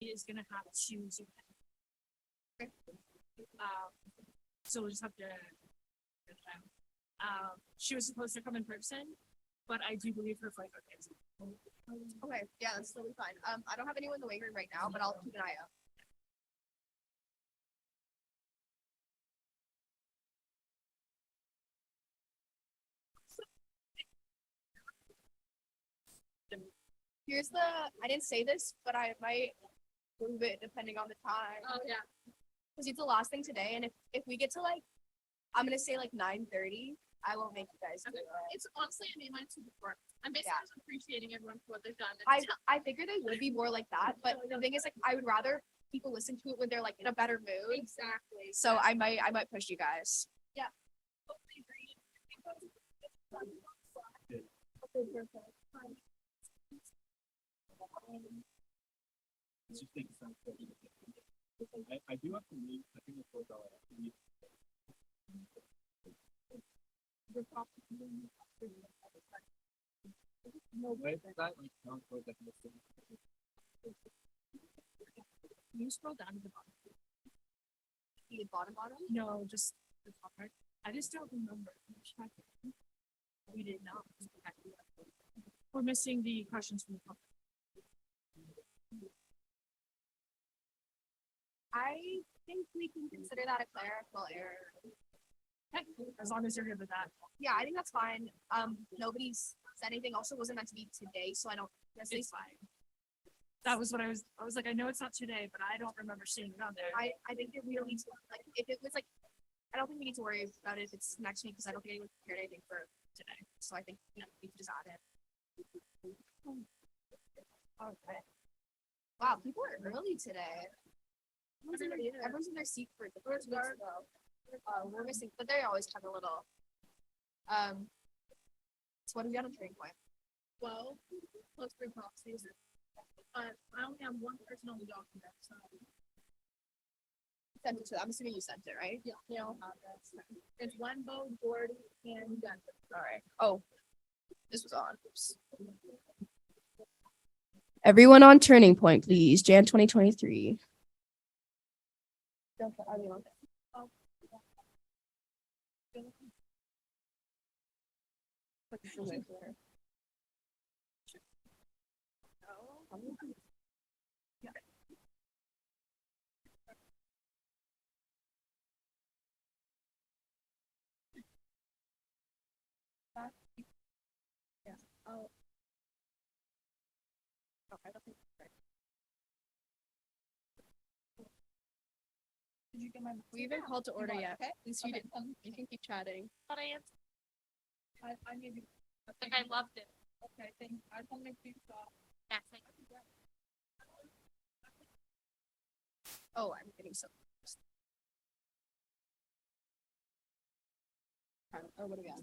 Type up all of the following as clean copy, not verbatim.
is gonna have to Zoom. So we'll just have to. She was supposed to come in person, but I do believe her flight got canceled. Okay, yeah, that's totally fine. I don't have anyone in the waiting room right now, but I'll keep an eye out. Here's the, I didn't say this, but I might move it depending on the time. Oh yeah. Because it's the last thing today, and if we get to like, I'm gonna say like 9:30, I will make you guys do it. It's honestly, I made mine too before. I'm basically Yeah. just appreciating everyone for what they've done. I figured they would be more like that, but the thing is like I would rather people listen to it when they're like in a better mood. Exactly. So I might push you guys. Hopefully agree. Okay, perfect. I do have to leave. I think it's $4. Wait, that like sounds like this. Can you scroll down to the bottom? The bottom. No, just the top part. I just don't remember. We did not. We're missing the questions from the public. I think we can consider that a clerical error. Okay, as long as you're good with that. Yeah, I think that's fine. Nobody's said anything. Also, wasn't meant to be today, so I don't guess It's fine. That was what I was like, I know it's not today, but I don't remember seeing it on there. I think that we don't need to like if it was like I don't think we need to worry about it if it's next week because I don't think anyone prepared anything for today. So I think we can just add it. Okay. Wow, people are early today. Everyone's in their seat for the first week. We're missing, but they always have a little. So what do we got on training point? Well, plus 3 proxies. I only have one person on the document, so. Sent it to. I'm assuming you sent it, right? Yeah, they all have that. It's Wenbo, Gordy, and Denver. All right. Oh, this was on. Oops. Everyone on Turning Point, please. Jan 2023. Did you get my? We haven't called to order yet. Okay. At least you didn't. You can keep chatting. But I made you. I think I loved it. Okay, thank you. I just want to make sure you saw. Yeah, thank you. Oh, I'm getting so. Oh, what do we got?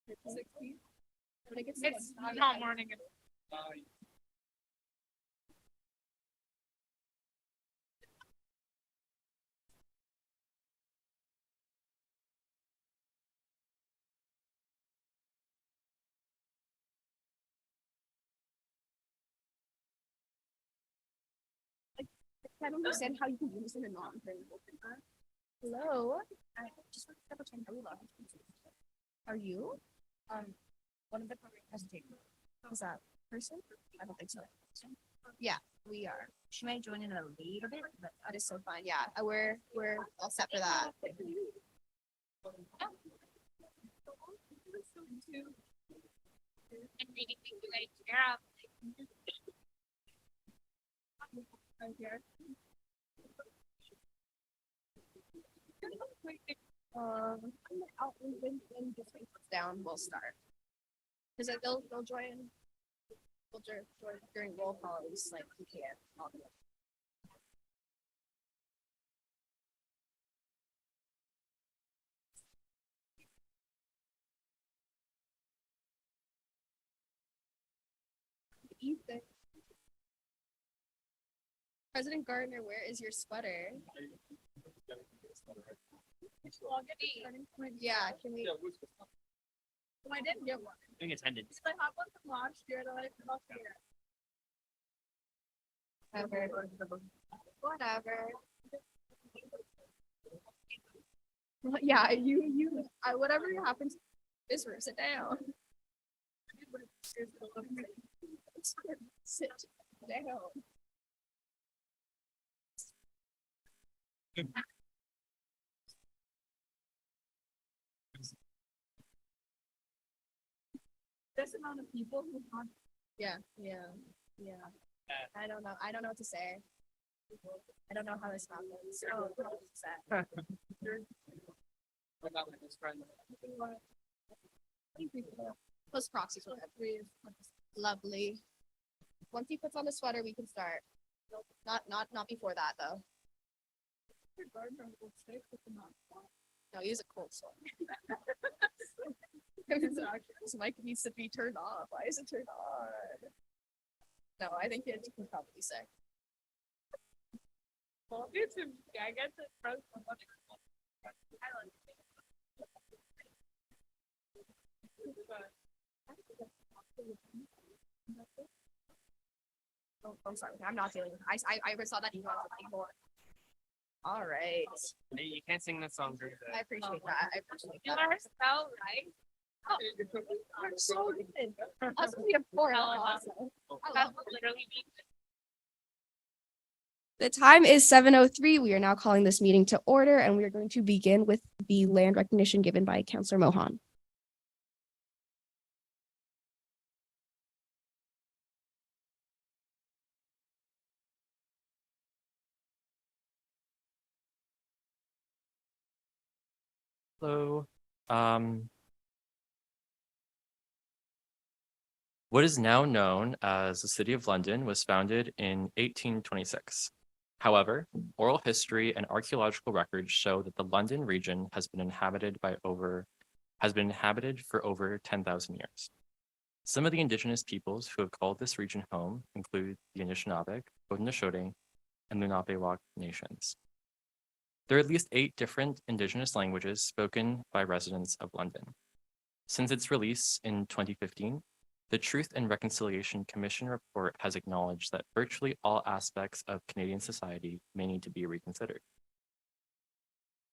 16? It's not morning. I don't understand how you can use it in non-print. Hello. I just want to double check. Are we live? Are you? One of the presentation. Is that person? I don't think so. Yeah, we are. She might join in a little bit, but that is so fine. Yeah, we're all set for that. And reading things you guys grab. When this thing comes down, we'll start. Because they'll join. We'll join during roll calls, like we can. President Gardner, where is your sweater? Yeah, can we? Oh, I didn't get one. I think it's ended. I have one from last year that I forgot to wear. Whatever. Whatever. Well, yeah, whatever happens, is sit down. Sit down. This amount of people who want. Yeah. I don't know. I don't know what to say. I don't know how this happens. Oh, sad. What about my best friend? Plus proxies will have. Lovely. Once he puts on the sweater, we can start. Not before that though. No, use a cold sweater. This mic needs to be turned off. Why is it turned on? No, I think it's probably sick. Well, it's him. I get the front from what Oh, I'm sorry. I'm not feeling it. I saw that email. All right. You can't sing that song during I appreciate that. I appreciate You that. let her spell right. We're so good. Us we have 4 also. That would literally be. The time is 7:03. We are now calling this meeting to order, and we are going to begin with the land recognition given by Councillor Mohan. Hello. What is now known as the City of London was founded in 1826. However, oral history and archaeological records show that the London region has been inhabited for over 10,000 years. Some of the indigenous peoples who have called this region home include the Anishinaabe, Haudenosaunee, and Lenape nations. There are at least 8 different indigenous languages spoken by residents of London. Since its release in 2015, the Truth and Reconciliation Commission report has acknowledged that virtually all aspects of Canadian society may need to be reconsidered.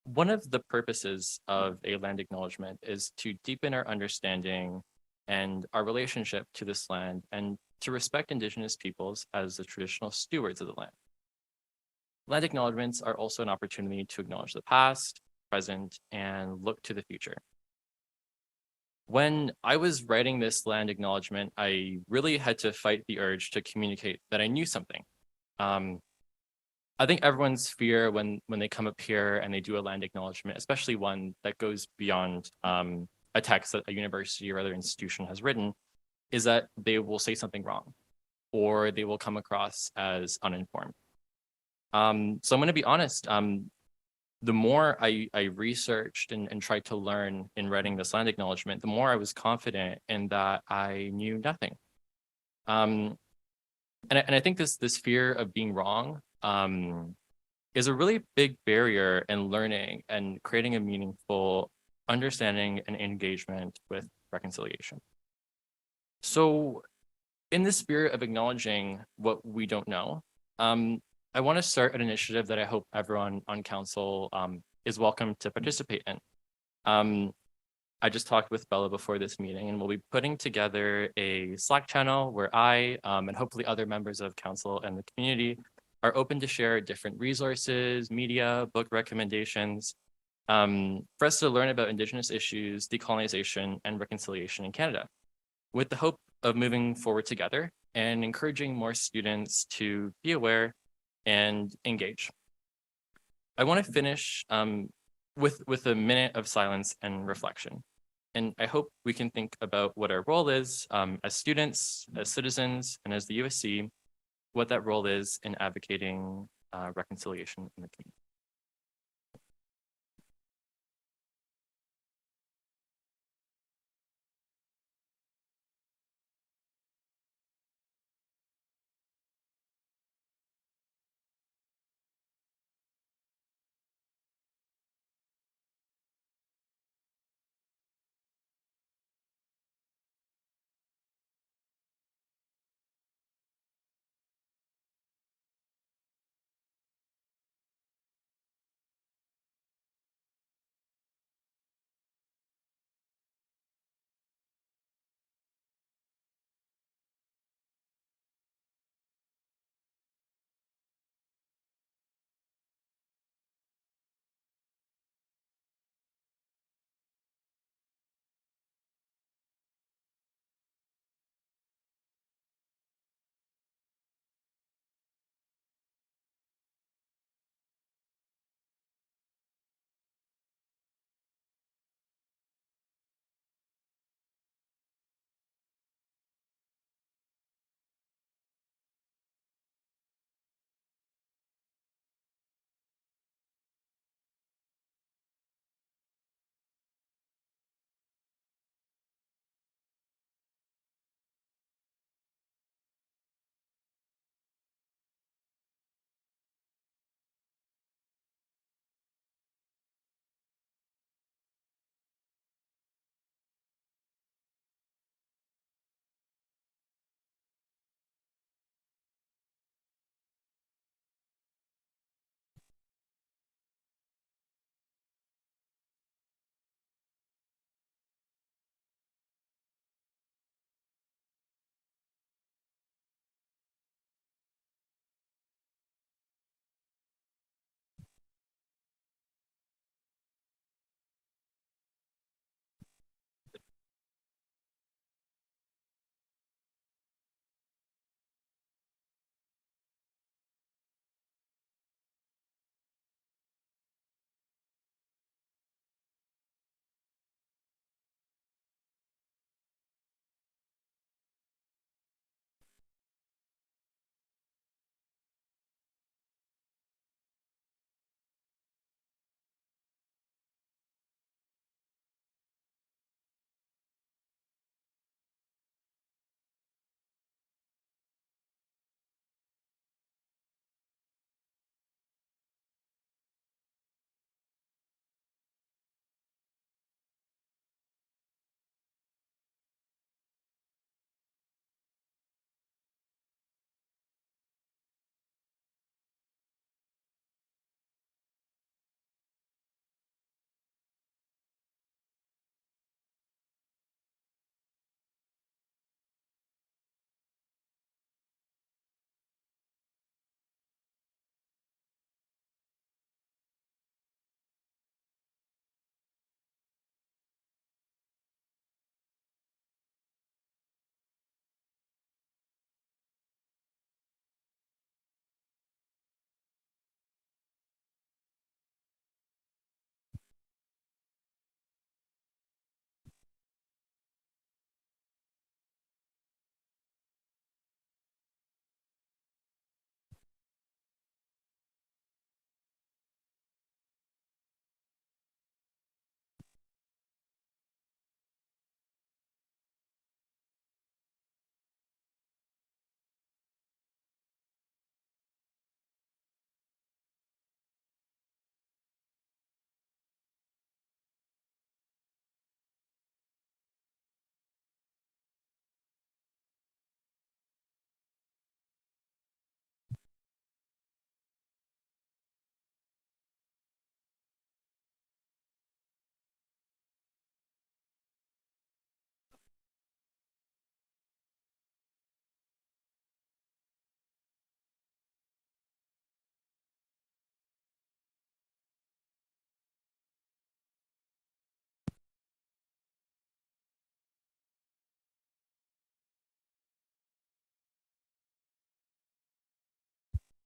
One of the purposes of a land acknowledgement is to deepen our understanding and our relationship to this land and to respect Indigenous peoples as the traditional stewards of the land. Land acknowledgements are also an opportunity to acknowledge the past, present, and look to the future. When I was writing this land acknowledgement, I really had to fight the urge to communicate that I knew something. I think everyone's fear when they come up here and they do a land acknowledgement, especially one that goes beyond a text that a university or other institution has written, is that they will say something wrong or they will come across as uninformed. So I'm going to be honest. The more I researched and tried to learn in writing this land acknowledgement, the more I was confident in that I knew nothing. And I think this fear of being wrong is a really big barrier in learning and creating a meaningful understanding and engagement with reconciliation. So in the spirit of acknowledging what we don't know, I want to start an initiative that I hope everyone on council is welcome to participate in. I just talked with Bella before this meeting, and we'll be putting together a Slack channel where I and hopefully other members of council and the community are open to share different resources, media, book recommendations for us to learn about Indigenous issues, decolonization, and reconciliation in Canada, with the hope of moving forward together and encouraging more students to be aware and engage. I want to finish with a minute of silence and reflection. And I hope we can think about what our role is as students, as citizens, and as the USC, what that role is in advocating reconciliation in the community.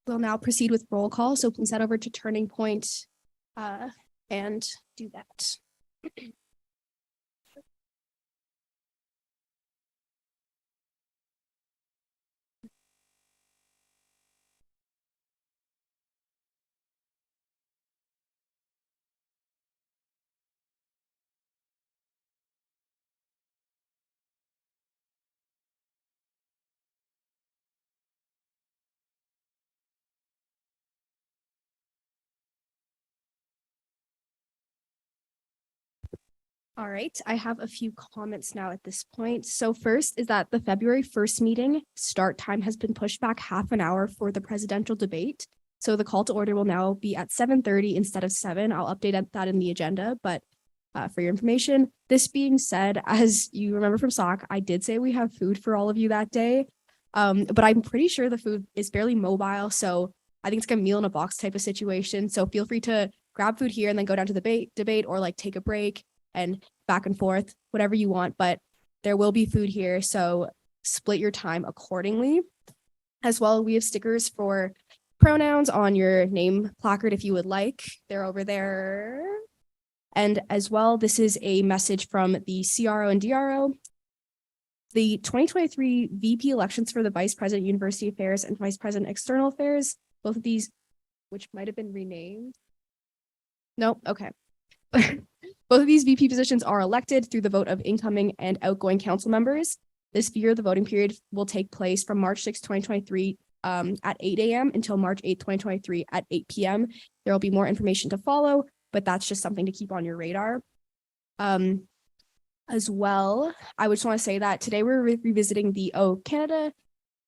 We'll now proceed with roll call, so please head over to Turning Point and do that. All right, I have a few comments now at this point. So first is that the February 1st meeting start time has been pushed back half an hour for the presidential debate. So the call to order will now be at 7:30 instead of 7. I'll update that in the agenda, but for your information, this being said, as you remember from SOC, I did say we have food for all of you that day. But I'm pretty sure the food is fairly mobile. So I think it's like a meal in a box type of situation. So feel free to grab food here and then go down to the debate or like take a break and back and forth, whatever you want, but there will be food here. So split your time accordingly. As well, we have stickers for pronouns on your name placard if you would like. They're over there. And as well, this is a message from the CRO and DRO. The 2023 VP elections for the Vice President University Affairs and Vice President External Affairs, both of these, which might have been renamed. Nope, okay. Both of these VP positions are elected through the vote of incoming and outgoing council members. This year, the voting period will take place from March 6, 2023 at 8 a.m. until March 8, 2023 at 8 p.m. There will be more information to follow, but that's just something to keep on your radar. As well, I would just want to say that today we're revisiting the O Canada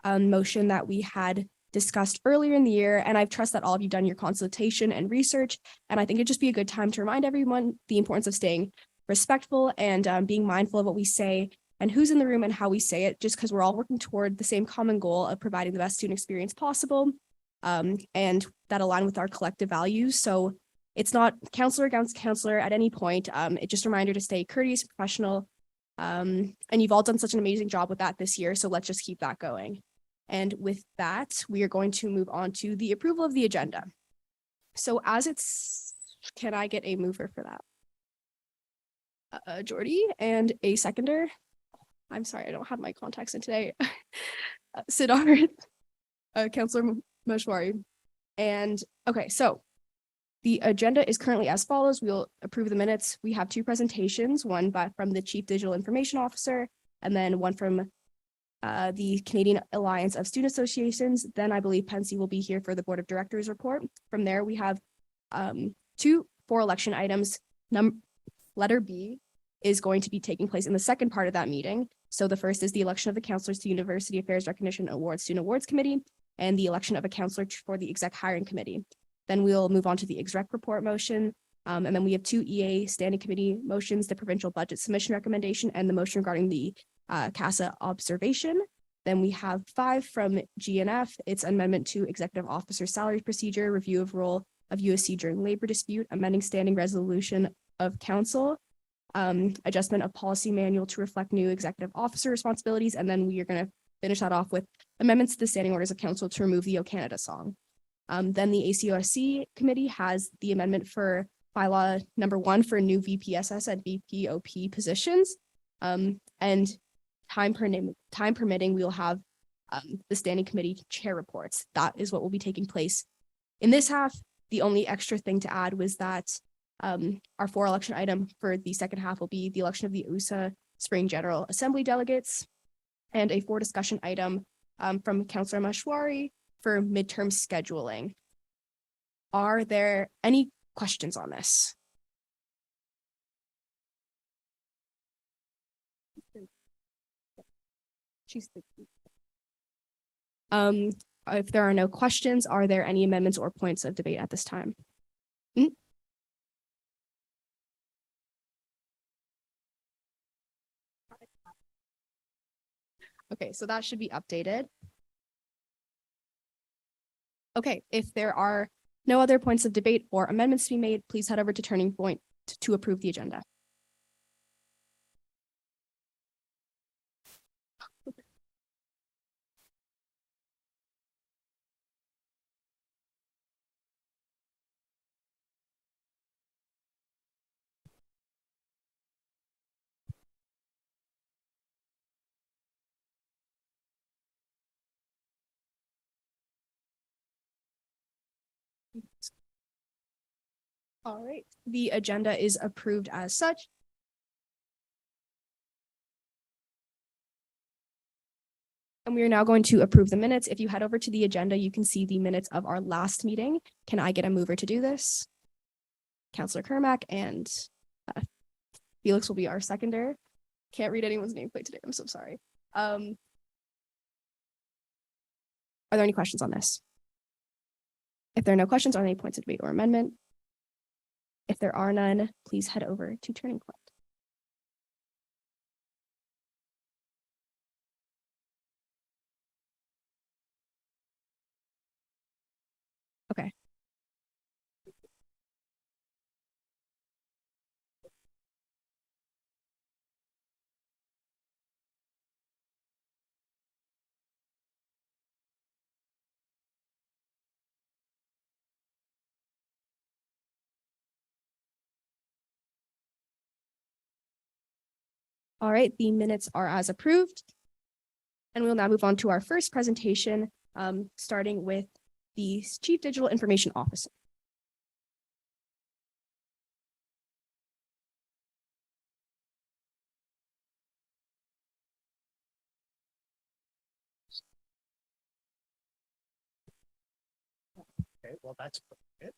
motion that we had discussed earlier in the year, and I trust that all of you done your consultation and research, and I think it'd just be a good time to remind everyone the importance of staying respectful and being mindful of what we say and who's in the room and how we say it, just because we're all working toward the same common goal of providing the best student experience possible, and that align with our collective values. So it's not counselor against counselor at any point. It's just a reminder to stay courteous, professional, and you've all done such an amazing job with that this year, so let's just keep that going. And with that, we are going to move on to the approval of the agenda. So as it's, can I get a mover for that? Jordy, and a seconder. I'm sorry, I don't have my contacts in today. Siddharth, Councillor Mashwari. And okay, so the agenda is currently as follows. We'll approve the minutes. We have two presentations, one from the Chief Digital Information Officer, and then one from the Canadian Alliance of Student Associations. Then I believe Pensy will be here for the Board of Directors report. From there, we have 4 election items. Letter B is going to be taking place in the second part of that meeting. So the first is the election of the counselors to University Affairs Recognition Awards Student Awards Committee and the election of a counselor for the Exec Hiring Committee. Then we'll move on to the exec report motion. And then we have 2 EA standing committee motions, the provincial budget submission recommendation and the motion regarding the CASA observation. Then we have 5 from GNF. It's amendment to executive officer salary procedure, review of role of USC during labor dispute, amending standing resolution of council, adjustment of policy manual to reflect new executive officer responsibilities. And then we are going to finish that off with amendments to the standing orders of council to remove the O Canada song. Then the ACOSC committee has the amendment for bylaw number 1 for new VPSS and VPOP positions. And time permitting, we will have the standing committee chair reports. That is what will be taking place in this half. The only extra thing to add was that our 4 election item for the second half will be the election of the USA Spring General Assembly delegates and a 4 discussion item from Councillor Mashwari for midterm scheduling. Are there any questions on this? If there are no questions, are there any amendments or points of debate at this time? Okay, so that should be updated. Okay, if there are no other points of debate or amendments to be made, please head over to Turning Point to approve the agenda. All right, the agenda is approved as such. And we are now going to approve the minutes. If you head over to the agenda, you can see the minutes of our last meeting. Can I get a mover to do this? Counselor Kermack and Felix will be our seconder. Can't read anyone's nameplate today. I'm so sorry. Are there any questions on this? If there are no questions, are there any points of debate or amendment? If there are none, please head over to Turning Point. Okay. All right, the minutes are as approved. And we'll now move on to our first presentation, starting with the Chief Digital Information Officer. Okay, well, that's it.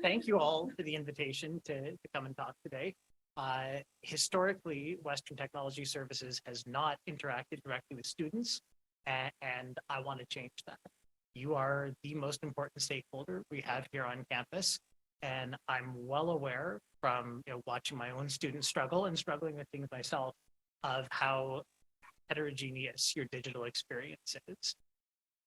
Thank you all for the invitation to come and talk today. Historically, Western Technology Services has not interacted directly with students, and I want to change that. You are the most important stakeholder we have here on campus, and I'm well aware from watching my own students struggle and struggling with things myself of how heterogeneous your digital experience is.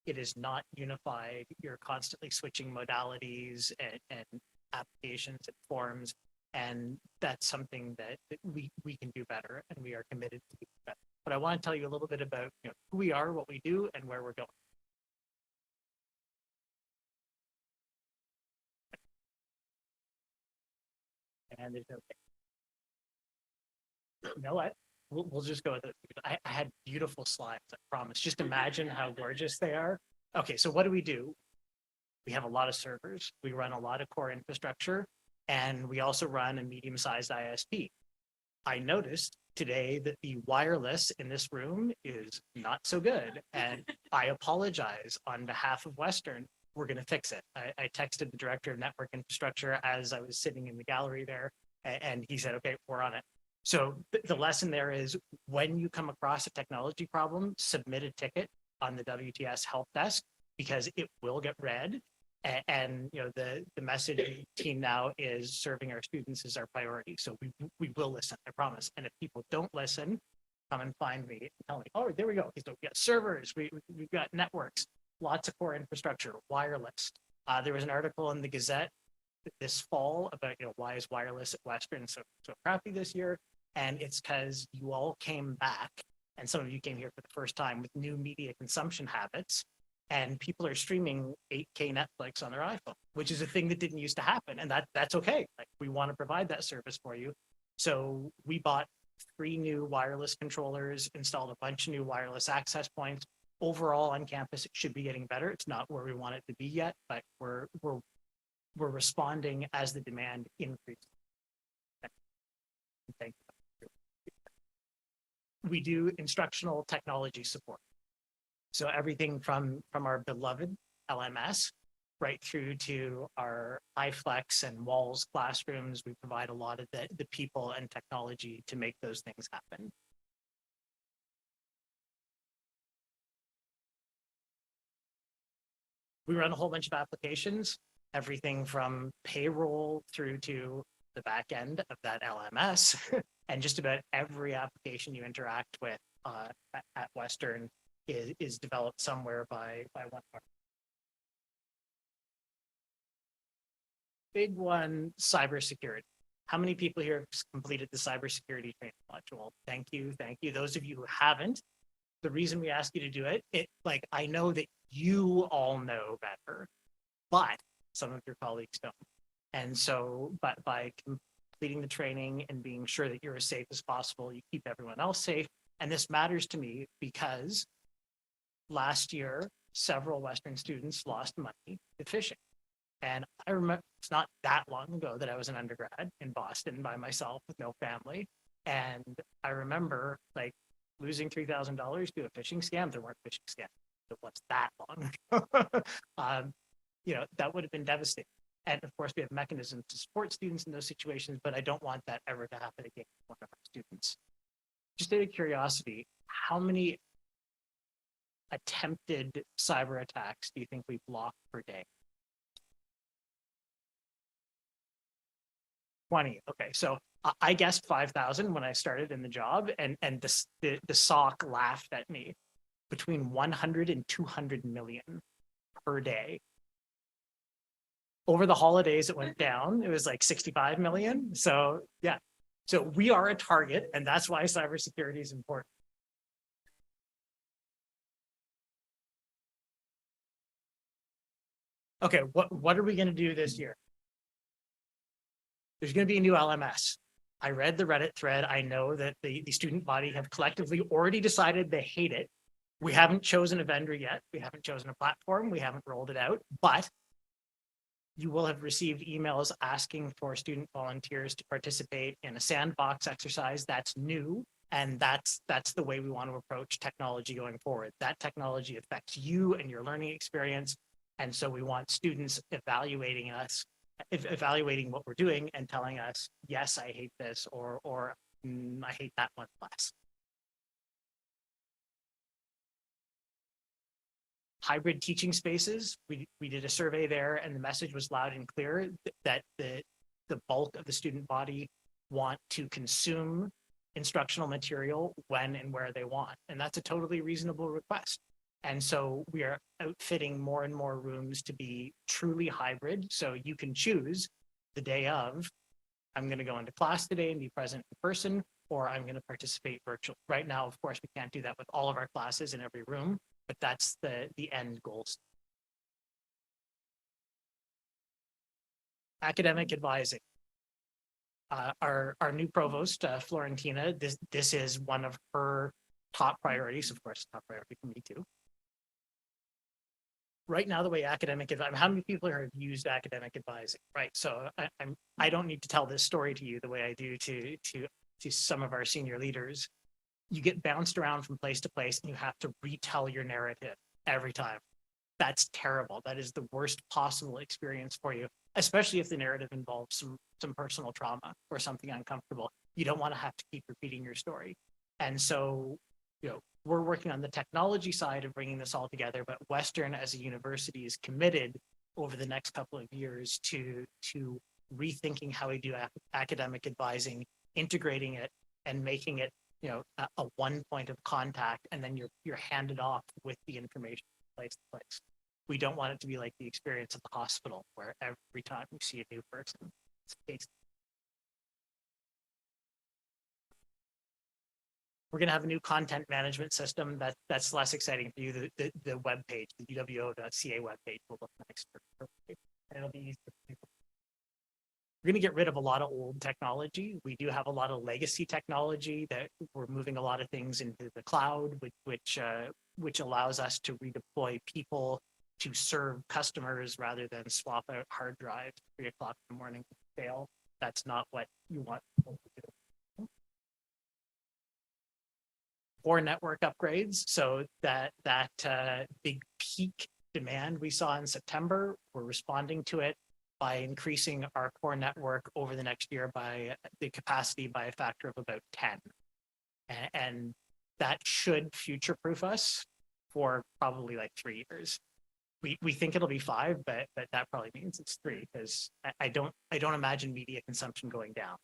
It is not unified. You're constantly switching modalities and applications and forms. And that's something that we can do better, and we are committed to do better. But I want to tell you a little bit about who we are, what we do, and where we're going. And there's no, you know what? We'll just go with it. I had beautiful slides, I promise. Just imagine how gorgeous they are. Okay, so what do? We have a lot of servers. We run a lot of core infrastructure, and we also run a medium-sized ISP. I noticed today that the wireless in this room is not so good, and I apologize on behalf of Western. We're going to fix it. I texted the director of network infrastructure as I was sitting in the gallery there, and he said, okay, we're on it. So the lesson there is when you come across a technology problem, submit a ticket on the WTS help desk because it will get read. And the message team now is serving our students is our priority. So we will listen, I promise. And if people don't listen, come and find me and tell me, oh, there we go. So we got servers, we've got networks, lots of core infrastructure, wireless. There was an article in the Gazette this fall about why is wireless at Western so crappy this year. And it's because you all came back, and some of you came here for the first time with new media consumption habits, and people are streaming 8K Netflix on their iPhone, which is a thing that didn't used to happen, and that's okay. Like, we want to provide that service for you. So we bought 3 new wireless controllers, installed a bunch of new wireless access points. Overall on campus, it should be getting better. It's not where we want it to be yet, but we're responding as the demand increases. Thank you. We do instructional technology support. So everything from our beloved LMS right through to our iFlex and Walls classrooms, we provide a lot of the people and technology to make those things happen. We run a whole bunch of applications, everything from payroll through to the back end of that LMS, and just about every application you interact with at Western is developed somewhere by one part. Big one, cybersecurity. How many people here have completed the cybersecurity training module? Thank you, thank you. Those of you who haven't, the reason we ask you to do it, I know that you all know better, but some of your colleagues don't. And so, but by completing the training and being sure that you're as safe as possible, you keep everyone else safe. And this matters to me because last year, several Western students lost money to phishing. And I remember it's not that long ago that I was an undergrad in Boston by myself with no family. And I remember like losing $3,000 to a phishing scam. There weren't phishing scams. It was that long ago. That would have been devastating. And of course, we have mechanisms to support students in those situations, but I don't want that ever to happen again to one of our students. Just out of curiosity, how many attempted cyber attacks do you think we block per day? 20. Okay, so I guessed 5,000 when I started in the job, and the SOC laughed at me. Between 100 and 200 million per day. Over the holidays, it went down. It was like 65 million. So yeah, so we are a target, and that's why cybersecurity is important. Okay, what are we going to do this year? There's going to be a new LMS. I read the Reddit thread. I know that the student body have collectively already decided they hate it. We haven't chosen a vendor yet. We haven't chosen a platform. We haven't rolled it out, but you will have received emails asking for student volunteers to participate in a sandbox exercise. That's new. And that's the way we want to approach technology going forward. That technology affects you and your learning experience. And so we want students evaluating what we're doing and telling us, yes, I hate this, or I hate that one less. Hybrid teaching spaces, we did a survey there, and the message was loud and clear that the bulk of the student body want to consume instructional material when and where they want. And that's a totally reasonable request. And so we are outfitting more and more rooms to be truly hybrid. So you can choose the day of, I'm going to go into class today and be present in person, or I'm going to participate virtually. Right now, of course, we can't do that with all of our classes in every room, but that's the end goals. Academic advising. Our new provost, Florentina, this is one of her top priorities, of course, top priority for me too. Right now, the way academic advising, how many people have used academic advising, right? So I don't need to tell this story to you the way I do to some of our senior leaders. You get bounced around from place to place and you have to retell your narrative every time. That's terrible. That is the worst possible experience for you, especially if the narrative involves some personal trauma or something uncomfortable. You don't want to have to keep repeating your story. And so, we're working on the technology side of bringing this all together, but Western as a university is committed over the next couple of years to rethinking how we do academic advising, integrating it and making it a one point of contact, and then you're handed off with the information place to place. We don't want it to be like the experience of the hospital where every time you see a new person, it's a case. We're going to have a new content management system that's less exciting for you. The web page, the uwo.ca web page will look nice. And it'll be easy for people. We're going to get rid of a lot of old technology. We do have a lot of legacy technology that we're moving a lot of things into the cloud, which allows us to redeploy people to serve customers rather than swap out hard drives at 3 o'clock in the morning to fail. That's not what you want people to do. Or network upgrades. So that big peak demand we saw in September, we're responding to it by increasing our core network over the next year by the capacity by a factor of about 10. And that should future-proof us for probably like 3 years. We think it'll be 5, but that probably means it's 3, because I don't imagine media consumption going down.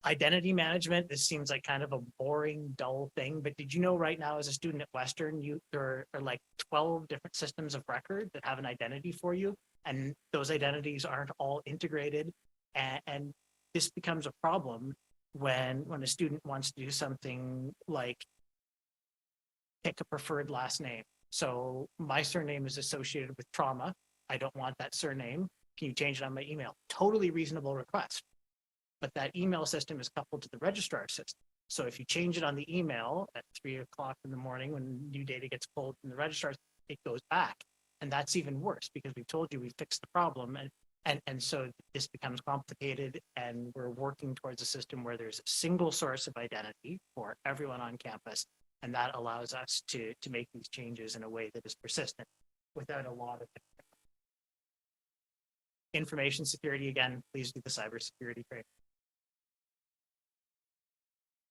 Identity management, this seems like kind of a boring, dull thing, but did you know right now as a student at Western, there are like 12 different systems of record that have an identity for you, and those identities aren't all integrated, and this becomes a problem when a student wants to do something like pick a preferred last name. So my surname is associated with trauma. I don't want that surname. Can you change it on my email? Totally reasonable request. But that email system is coupled to the registrar system. So if you change it on the email at 3 o'clock in the morning when new data gets pulled from the registrar, it goes back. And that's even worse because we've told you we fixed the problem and so this becomes complicated and we're working towards a system where there's a single source of identity for everyone on campus. And that allows us to make these changes in a way that is persistent without a lot of information security. Again, please do the cybersecurity training.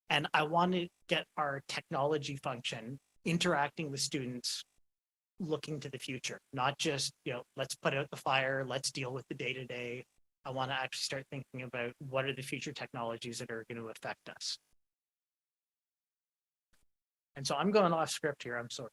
And I want to get our technology function interacting with students looking to the future, not just, let's put out the fire, let's deal with the day-to-day. I want to actually start thinking about what are the future technologies that are going to affect us. And so I'm going off script here. I'm sorry.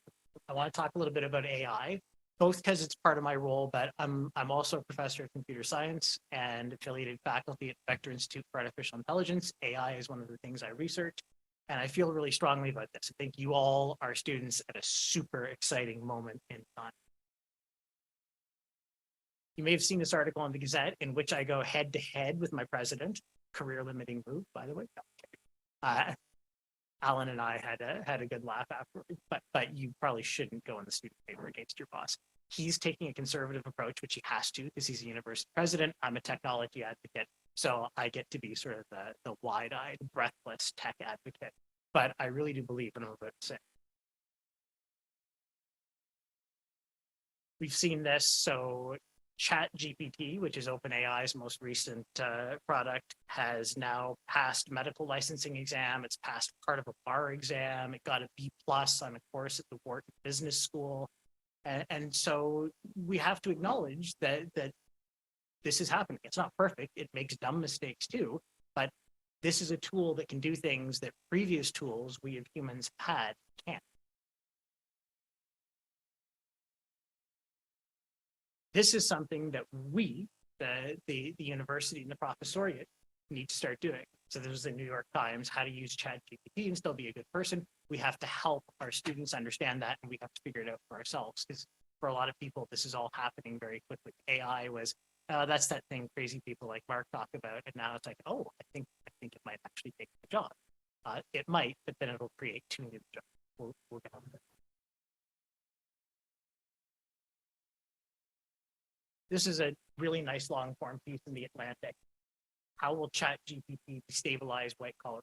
I want to talk a little bit about AI, both because it's part of my role, but I'm also a professor of computer science and affiliated faculty at Vector Institute for Artificial Intelligence. AI is one of the things I research. And I feel really strongly about this. I think you all are students at a super exciting moment in time. You may have seen this article in the Gazette in which I go head to head with my president, career limiting move, by the way. Alan and I had a good laugh afterwards, but you probably shouldn't go in the student paper against your boss. He's taking a conservative approach, which he has to because he's a university president. I'm a technology advocate. So I get to be sort of the wide-eyed, breathless tech advocate. But I really do believe in what I'm about to say. We've seen this. So ChatGPT, which is OpenAI's most recent product, has now passed medical licensing exam. It's passed part of a bar exam. It got a B+ on a course at the Wharton Business School. And so we have to acknowledge that this is happening. It's not perfect. It makes dumb mistakes too, but this is a tool that can do things that previous tools we as humans had can't. This is something that we, the university and the professoriate, need to start doing. So this was the New York Times, how to use ChatGPT and still be a good person. We have to help our students understand that, and we have to figure it out for ourselves, because for a lot of people, this is all happening very quickly. AI was that's that thing crazy people like Mark talk about. And now it's like, oh, I think it might actually take the job. It might, but then it'll create 2 new jobs. We'll get on with it. This is a really nice long form piece in the Atlantic. How will ChatGPT destabilize white collar?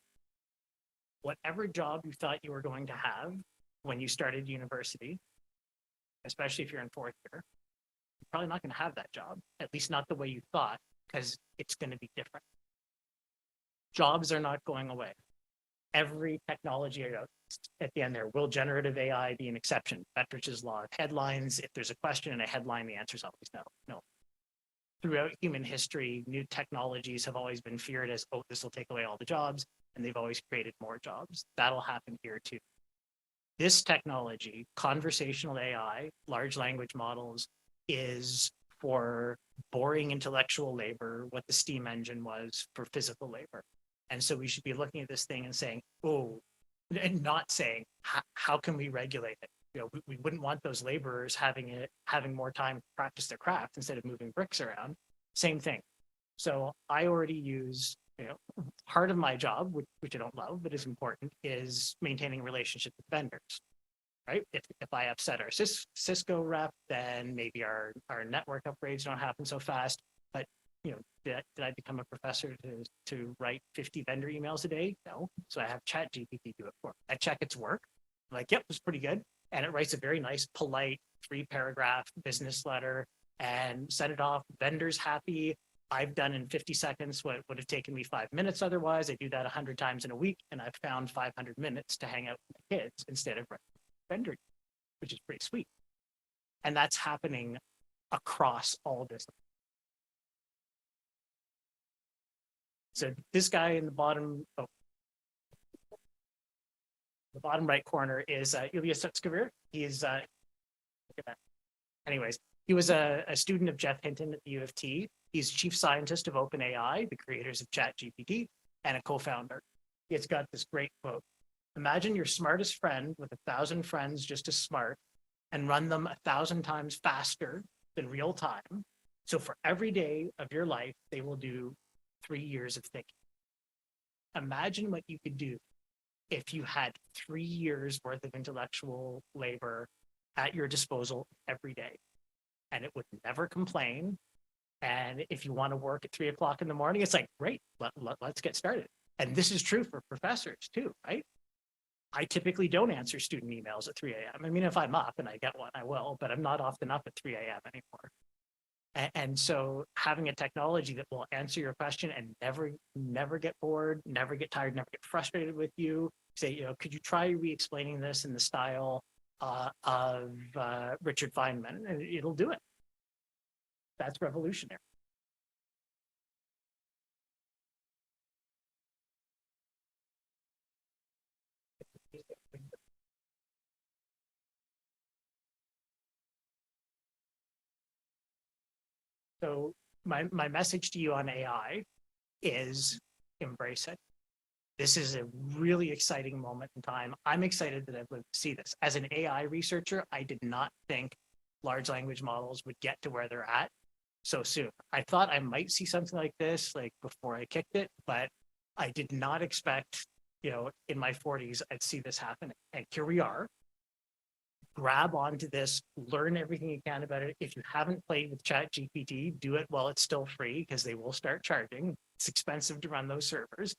Whatever job you thought you were going to have when you started university, especially if you're in 4th year, probably not going to have that job, at least not the way you thought, because it's going to be different. Jobs are not going away. Every technology at the end there, will generative AI be an exception? Betteridge's law of headlines. If there's a question in a headline, the answer is always no. No. Throughout human history, new technologies have always been feared as, oh, this will take away all the jobs, and they've always created more jobs. That'll happen here too. This technology, conversational AI, large language models, is for boring intellectual labor what the steam engine was for physical labor. And so we should be looking at this thing and saying, oh, and not saying, how can we regulate it? We wouldn't want those laborers having more time to practice their craft instead of moving bricks around. Same thing. So I already use, part of my job, which I don't love, but is important, is maintaining relationships with vendors. Right? If I upset our Cisco rep, then maybe our network upgrades don't happen so fast. But did I become a professor to write 50 vendor emails a day? No. So I have ChatGPT do it for me. I check its work. I'm like, yep, it's pretty good. And it writes a very nice, polite 3-paragraph business letter and send it off. Vendor's happy. I've done in 50 seconds what would have taken me 5 minutes otherwise. I do that 100 times in a week, and I've found 500 minutes to hang out with my kids instead of vendor, which is pretty sweet. And that's happening across all disciplines. So this guy in the bottom right corner is Ilya Sutskever. He's look at that. Anyways, he was a student of Jeff Hinton at the U of T. He's chief scientist of OpenAI, the creators of ChatGPT, and a co-founder. He's got this great quote. Imagine your smartest friend with 1,000 friends just as smart and run them 1,000 times faster than real time. So for every day of your life, they will do 3 years of thinking. Imagine what you could do if you had 3 years worth of intellectual labor at your disposal every day. and it would never complain. And if you want to work at 3 o'clock in the morning, it's like, great, let's get started. And this is true for professors too, right? I typically don't answer student emails at 3 a.m. I mean, if I'm up and I get one, I will, but I'm not often up at 3 a.m. anymore. And so having a technology that will answer your question and never get bored, never get tired, never get frustrated with you, say, you know, could you try re-explaining this in the style of Richard Feynman? And it'll do it. That's revolutionary. So my message to you on AI is embrace it. This is a really exciting moment in time. I'm excited that I've lived to see this. As an AI researcher, I did not think large language models would get to where they're at so soon. I thought I might see something like this like before I kicked it, but I did not expect, you know, in my 40s, I'd see this happen. And here we are. Grab onto this, learn everything you can about it. If you haven't played with ChatGPT, do it while it's still free because they will start charging. It's expensive to run those servers.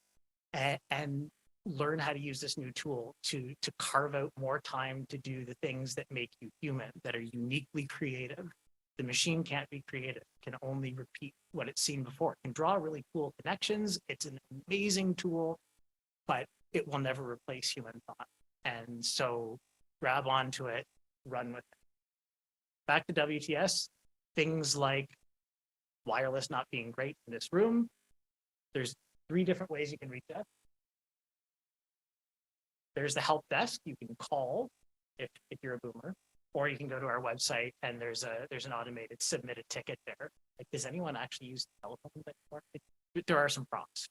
And learn how to use this new tool to carve out more time to do the things that make you human, that are uniquely creative. The machine can't be creative, can only repeat what it's seen before. It can draw really cool connections. It's an amazing tool, but it will never replace human thought. And so grab onto it, run with it. Back to WTS, things like wireless not being great in this room. There's 3 different ways you can reach us. There's the help desk you can call if you're a boomer, or you can go to our website and there's an automated submit a ticket there. Like, does anyone actually use the telephone anymore? There are some prompts.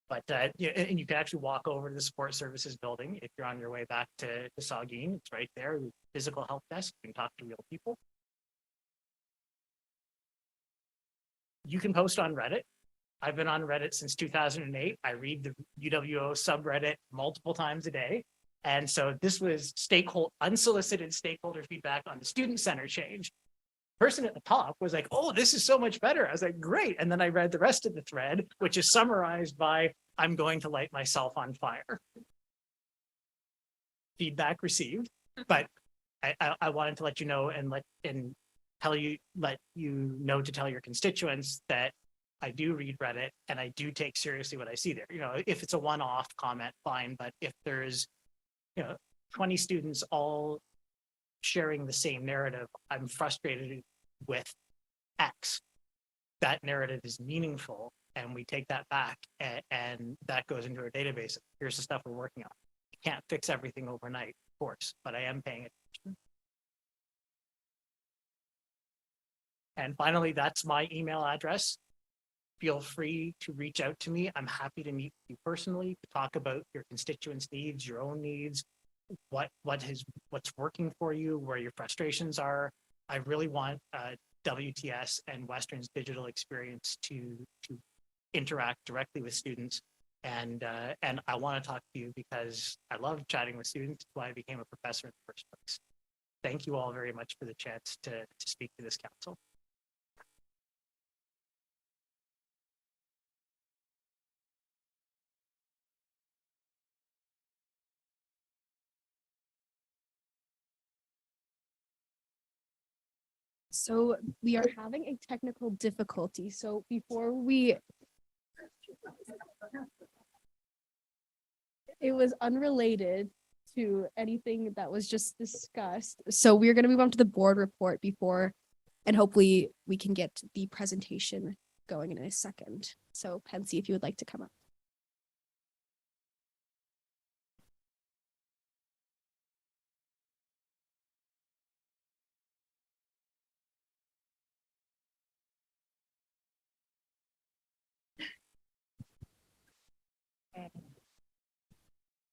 But yeah, and you can actually walk over to the support services building if you're on your way back to Saugeen. It's right there, the physical help desk. You can talk to real people. You can post on Reddit. I've been on Reddit since 2008. I read the UWO subreddit multiple times a day. And so this was unsolicited stakeholder feedback on the student center change. Person at the top was like, oh, this is so much better. I was like, great. And then I read the rest of the thread, which is summarized by, I'm going to light myself on fire. Feedback received, but I wanted to let you know and let you know to tell your constituents that I do read Reddit and I do take seriously what I see there. You know, if it's a one-off comment, fine. But if there's, 20 students all sharing the same narrative, I'm frustrated with X. That narrative is meaningful, and we take that back, and that goes into our database. Here's the stuff we're working on. You can't fix everything overnight, of course, but I am paying attention. And finally, that's my email address. Feel free to reach out to me. I'm happy to meet you personally to talk about your constituents' needs, your own needs, what's working for you, where your frustrations are. I really want WTS and Western's digital experience to interact directly with students. And I want to talk to you because I love chatting with students. That's why I became a professor in the first place. Thank you all very much for the chance to speak to this council. So we are having a technical difficulty. So before we, it was unrelated to anything that was just discussed. So we're going to move on to the board report before, and hopefully we can get the presentation going in a second. So Pensy, if you would like to come up.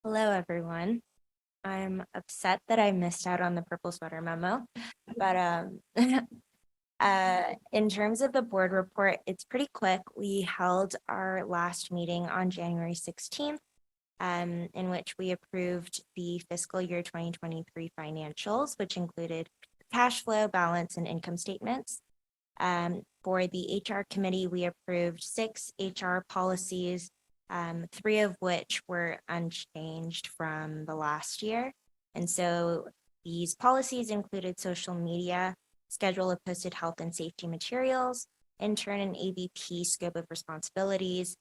Hello, everyone. I'm upset that I missed out on the purple sweater memo, but in terms of the board report, it's pretty quick. We held our last meeting on January 16th, in which we approved the fiscal year 2023 financials, which included cash flow, balance, and income statements. For the HR committee, we approved 6 HR policies, 3 of which were unchanged from the last year. And so these policies included social media, schedule of posted health and safety materials, intern and AVP scope of responsibilities,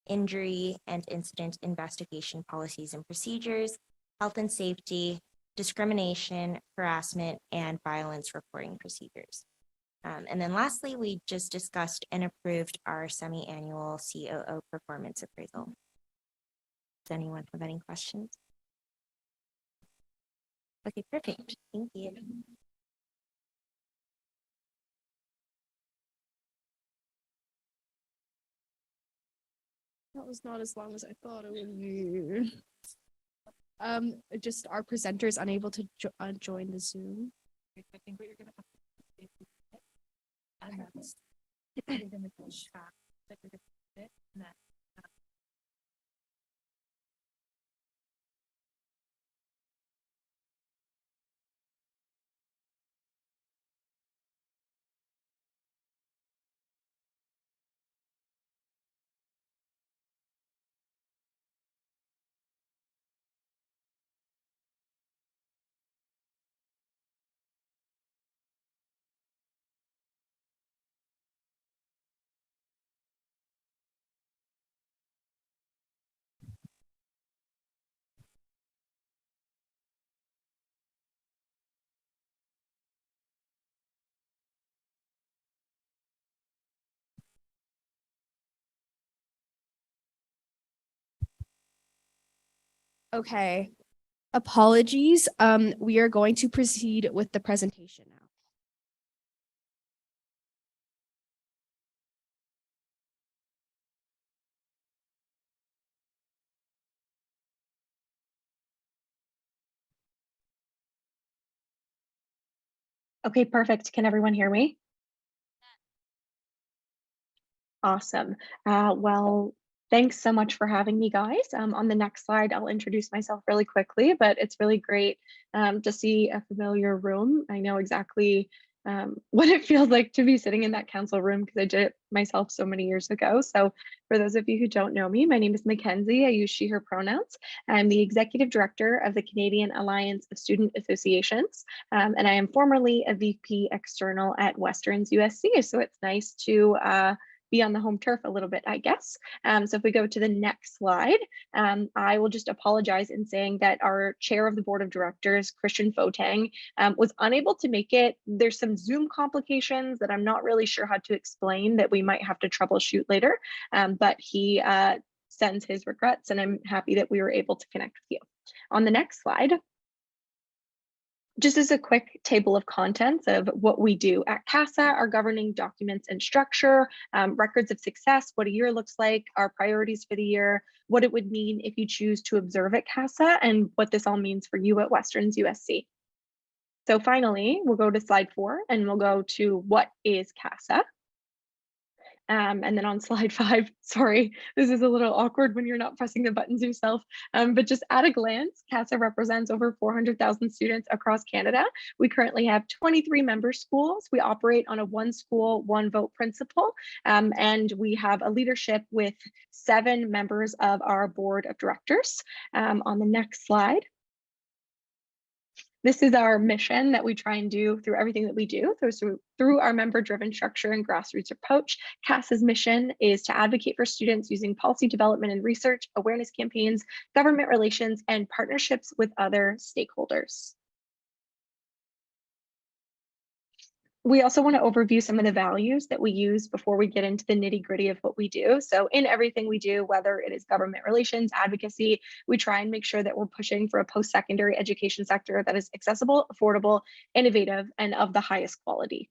injury and incident investigation policies and procedures, health and safety, discrimination, harassment, and violence reporting procedures. And then lastly, we just discussed and approved our semi-annual COO performance appraisal. Does anyone have any questions? Okay, perfect. Thank you. That was not as long as I thought it would be. Just our presenters unable to join the Zoom. I think what you're gonna have to do is and that's you're gonna go back, that you're gonna fit, and then Okay. Apologies. We are going to proceed with the presentation now. Okay, perfect. Can everyone hear me? Awesome. Well, thanks so much for having me, guys. On the next slide, I'll introduce myself really quickly, but it's really great to see a familiar room. I know exactly what it feels like to be sitting in that council room because I did it myself so many years ago. So for those of you who don't know me, my name is Mackenzie. I use she, her pronouns. I'm the executive director of the Canadian Alliance of Student Associations, and I am formerly a VP external at Westerns USC. So it's nice to be on the home turf a little bit, I guess. So if we go to the next slide, I will just apologize in saying that our chair of the board of directors, Christian Fotang, was unable to make it. There's some Zoom complications that I'm not really sure how to explain that we might have to troubleshoot later, but he sends his regrets, and I'm happy that we were able to connect with you. On the next slide, just as a quick table of contents of what we do at CASA, our governing documents and structure, records of success, what a year looks like, our priorities for the year, what it would mean if you choose to observe at CASA, and what this all means for you at Westerns USC. So finally, we'll go to slide 4 and we'll go to what is CASA. And then on slide 5, sorry, this is a little awkward when you're not pressing the buttons yourself, but just at a glance, CASA represents over 400,000 students across Canada. We currently have 23 member schools. We operate on a 1 school, 1 vote principle, and we have a leadership with 7 members of our board of directors. On the next slide. This is our mission that we try and do through everything that we do. Through our member-driven structure and grassroots approach, CASA's mission is to advocate for students using policy development and research, awareness campaigns, government relations, and partnerships with other stakeholders. We also want to overview some of the values that we use before we get into the nitty-gritty of what we do. So in everything we do, whether it is government relations, advocacy, we try and make sure that we're pushing for a post-secondary education sector that is accessible, affordable, innovative, and of the highest quality.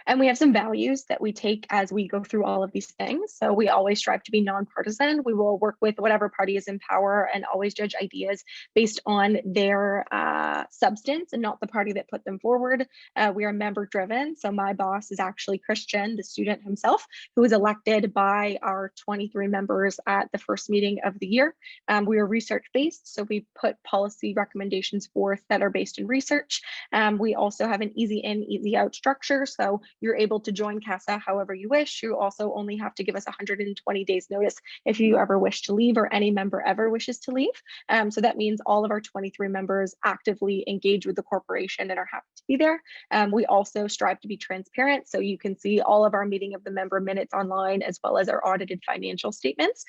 And we have some values that we take as we go through all of these things. So we always strive to be nonpartisan. We will work with whatever party is in power and always judge ideas based on their substance and not the party that put them forward. We are member driven. So my boss is actually Christian, the student himself, who was elected by our 23 members at the first meeting of the year. We are research based. So we put policy recommendations forth that are based in research. We also have an easy in, easy out structure. So you're able to join CASA however you wish. You also only have to give us 120 days notice if you ever wish to leave or any member ever wishes to leave. So that means all of our 23 members actively engage with the corporation and are happy to be there. We also strive to be transparent. So you can see all of our meeting of the member minutes online, as well as our audited financial statements.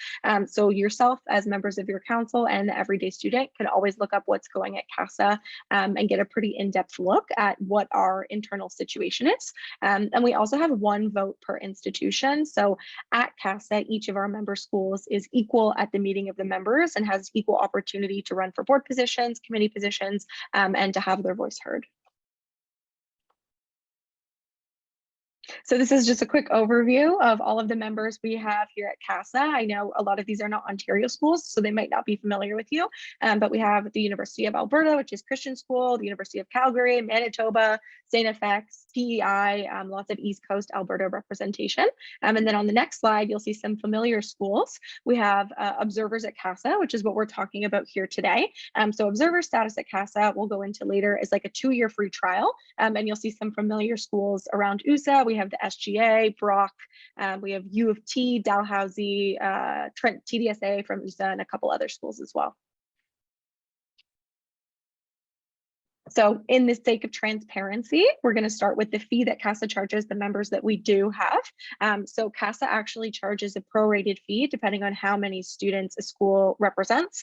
So yourself as members of your council and the everyday student can always look up what's going at CASA and get a pretty in-depth look at what our internal situation is. And we also have one vote per institution. So at CASA, each of our member schools is equal at the meeting of the members and has equal opportunity to run for board positions, committee positions, and to have their voice heard. So this is just a quick overview of all of the members we have here at CASA. I know a lot of these are not Ontario schools, so they might not be familiar with you, but we have the University of Alberta, which is Christian School, the University of Calgary, Manitoba, St. FX, PEI, lots of East Coast Alberta representation. And then on the next slide, you'll see some familiar schools. We have observers at CASA, which is what we're talking about here today. So observer status at CASA, we'll go into later, is like a 2-year free trial. And you'll see some familiar schools around USA. We have the SGA, Brock, we have U of T, Dalhousie, Trent TDSA from USA, and a couple other schools as well. So in the sake of transparency, we're going to start with the fee that CASA charges the members that we do have. So CASA actually charges a prorated fee depending on how many students a school represents.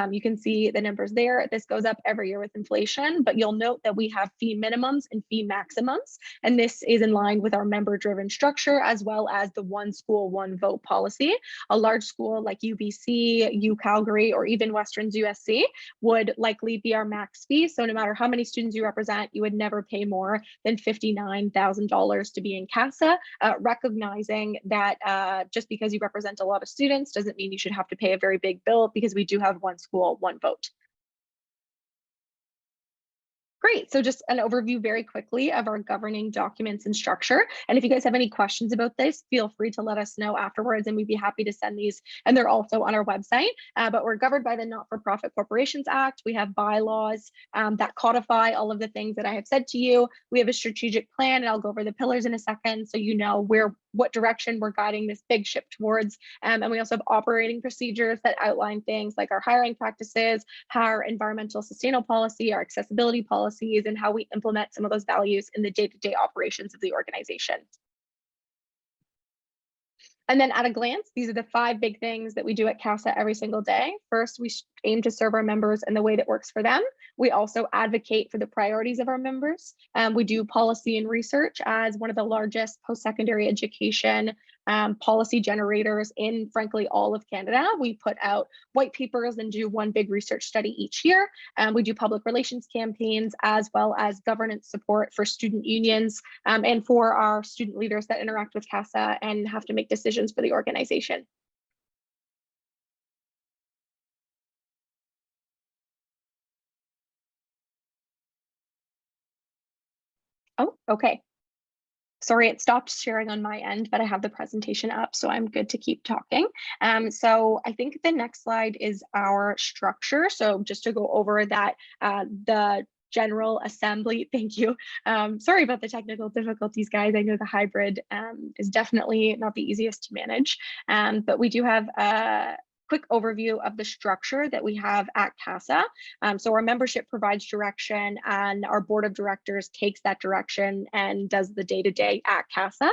You can see the numbers there. This goes up every year with inflation, but you'll note that we have fee minimums and fee maximums. And this is in line with our member-driven structure, as well as the one school, one vote policy. A large school like UBC, U Calgary, or even Western's USC would likely be our max fee. So no matter how many students you represent, you would never pay more than $59,000 to be in CASA, recognizing that just because you represent a lot of students doesn't mean you should have to pay a very big bill, because we do have one school, one vote. Great. So just an overview very quickly of our governing documents and structure. And if you guys have any questions about this, feel free to let us know afterwards, and we'd be happy to send these. And they're also on our website. But we're governed by the Not-for-Profit Corporations Act. We have bylaws that codify all of the things that I have said to you. We have a strategic plan, and I'll go over the pillars in a second, so you know what direction we're guiding this big ship towards. And we also have operating procedures that outline things like our hiring practices, our environmental sustainable policy, our accessibility policies, and how we implement some of those values in the day-to-day operations of the organization. And then at a glance, these are the 5 big things that we do at CASA every single day. First, we aim to serve our members in the way that works for them. We also advocate for the priorities of our members. We do policy and research as one of the largest post-secondary education policy generators in, frankly, all of Canada. We put out white papers and do one big research study each year. We do public relations campaigns, as well as governance support for student unions and for our student leaders that interact with CASA and have to make decisions for the organization. Oh, okay. Sorry, it stopped sharing on my end, but I have the presentation up, so I'm good to keep talking. So I think the next slide is our structure. So just to go over that, the General Assembly, thank you. Sorry about the technical difficulties, guys. I know the hybrid is definitely not the easiest to manage, but we do have a quick overview of the structure that we have at CASA. So our membership provides direction, and our board of directors takes that direction and does the day-to-day at CASA.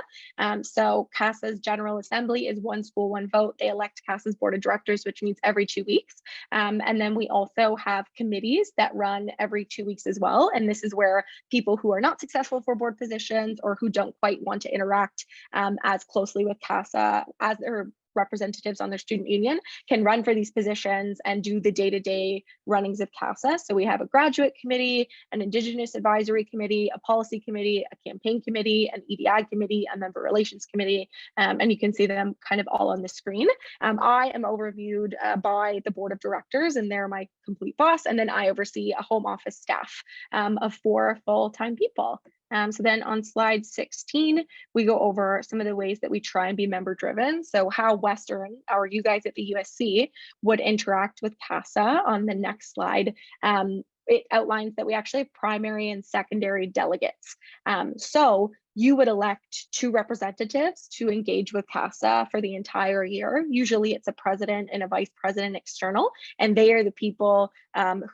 So CASA's General Assembly is one school, one vote. They elect CASA's board of directors, which means every 2 weeks. And then we also have committees that run every 2 weeks as well. And this is where people who are not successful for board positions or who don't quite want to interact as closely with CASA as their representatives on their student union can run for these positions and do the day-to-day runnings of CASA. So we have a graduate committee, an Indigenous advisory committee, a policy committee, a campaign committee, an EDI committee, a member relations committee, and you can see them kind of all on the screen. I am overviewed by the board of directors, and they're my complete boss. And then I oversee a home office staff of 4 full-time people. So then on slide 16, we go over some of the ways that we try and be member driven. So how Western, or you guys at the USC, would interact with CASA on the next slide. It outlines that we actually have primary and secondary delegates. So you would elect 2 representatives to engage with CASA for the entire year. Usually it's a president and a vice president external, and they are the people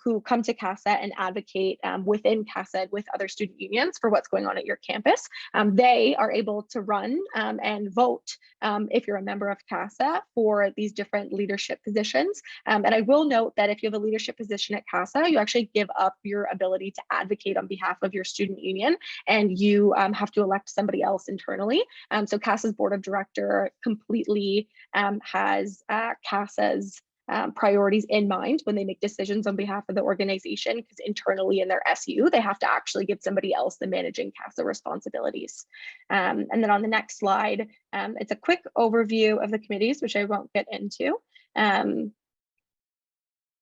who come to CASA and advocate within CASA with other student unions for what's going on at your campus. They are able to run and vote if you're a member of CASA for these different leadership positions. And I will note that if you have a leadership position at CASA, you actually give up your ability to advocate on behalf of your student union, and you have to elect somebody else internally. So CASA's board of director completely has CASA's priorities in mind when they make decisions on behalf of the organization, because internally in their SU, they have to actually give somebody else the managing CASA responsibilities. And then on the next slide, it's a quick overview of the committees, which I won't get into. And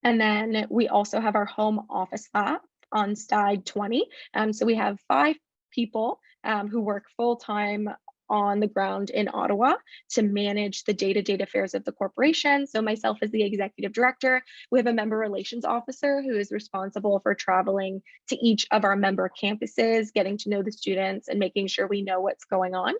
then we also have our home office lab on slide 20. So we have 5 people who work full-time on the ground in Ottawa to manage the day-to-day affairs of the corporation. So myself as the executive director, we have a member relations officer who is responsible for traveling to each of our member campuses, getting to know the students and making sure we know what's going on.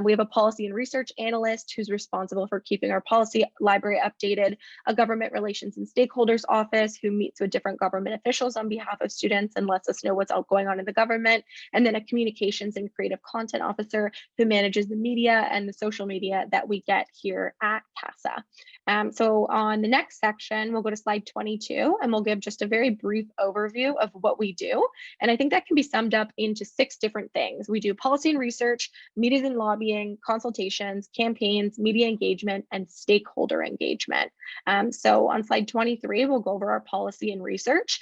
We have a policy and research analyst who's responsible for keeping our policy library updated, a government relations and stakeholders office who meets with different government officials on behalf of students and lets us know what's all going on in the government, and then a communications and creative content officer who manages the media and the social media that we get here at CASA. So on the next section, we'll go to slide 22, and we'll give just a very brief overview of what we do. And I think that can be summed up into 6 different things. We do policy and research, meetings and lobbying, consultations, campaigns, media engagement, and stakeholder engagement. So on slide 23, we'll go over our policy and research.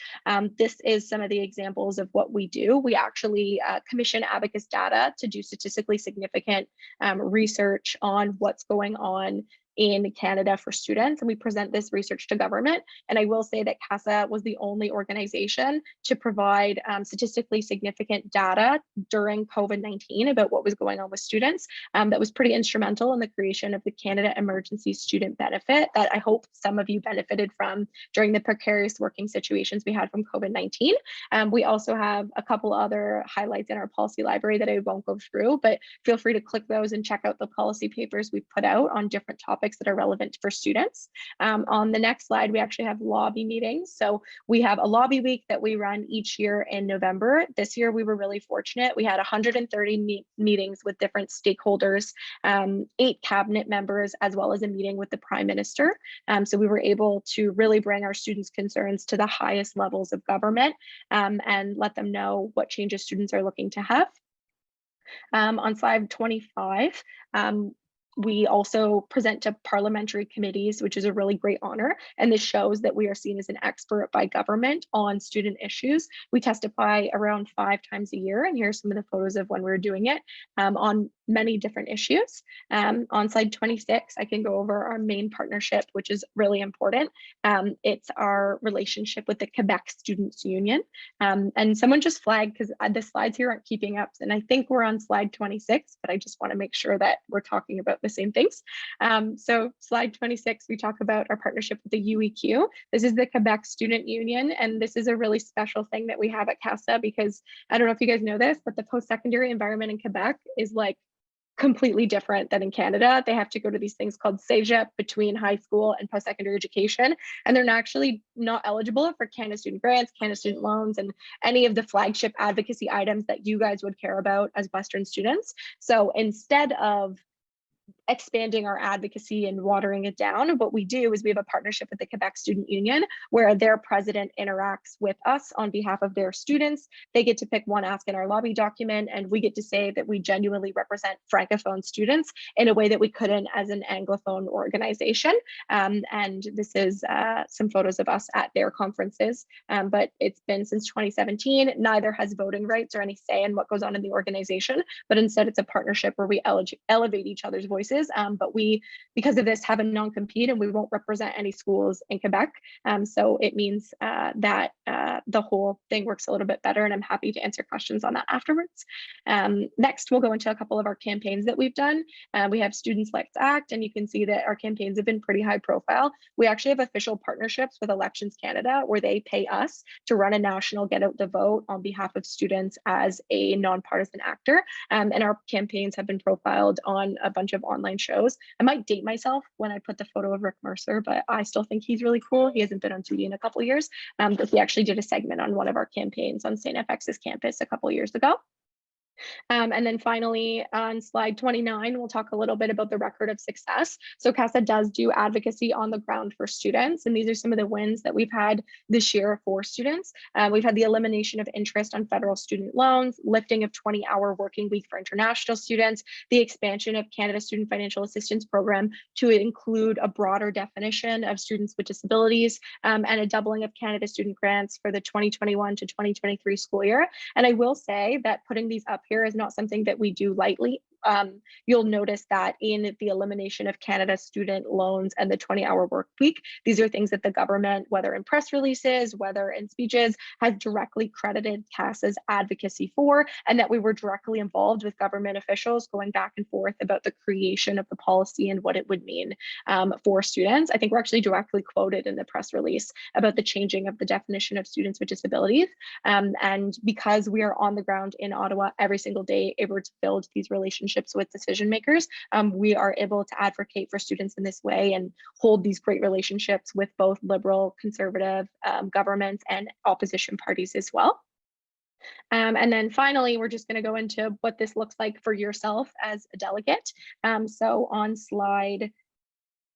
This is some of the examples of what we do. We actually commission Abacus data to do statistically significant research on what's going on in Canada for students, and we present this research to government. And I will say that CASA was the only organization to provide statistically significant data during COVID-19 about what was going on with students. That was pretty instrumental in the creation of the Canada Emergency Student Benefit that I hope some of you benefited from during the precarious working situations we had from COVID-19. We also have a couple other highlights in our policy library that I won't go through, but feel free to click those and check out the policy papers we put out on different topics that are relevant for students. On the next slide, we actually have lobby meetings. So we have a lobby week that we run each year in November. This year, we were really fortunate. We had 130 meetings with different stakeholders, 8 cabinet members, as well as a meeting with the Prime Minister. So we were able to really bring our students' concerns to the highest levels of government and let them know what changes students are looking to have. On slide 25, we also present to parliamentary committees, which is a really great honor. And this shows that we are seen as an expert by government on student issues. We testify around 5 times a year. And here's some of the photos of when we're doing it on many different issues. On slide 26, I can go over our main partnership, which is really important. It's our relationship with the Quebec Students' Union. And someone just flagged because the slides here aren't keeping up. And I think we're on slide 26, but I just want to make sure that we're talking about the same things. So slide 26, we talk about our partnership with the UEQ. This is the Quebec Student Union, and this is a really special thing that we have at CASA because I don't know if you guys know this, but the post-secondary environment in Quebec is like completely different than in Canada. They have to go to these things called CEGEP between high school and post-secondary education, and they're actually not eligible for Canada Student Grants, Canada Student Loans, and any of the flagship advocacy items that you guys would care about as Western students. So instead of expanding our advocacy and watering it down. What we do is we have a partnership with the Quebec Student Union where their president interacts with us on behalf of their students. They get to pick one ask in our lobby document, and we get to say that we genuinely represent Francophone students in a way that we couldn't as an Anglophone organization. And this is some photos of us at their conferences, but it's been since 2017. Neither has voting rights or any say in what goes on in the organization, but instead it's a partnership where we elevate each other's voices. But we, because of this, have a non-compete and we won't represent any schools in Quebec. So it means that the whole thing works a little bit better, and I'm happy to answer questions on that afterwards. Next, we'll go into a couple of our campaigns that we've done. We have Students Let's Act, and you can see that our campaigns have been pretty high profile. We actually have official partnerships with Elections Canada where they pay us to run a national get out the vote on behalf of students as a nonpartisan actor. And our campaigns have been profiled on a bunch of online shows. I might date myself when I put the photo of Rick Mercer, but I still think he's really cool. He hasn't been on TV in a couple of years, but he actually did a segment on one of our campaigns on St. FX's campus a couple of years ago. And then finally, on slide 29, we'll talk a little bit about the record of success. So CASA does do advocacy on the ground for students, and these are some of the wins that we've had this year for students. We've had the elimination of interest on federal student loans, lifting of 20-hour working week for international students, the expansion of Canada Student Financial Assistance Program to include a broader definition of students with disabilities, and a doubling of Canada student grants for the 2021 to 2023 school year. And I will say that putting these up here is not something that we do lightly. You'll notice that in the elimination of Canada student loans and the 20-hour work week, these are things that the government, whether in press releases, whether in speeches, has directly credited CASA's advocacy for, and that we were directly involved with government officials going back and forth about the creation of the policy and what it would mean for students. I think we're actually directly quoted in the press release about the changing of the definition of students with disabilities. And because we are on the ground in Ottawa every single day, able to build these relationships with decision makers, we are able to advocate for students in this way and hold these great relationships with both liberal, conservative governments and opposition parties as well. And then finally, we're just going to go into what this looks like for yourself as a delegate. So on slide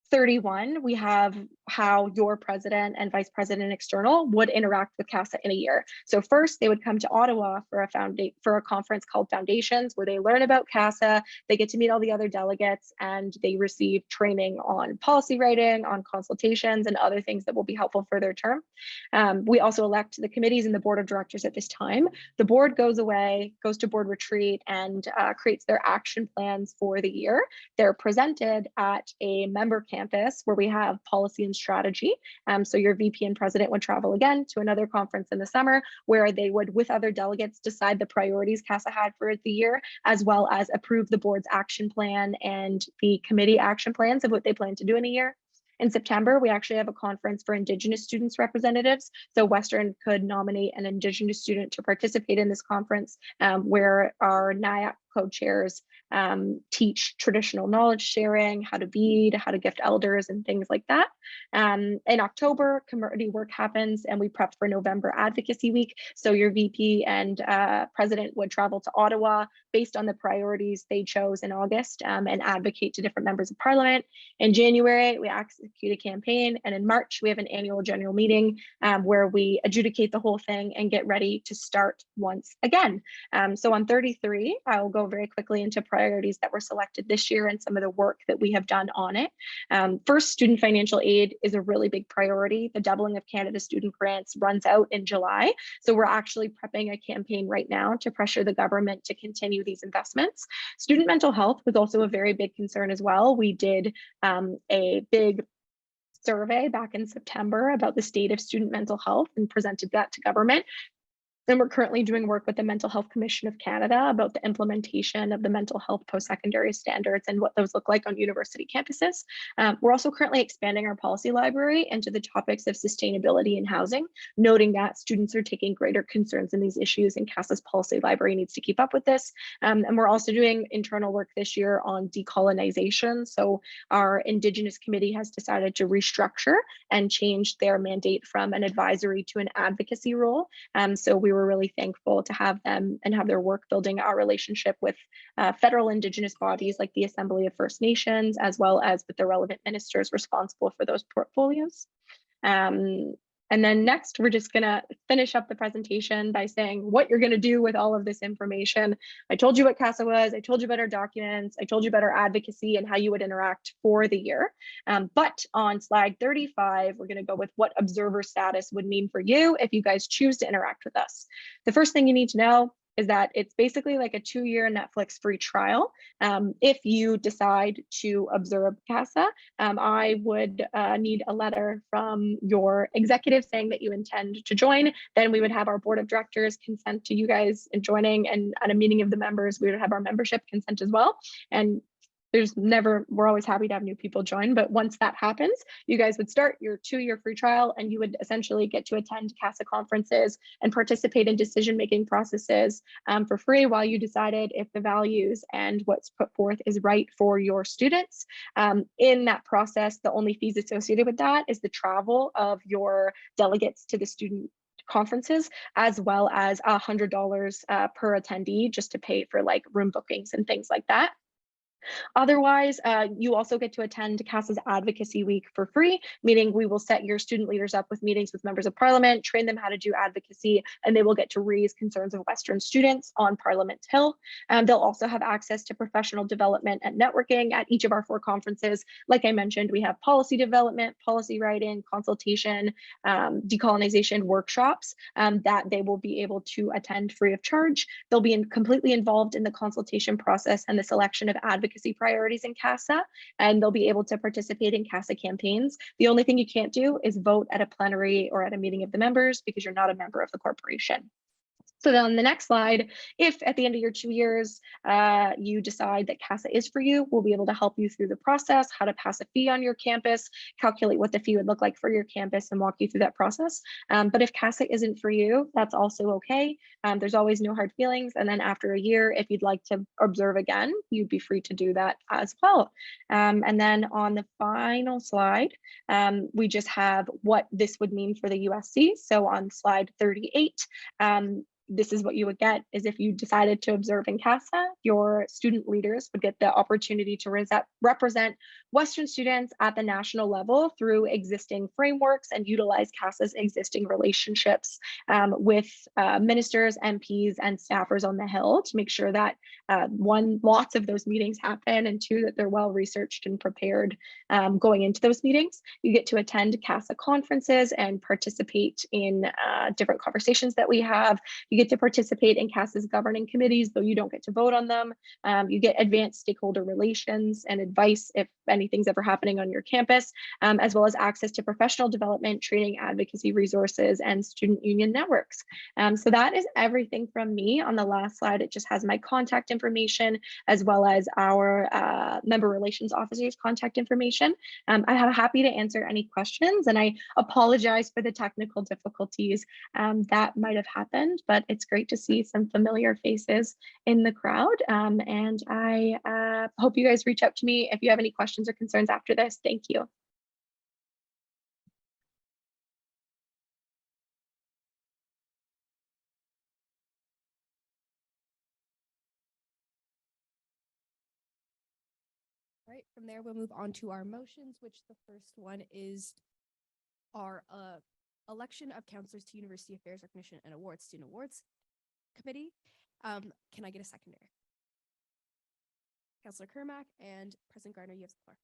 31, we have how your president and vice president external would interact with CASA in a year. So first, they would come to Ottawa for a conference called Foundations, where they learn about CASA, they get to meet all the other delegates, and they receive training on policy writing, on consultations, and other things that will be helpful for their term. We also elect the committees and the board of directors at this time. The board goes away, goes to board retreat, and creates their action plans for the year. They're presented at a member campus where we have policy and strategy. So your VP and president would travel again to another conference in the summer where they would, with other delegates, decide the priorities CASA had for the year, as well as approve the board's action plan and the committee action plans of what they plan to do in a year. In September, we actually have a conference for Indigenous students representatives. So Western could nominate an Indigenous student to participate in this conference, where our NIAC co-chairs teach traditional knowledge sharing, how to bead, how to gift elders, and things like that. In October, community work happens and we prep for November Advocacy Week. So your VP and president would travel to Ottawa based on the priorities they chose in August, and advocate to different members of parliament. In January, we execute a campaign, and in March, we have an annual general meeting where we adjudicate the whole thing and get ready to start once again. So on 33, I will go very quickly into priorities that were selected this year and some of the work that we have done on it. First, student financial aid is a really big priority. The doubling of Canada student grants runs out in July. So we're actually prepping a campaign right now to pressure the government to continue these investments. Student mental health was also a very big concern as well. We did a big survey back in September about the state of student mental health and presented that to government. And we're currently doing work with the Mental Health Commission of Canada about the implementation of the mental health post-secondary standards and what those look like on university campuses. We're also currently expanding our policy library into the topics of sustainability and housing, noting that students are taking greater concerns in these issues, and CASA's policy library needs to keep up with this. And we're also doing internal work this year on decolonization. So our Indigenous committee has decided to restructure and change their mandate from an advisory to an advocacy role. So we we're really thankful to have them and have their work building our relationship with federal Indigenous bodies like the Assembly of First Nations, as well as with the relevant ministers responsible for those portfolios. And then next, we're just gonna finish up the presentation by saying what you're gonna do with all of this information. I told you what CASA was, I told you about our documents, I told you about our advocacy and how you would interact for the year. But on slide 35, we're gonna go with what observer status would mean for you if you guys choose to interact with us. The first thing you need to know is that it's basically like a 2-year Netflix free trial. If you decide to observe CASA, I would need a letter from your executive saying that you intend to join. Then we would have our board of directors consent to you guys joining, and at a meeting of the members, we would have our membership consent as well. And we're always happy to have new people join, but once that happens, you guys would start your 2-year free trial and you would essentially get to attend CASA conferences and participate in decision-making processes for free while you decided if the values and what's put forth is right for your students. In that process, the only fees associated with that is the travel of your delegates to the student conferences, as well as $100 per attendee just to pay for like room bookings and things like that. Otherwise, you also get to attend CASA's Advocacy Week for free, meaning we will set your student leaders up with meetings with members of Parliament, train them how to do advocacy, and they will get to raise concerns of Western students on Parliament Hill. They'll also have access to professional development and networking at each of our 4 conferences. Like I mentioned, we have policy development, policy writing, consultation, decolonization workshops that they will be able to attend free of charge. They'll be completely involved in the consultation process and the selection of advocacy priorities in CASA, and they'll be able to participate in CASA campaigns. The only thing you can't do is vote at a plenary or at a meeting of the members because you're not a member of the corporation. So then on the next slide, if at the end of your 2 years, you decide that CASA is for you, we'll be able to help you through the process, how to pass a fee on your campus, calculate what the fee would look like for your campus and walk you through that process. But if CASA isn't for you, that's also okay. There's always no hard feelings. And then after a year, if you'd like to observe again, you'd be free to do that as well. And then on the final slide, we just have what this would mean for the USC. So on slide 38, this is what you would get is if you decided to observe in CASA, your student leaders would get the opportunity to represent Western students at the national level through existing frameworks and utilize CASA's existing relationships with ministers, MPs, and staffers on the Hill to make sure that 1, lots of those meetings happen, and 2, that they're well researched and prepared going into those meetings. You get to attend CASA conferences and participate in different conversations that we have. You get to participate in CASA's governing committees, though you don't get to vote on them. You get advanced stakeholder relations and advice if anything's ever happening on your campus, as well as access to professional development, training, advocacy resources, and student union networks. So that is everything from me. On the last slide, it just has my contact information, as well as our member relations officer's contact information. I'm happy to answer any questions, and I apologize for the technical difficulties that might have happened, but it's great to see some familiar faces in the crowd. And I hope you guys reach out to me if you have any questions or concerns after this. Thank you. Right, from there, we'll move on to our motions, which the first one is our election of counselors to University Affairs Recognition and Awards Student Awards Committee. Can I get a secondary? Councillor Kermack and President Gardner, you have the floor.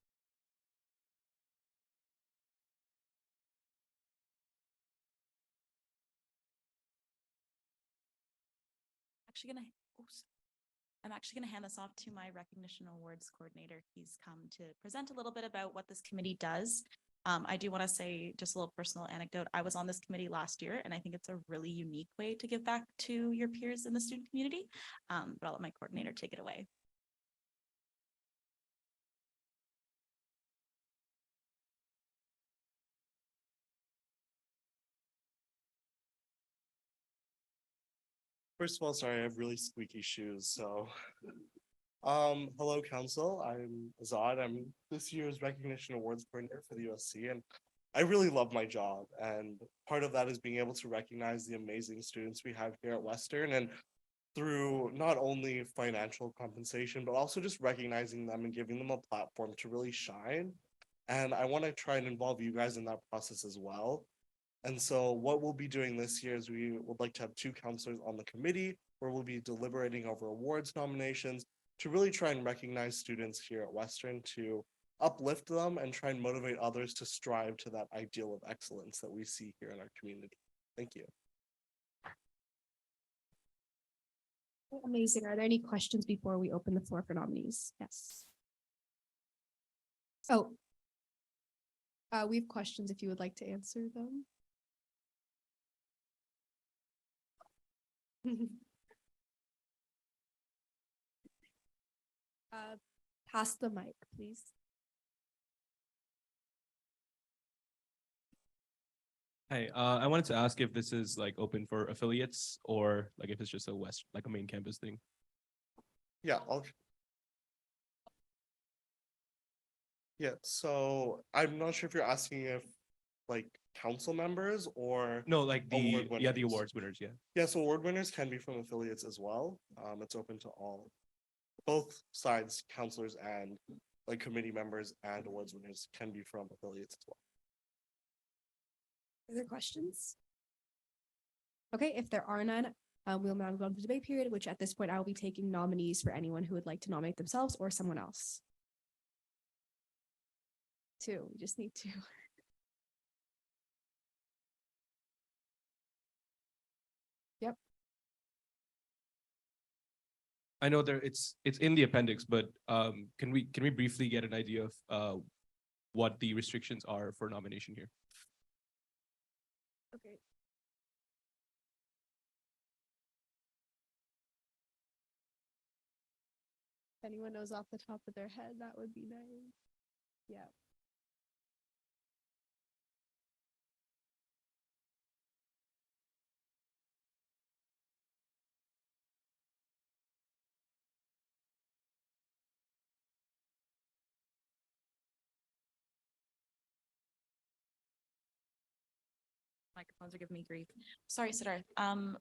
I'm actually going to hand this off to my recognition awards coordinator. He's come to present a little bit about what this committee does. I do want to say just a little personal anecdote. I was on this committee last year, and I think it's a really unique way to give back to your peers in the student community. But I'll let my coordinator take it away. First of all, sorry, I have really squeaky shoes, so. Hello, Council. I'm Azad. I'm this year's Recognition Awards coordinator for the USC, and I really love my job, and part of that is being able to recognize the amazing students we have here at Western, and through not only financial compensation, but also just recognizing them and giving them a platform to really shine. And I want to try and involve you guys in that process as well. And so what we'll be doing this year is we would like to have 2 counselors on the committee where we'll be deliberating over awards nominations to really try and recognize students here at Western, to uplift them and try and motivate others to strive to that ideal of excellence that we see here in our community. Thank you. Amazing. Are there any questions before we open the floor for nominees? Yes. Oh. We have questions if you would like to answer them. Pass the mic, please. Hey, I wanted to ask if this is like open for affiliates or like if it's just like a main campus thing. Yeah, so I'm not sure if you're asking if like council members or No, like award the winners. awards winners, yeah. Yeah, so award winners can be from affiliates as well. It's open to all, both sides, counselors and like committee members and awards winners can be from affiliates as well. Other questions? Okay, if there are none, we'll now go to the debate period, which at this point I will be taking nominees for anyone who would like to nominate themselves or someone else. 2, we just need 2. Yep. I know it's in the appendix, but can we briefly get an idea of what the restrictions are for nomination here? Okay. If anyone knows off the top of their head, that would be nice. Yeah. Microphones are giving me grief. Sorry, Siddharth.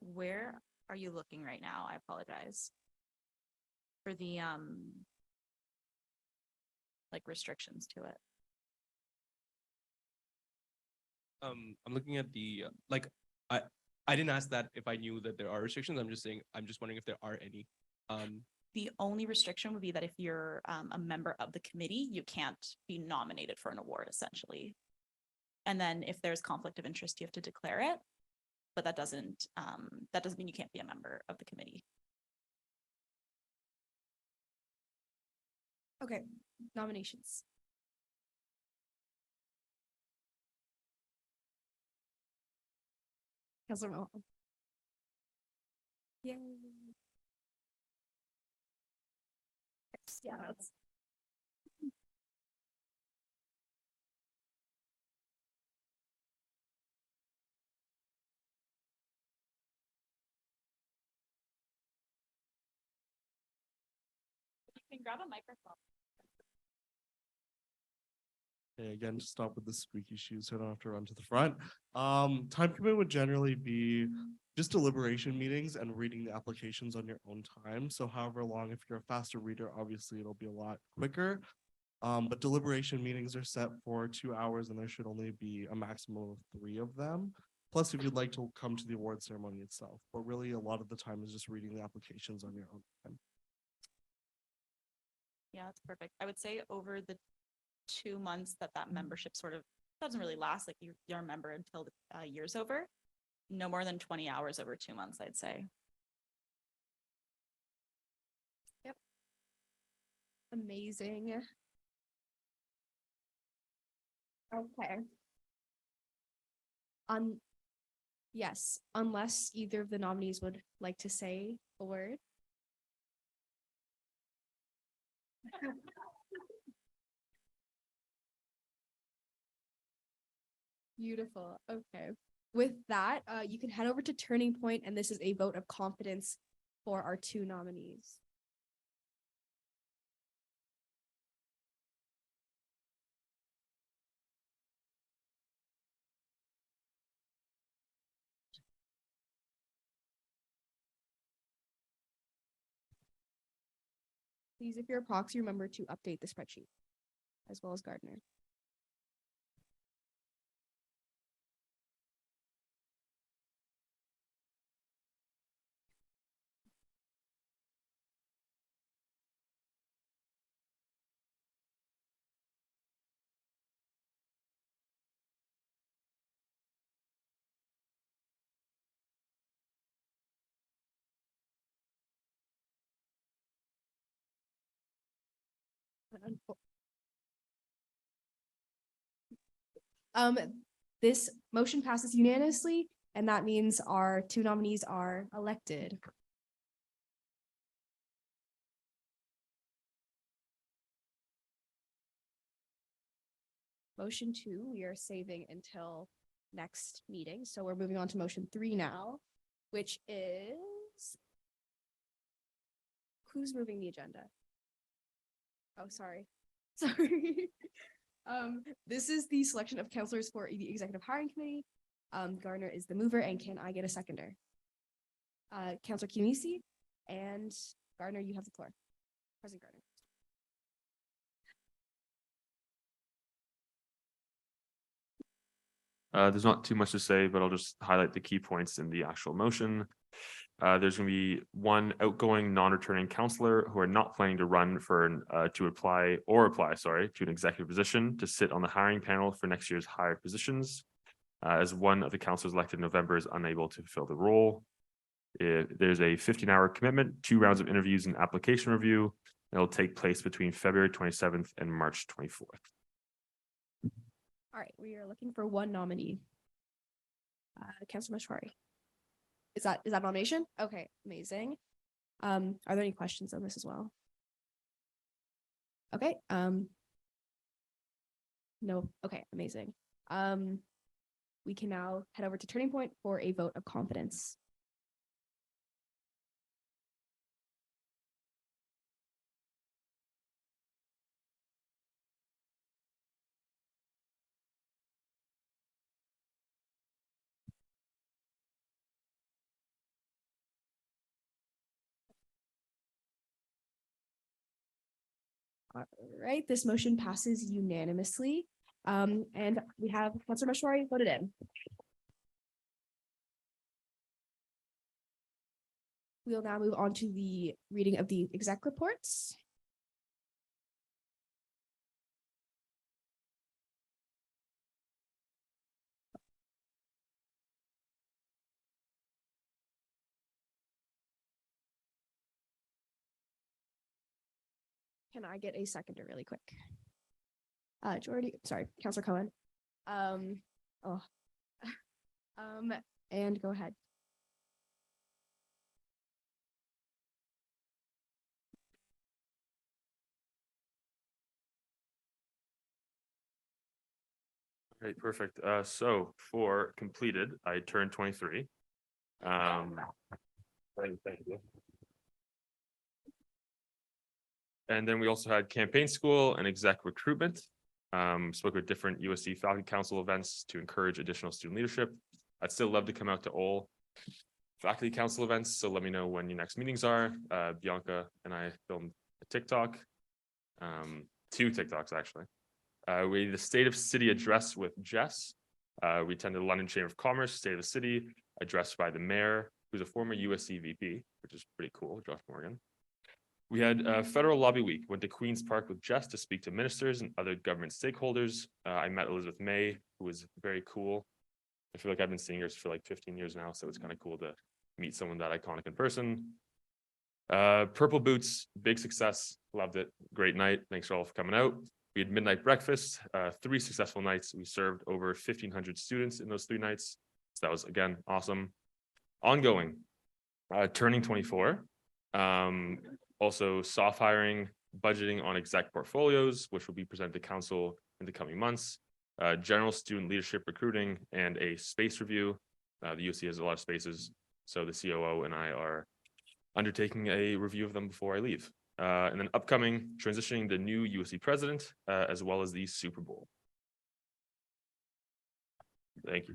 Where are you looking right now? I apologize. For the like restrictions to it. I'm looking at the like I didn't ask that if I knew that there are restrictions. I'm just saying I'm just wondering if there are any. The only restriction would be that if you're a member of the committee, you can't be nominated for an award, essentially. And then if there's conflict of interest, you have to declare it. But that doesn't mean you can't be a member of the committee. Okay, nominations. Councilor Mohan. Yay. Yeah, that's. You can grab a microphone. Okay, again, to stop with the squeaky shoes, so I don't have to run to the front. Time commitment would generally be just deliberation meetings and reading the applications on your own time. So however long, if you're a faster reader, obviously it'll be a lot quicker. But deliberation meetings are set for 2 hours and there should only be a maximum of 3 of them. Plus, if you'd like to come to the award ceremony itself, but really a lot of the time is just reading the applications on your own time. Yeah, that's perfect. I would say over the 2 months that membership sort of doesn't really last, like you're a member until the year's over, no more than 20 hours over 2 months, I'd say. Yep. Amazing. Okay. Yes, unless either of the nominees would like to say a word. Beautiful. Okay. With that, you can head over to Turning Point, and this is a vote of confidence for our 2 nominees. Please, if you're a proxy, remember to update the spreadsheet as well as Gardner. Um, this motion passes unanimously, and that means our two nominees are elected. Motion 2, we are saving until next meeting, so we're moving on to motion 3 now, which is who's moving the agenda? Oh, sorry. Sorry. This is the selection of counselors for the executive hiring committee. Gardner is the mover, and can I get a seconder? Counselor Kimisi and Gardner, you have the floor. President Gardner. There's not too much to say, but I'll just highlight the key points in the actual motion. There's going to be one outgoing non-returning counselor who are not planning to run for to apply to an executive position to sit on the hiring panel for next year's higher positions. As one of the counselors elected in November is unable to fill the role. There's a 15-hour commitment, 2 rounds of interviews and application review. It'll take place between February 27th and March 24th. All right, we are looking for one nominee. Councilor Mashwari. Is that nomination? Okay, amazing. Are there any questions on this as well? Okay, no, okay, amazing. We can now head over to Turning Point for a vote of confidence. All right, this motion passes unanimously. And we have Councilor Mashwari voted in. We'll now move on to the reading of the exec reports. Can I get a seconder really quick? Jordy, sorry, Councilor Cohen. And go ahead. Great, perfect. So for completed, I turned 23. Thank you. And then we also had campaign school and exec recruitment. Spoke with different USC Faculty Council events to encourage additional student leadership. I'd still love to come out to all faculty council events, so let me know when your next meetings are. Bianca and I filmed a TikTok, 2 TikToks actually. We did the State of City address with Jess. We attended the London Chamber of Commerce, State of the City, addressed by the mayor, who's a former USC VP, which is pretty cool, Josh Morgan. We had Federal Lobby Week, went to Queen's Park with Jess to speak to ministers and other government stakeholders. I met Elizabeth May, who was very cool. I feel like I've been seeing her for like 15 years now, so it's kind of cool to meet someone that iconic in person. Purple Boots, big success, loved it, great night. Thanks all for coming out. We had midnight breakfast, 3 successful nights. We served over 1,500 students in those 3 nights. So that was, again, awesome. Ongoing, turning 24. Also soft hiring, budgeting on exec portfolios, which will be presented to council in the coming months. General student leadership recruiting and a space review. The UC has a lot of spaces, so the COO and I are undertaking a review of them before I leave. And then upcoming, transitioning the new USC president, as well as the Super Bowl. Thank you.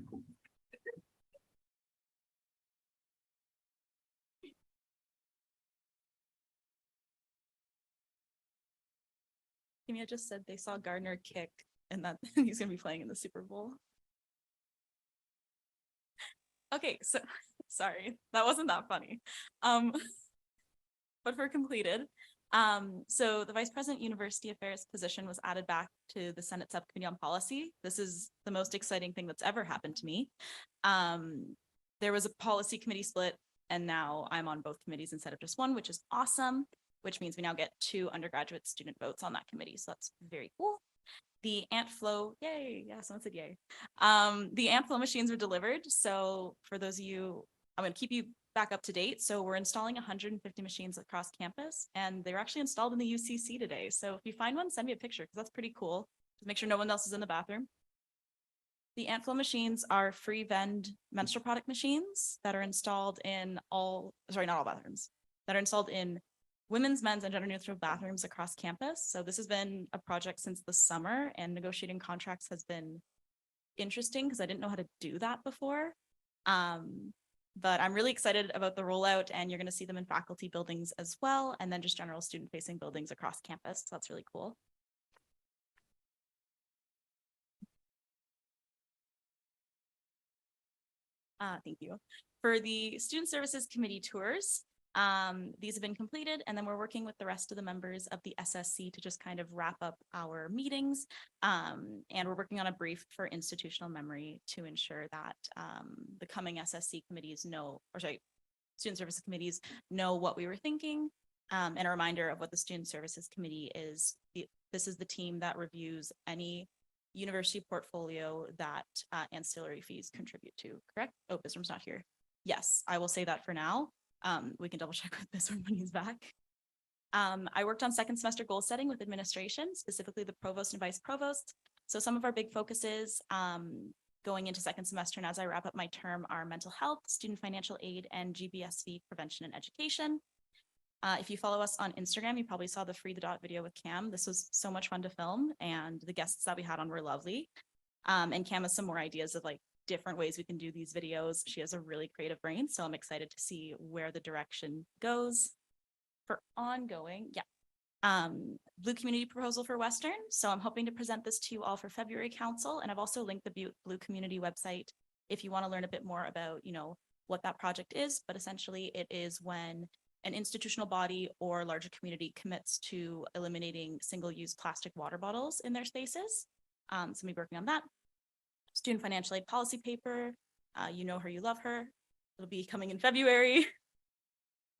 Kimia just said they saw Gardner kick and that he's gonna be playing in the Super Bowl. Okay, so sorry, that wasn't that funny. But for completed, so the Vice President University Affairs position was added back to the Senate Subcommittee on Policy. This is the most exciting thing that's ever happened to me. There was a policy committee split, and now I'm on both committees instead of just one, which is awesome, which means we now get 2 undergraduate student votes on that committee. So that's very cool. The ant flow, yay, yeah, someone said yay. The ant flow machines were delivered. So for those of you, I'm gonna keep you back up to date. So we're installing 150 machines across campus, and they were actually installed in the UCC today. So if you find one, send me a picture because that's pretty cool. Just make sure no one else is in the bathroom. The ant flow machines are free vend menstrual product machines that are installed in not all bathrooms, that are installed in women's, men's, and gender neutral bathrooms across campus. So this has been a project since the summer, and negotiating contracts has been interesting because I didn't know how to do that before. But I'm really excited about the rollout, and you're going to see them in faculty buildings as well, and then just general student facing buildings across campus. So that's really cool. Thank you. For the Student Services Committee tours, these have been completed, and then we're working with the rest of the members of the SSC to just kind of wrap up our meetings. And we're working on a brief for institutional memory to ensure that the coming SSC committees Student Services Committees know what we were thinking. And a reminder of what the Student Services Committee is. This is the team that reviews any university portfolio that ancillary fees contribute to, correct? Oh, Bisram's not here. Yes, I will say that for now. We can double check with Bisram when he's back. I worked on second semester goal setting with administration, specifically the provost and vice provost. So some of our big focuses going into second semester and as I wrap up my term are mental health, student financial aid, and GBSV prevention and education. If you follow us on Instagram, you probably saw the Free the Dot video with Cam. This was so much fun to film, and the guests that we had on were lovely. And Cam has some more ideas of like different ways we can do these videos. She has a really creative brain, so I'm excited to see where the direction goes for ongoing. Yeah. Blue Community proposal for Western. So I'm hoping to present this to you all for February Council, and I've also linked the Blue Community website if you want to learn a bit more about, what that project is. But essentially, it is when an institutional body or larger community commits to eliminating single-use plastic water bottles in their spaces. So we'll be working on that. Student financial aid policy paper. You know her, you love her. It'll be coming in February.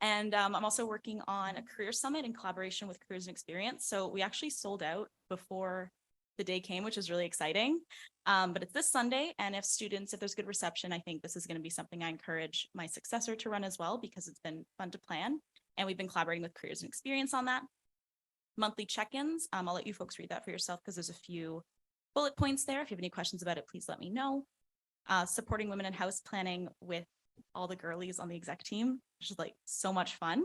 And I'm also working on a career summit in collaboration with Careers and Experience. So we actually sold out before the day came, which is really exciting. But it's this Sunday, and if there's good reception, I think this is going to be something I encourage my successor to run as well, because it's been fun to plan. And we've been collaborating with Careers and Experience on that. Monthly check-ins. I'll let you folks read that for yourself because there's a few bullet points there. If you have any questions about it, please let me know. Supporting women in house planning with all the girlies on the exec team, which is like so much fun.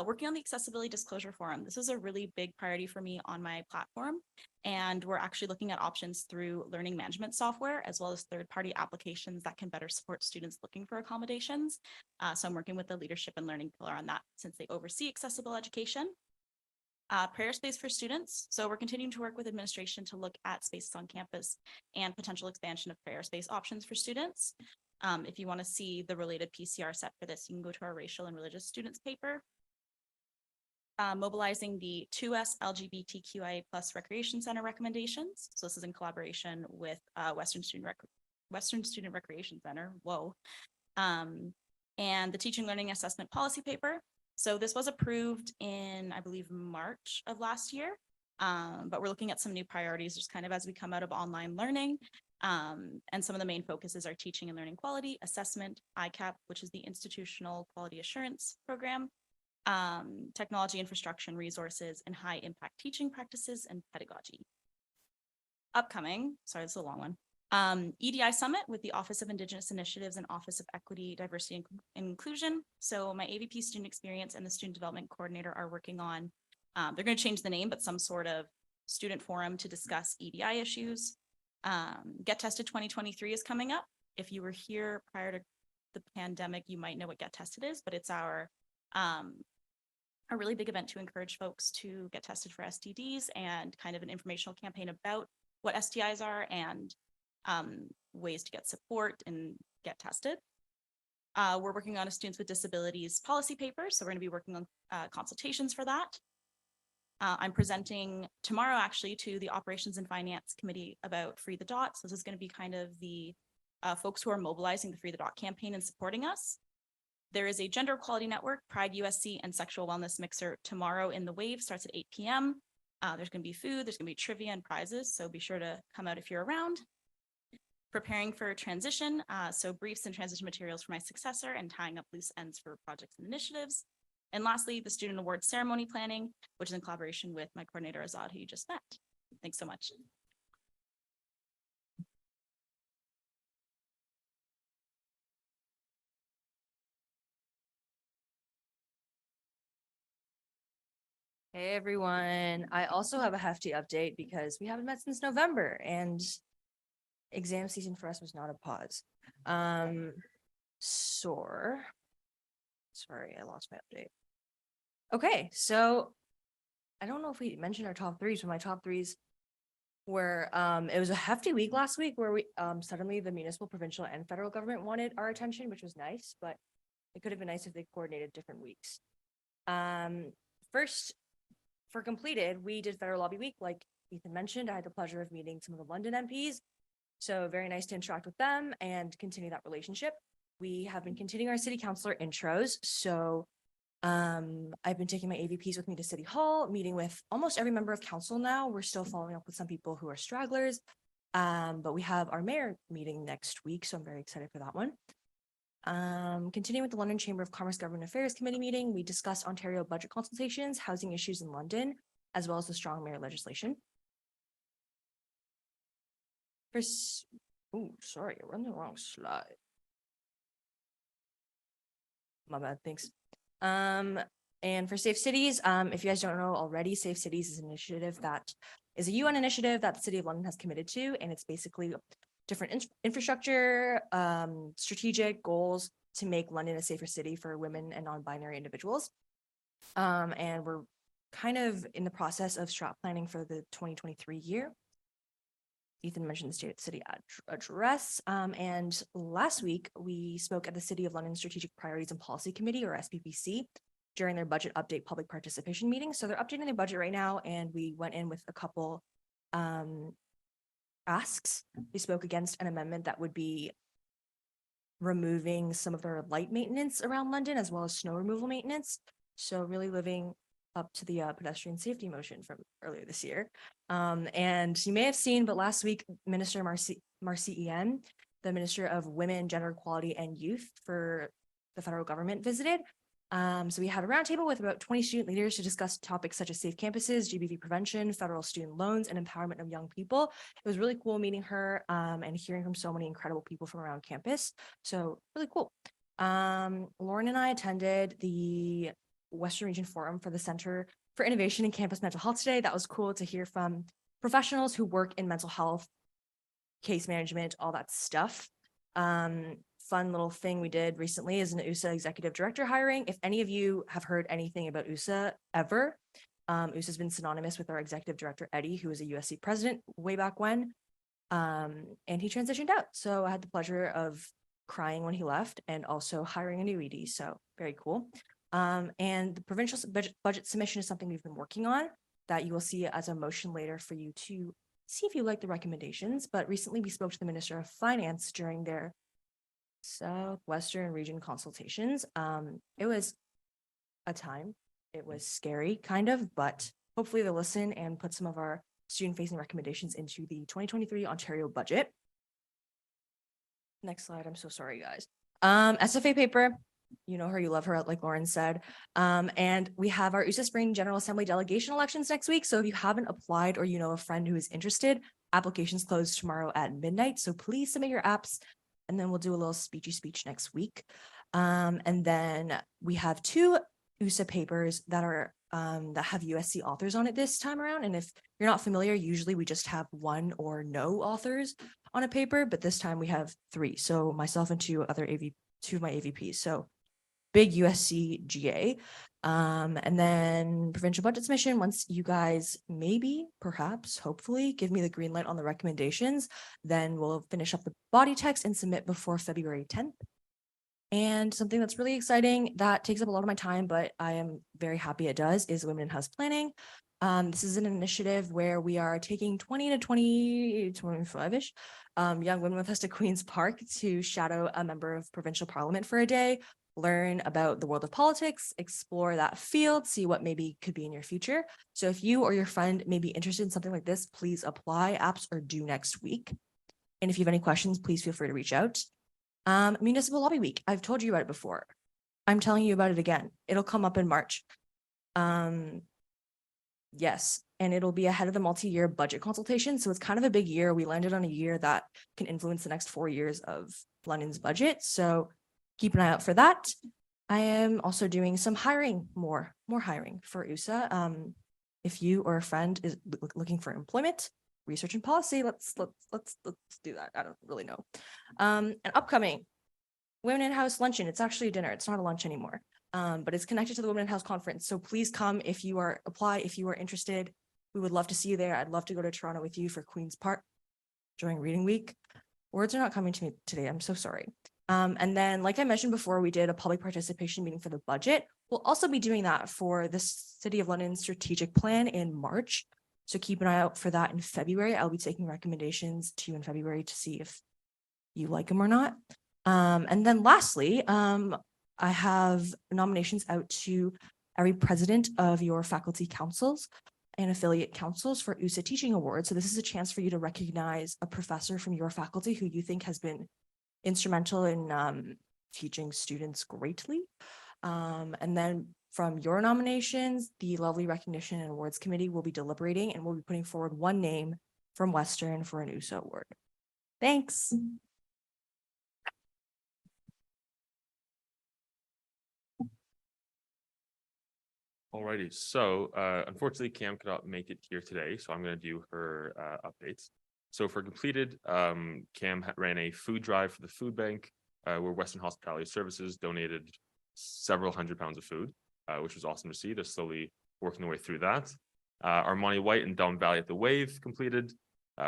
Working on the accessibility disclosure forum. This is a really big priority for me on my platform. And we're actually looking at options through learning management software, as well as third-party applications that can better support students looking for accommodations. So I'm working with the leadership and learning pillar on that since they oversee accessible education. Prayer space for students. So we're continuing to work with administration to look at spaces on campus and potential expansion of prayer space options for students. If you want to see the related PCR set for this, you can go to our racial and religious students paper. Mobilizing the 2S LGBTQIA+ Recreation Center recommendations. So this is in collaboration with Western Student Recreation Center. Whoa. And the Teaching Learning Assessment Policy paper. So this was approved in, I believe, March of last year. But we're looking at some new priorities just kind of as we come out of online learning. And some of the main focuses are teaching and learning quality, assessment, ICAP, which is the Institutional Quality Assurance Program, technology infrastructure and resources, and high impact teaching practices and pedagogy. Upcoming, sorry, this is a long one. EDI Summit with the Office of Indigenous Initiatives and Office of Equity, Diversity, and Inclusion. So my AVP Student Experience and the Student Development Coordinator are working on, they're going to change the name, but some sort of student forum to discuss EDI issues. Get Tested 2023 is coming up. If you were here prior to the pandemic, you might know what Get Tested is, but it's our a really big event to encourage folks to get tested for STDs and kind of an informational campaign about what STIs are and ways to get support and get tested. We're working on a students with disabilities policy paper, so we're going to be working on consultations for that. I'm presenting tomorrow actually to the Operations and Finance Committee about Free the Dot. So this is going to be kind of the folks who are mobilizing the Free the Dot campaign and supporting us. There is a gender equality network, Pride USC and Sexual Wellness Mixer tomorrow in the Wave, starts at 8 p.m. There's going to be food, there's going to be trivia and prizes, so be sure to come out if you're around. Preparing for transition, so briefs and transition materials for my successor and tying up loose ends for projects and initiatives. And lastly, the student award ceremony planning, which is in collaboration with my coordinator Azad, who you just met. Thanks so much. Hey everyone, I also have a hefty update because we haven't met since November and exam season for us was not a pause. Sorry, I lost my update. Okay, so I don't know if we mentioned our top threes, but my top threes were it was a hefty week last week where we suddenly the municipal, provincial, and federal government wanted our attention, which was nice, but it could have been nice if they coordinated different weeks. First, for completed, we did Federal Lobby Week, like Ethan mentioned. I had the pleasure of meeting some of the London MPs, so very nice to interact with them and continue that relationship. We have been continuing our city councilor intros, so I've been taking my AVPs with me to City Hall, meeting with almost every member of council now. We're still following up with some people who are stragglers, but we have our mayor meeting next week, so I'm very excited for that one. Continuing with the London Chamber of Commerce Government Affairs Committee meeting, we discussed Ontario budget consultations, housing issues in London, as well as the strong mayor legislation. Oh, sorry, I run the wrong slide. My bad, thanks. And for Safe Cities, if you guys don't know already, Safe Cities is an initiative that is a UN initiative that the City of London has committed to, and it's basically different infrastructure, strategic goals to make London a safer city for women and non-binary individuals. And we're kind of in the process of strat planning for the 2023 year. Ethan mentioned the State of the City address. And last week, we spoke at the City of London Strategic Priorities and Policy Committee, or SPPC, during their budget update public participation meeting. So they're updating their budget right now, and we went in with a couple asks. We spoke against an amendment that would be removing some of their light maintenance around London, as well as snow removal maintenance. So really living up to the pedestrian safety motion from earlier this year. And you may have seen, but last week, Minister Marcy Ian, the Minister of Women, Gender Equality and Youth for the federal government, visited. So we had a roundtable with about 20 student leaders to discuss topics such as safe campuses, GBV prevention, federal student loans, and empowerment of young people. It was really cool meeting her and hearing from so many incredible people from around campus. So really cool. Lauren and I attended the Western Region Forum for the Center for Innovation in Campus Mental Health today. That was cool to hear from professionals who work in mental health, case management, all that stuff. Fun little thing we did recently is an USA executive director hiring. If any of you have heard anything about USA ever, USA has been synonymous with our executive director, Eddie, who was a USC president way back when, and he transitioned out. So I had the pleasure of crying when he left and also hiring a new ED. So very cool. And the provincial budget submission is something we've been working on that you will see as a motion later for you to see if you like the recommendations. But recently we spoke to the Minister of Finance during their Southwestern region consultations. It was a time. It was scary, kind of, but hopefully they'll listen and put some of our student-facing recommendations into the 2023 Ontario budget. Next slide. I'm so sorry, guys. SFA paper. You know her, you love her, like Lauren said. And we have our USA Spring General Assembly delegation elections next week. So if you haven't applied or you know a friend who is interested, applications close tomorrow at midnight. So please submit your apps. And then we'll do a little speechy speech next week. And then we have two USA papers that are that have USC authors on it this time around. And if you're not familiar, usually we just have one or no authors on a paper, but this time we have three. So myself and two of my AVPs. So big USC GA. And then provincial budget submission, once you guys maybe, perhaps, hopefully give me the green light on the recommendations, then we'll finish up the body text and submit before February 10th. And something that's really exciting that takes up a lot of my time, but I am very happy it does, is Women in House Planning. This is an initiative where we are taking 20 to 25-ish young women with us to Queen's Park to shadow a member of provincial parliament for a day, learn about the world of politics, explore that field, see what maybe could be in your future. So if you or your friend may be interested in something like this, please apply. Apps are due next week. And if you have any questions, please feel free to reach out. Municipal Lobby Week, I've told you about it before. I'm telling you about it again. It'll come up in March. Yes, and it'll be ahead of the multi-year budget consultation. So it's kind of a big year. We landed on a year that can influence the next 4 years of London's budget. So keep an eye out for that. I am also doing some hiring, more hiring for USA. If you or a friend is looking for employment, research and policy, let's do that. I don't really know. An upcoming Women in House luncheon. It's actually a dinner. It's not a lunch anymore. But it's connected to the Women in House conference. So please come if you are if you are interested. We would love to see you there. I'd love to go to Toronto with you for Queen's Park during reading week. Words are not coming to me today. I'm so sorry. And then, like I mentioned before, we did a public participation meeting for the budget. We'll also be doing that for the City of London strategic plan in March. So keep an eye out for that in February. I'll be taking recommendations to you in February to see if you like them or not. And then lastly, I have nominations out to every president of your faculty councils and affiliate councils for USA Teaching Awards. So this is a chance for you to recognize a professor from your faculty who you think has been instrumental in teaching students greatly. And then from your nominations, the lovely Recognition and Awards Committee will be deliberating and we'll be putting forward one name from Western for an USA award. Thanks. Alrighty, so unfortunately Cam could not make it here today, so I'm going to do her updates. So for completed, Cam ran a food drive for the food bank where Western Hospitality Services donated several £100s of food, which was awesome to see. They're slowly working their way through that. Armani White and Don Valley at the Wave completed.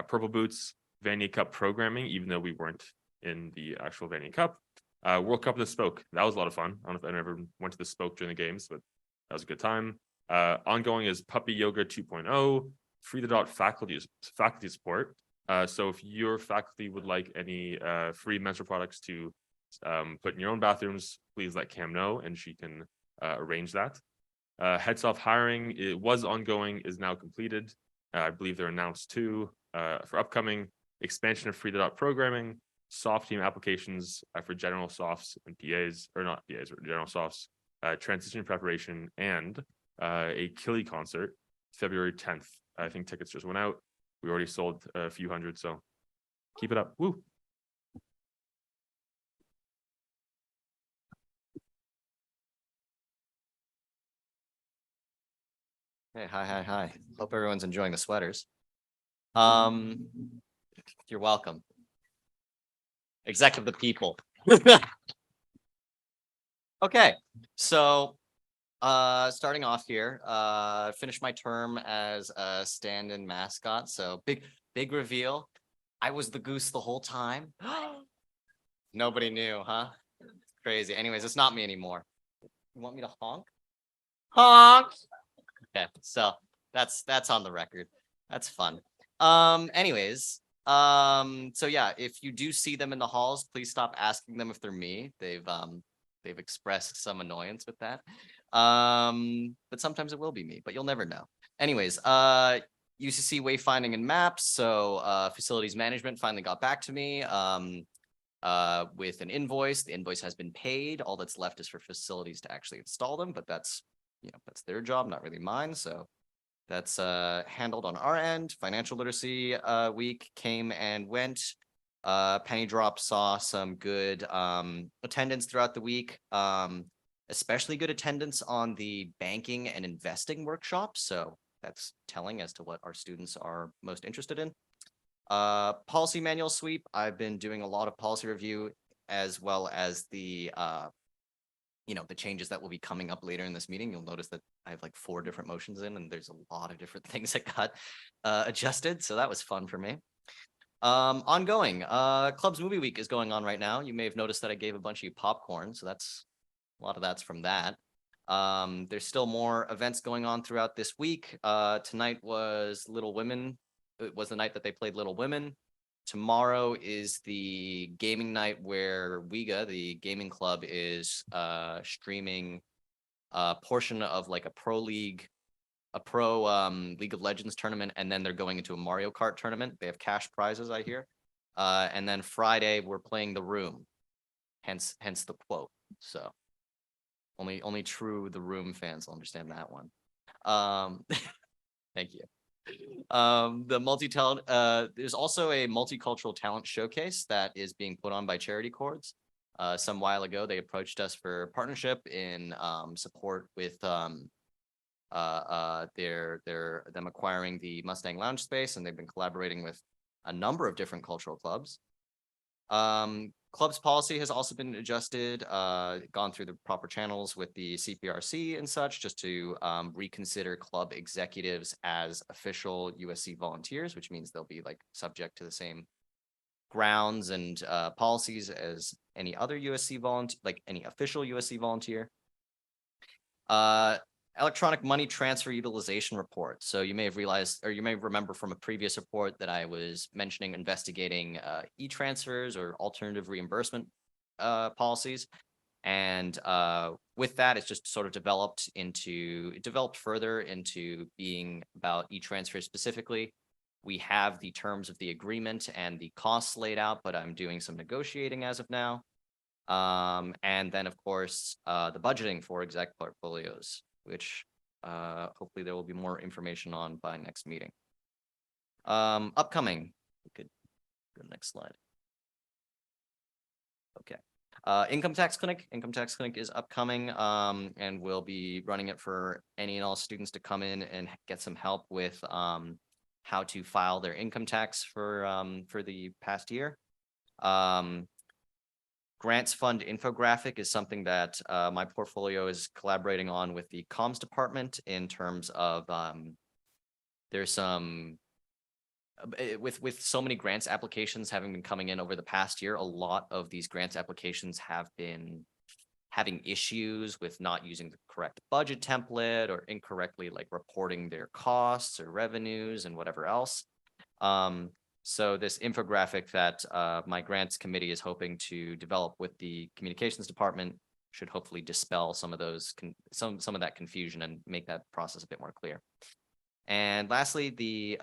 Purple Boots, Vanier Cup programming, even though we weren't in the actual Vanier Cup. World Cup of the Spoke, that was a lot of fun. I don't know if anyone ever went to the Spoke during the games, but that was a good time. Ongoing is Puppy Yoga 2.0, Free the Dot faculty support. So if your faculty would like any free menstrual products to put in your own bathrooms, please let Cam know and she can arrange that. Heads off hiring, it was ongoing, is now completed. I believe they're announced too for upcoming expansion of Free the Dot programming, soft team applications for general softs and PAs, or not PAs, or general softs, transition preparation, and a Killy concert February 10th. I think tickets just went out. We already sold a few hundred, so keep it up. Woo. Hey, hi. Hope everyone's enjoying the sweaters. You're welcome. Exec of the people. Okay, so starting off here, finished my term as a stand-in mascot. So big reveal. I was the goose the whole time. Nobody knew, huh? Crazy. Anyways, it's not me anymore. You want me to honk? Honk. Okay, so that's on the record. That's fun. Anyways, so yeah, if you do see them in the halls, please stop asking them if they're me. They've expressed some annoyance with that. But sometimes it will be me, but you'll never know. Anyways, UCC wayfinding and maps. So facilities management finally got back to me with an invoice. The invoice has been paid. All that's left is for facilities to actually install them, but that's their job, not really mine. So that's handled on our end. Financial literacy week came and went. Penny Drop saw some good attendance throughout the week, especially good attendance on the banking and investing workshops. So that's telling as to what our students are most interested in. Policy manual sweep. I've been doing a lot of policy review as well as the you know, the changes that will be coming up later in this meeting. You'll notice that I have like 4 different motions in, and there's a lot of different things that got adjusted. So that was fun for me. Ongoing, Clubs Movie Week is going on right now. You may have noticed that I gave a bunch of you popcorn, so that's a lot of that's from that. There's still more events going on throughout this week. Tonight was Little Women. It was the night that they played Little Women. Tomorrow is the gaming night where WIGA, the gaming club, is streaming a portion of like a pro League League of Legends tournament, and then they're going into a Mario Kart tournament. They have cash prizes, I hear. And then Friday we're playing The Room, hence the quote. So only true The Room fans will understand that one. Thank you. The multi-talent, there's also a multicultural talent showcase that is being put on by Charity Chords. Some while ago, they approached us for partnership in support with them acquiring the Mustang Lounge space, and they've been collaborating with a number of different cultural clubs. Clubs policy has also been adjusted, gone through the proper channels with the CPRC and such, just to reconsider club executives as official USC volunteers, which means they'll be like subject to the same grounds and policies as any other USC volunteer, like any official USC volunteer. Electronic money transfer utilization report. So you may have realized, or you may remember from a previous report that I was mentioning investigating e-transfers or alternative reimbursement policies. And with that, it's just sort of developed further into being about e-transfer specifically. We have the terms of the agreement and the costs laid out, but I'm doing some negotiating as of now. And then, of course, the budgeting for exec portfolios, which hopefully there will be more information on by next meeting. Upcoming, we could go to the next slide. Okay. Income tax clinic is upcoming, and we'll be running it for any and all students to come in and get some help with how to file their income tax for the past year. Grants fund infographic is something that my portfolio is collaborating on with the comms department in terms of there's some with so many grants applications having been coming in over the past year. A lot of these grants applications have been having issues with not using the correct budget template or incorrectly like reporting their costs or revenues and whatever else. So this infographic that my grants committee is hoping to develop with the communications department should hopefully dispel some of those some of that confusion and make that process a bit more clear. And lastly, the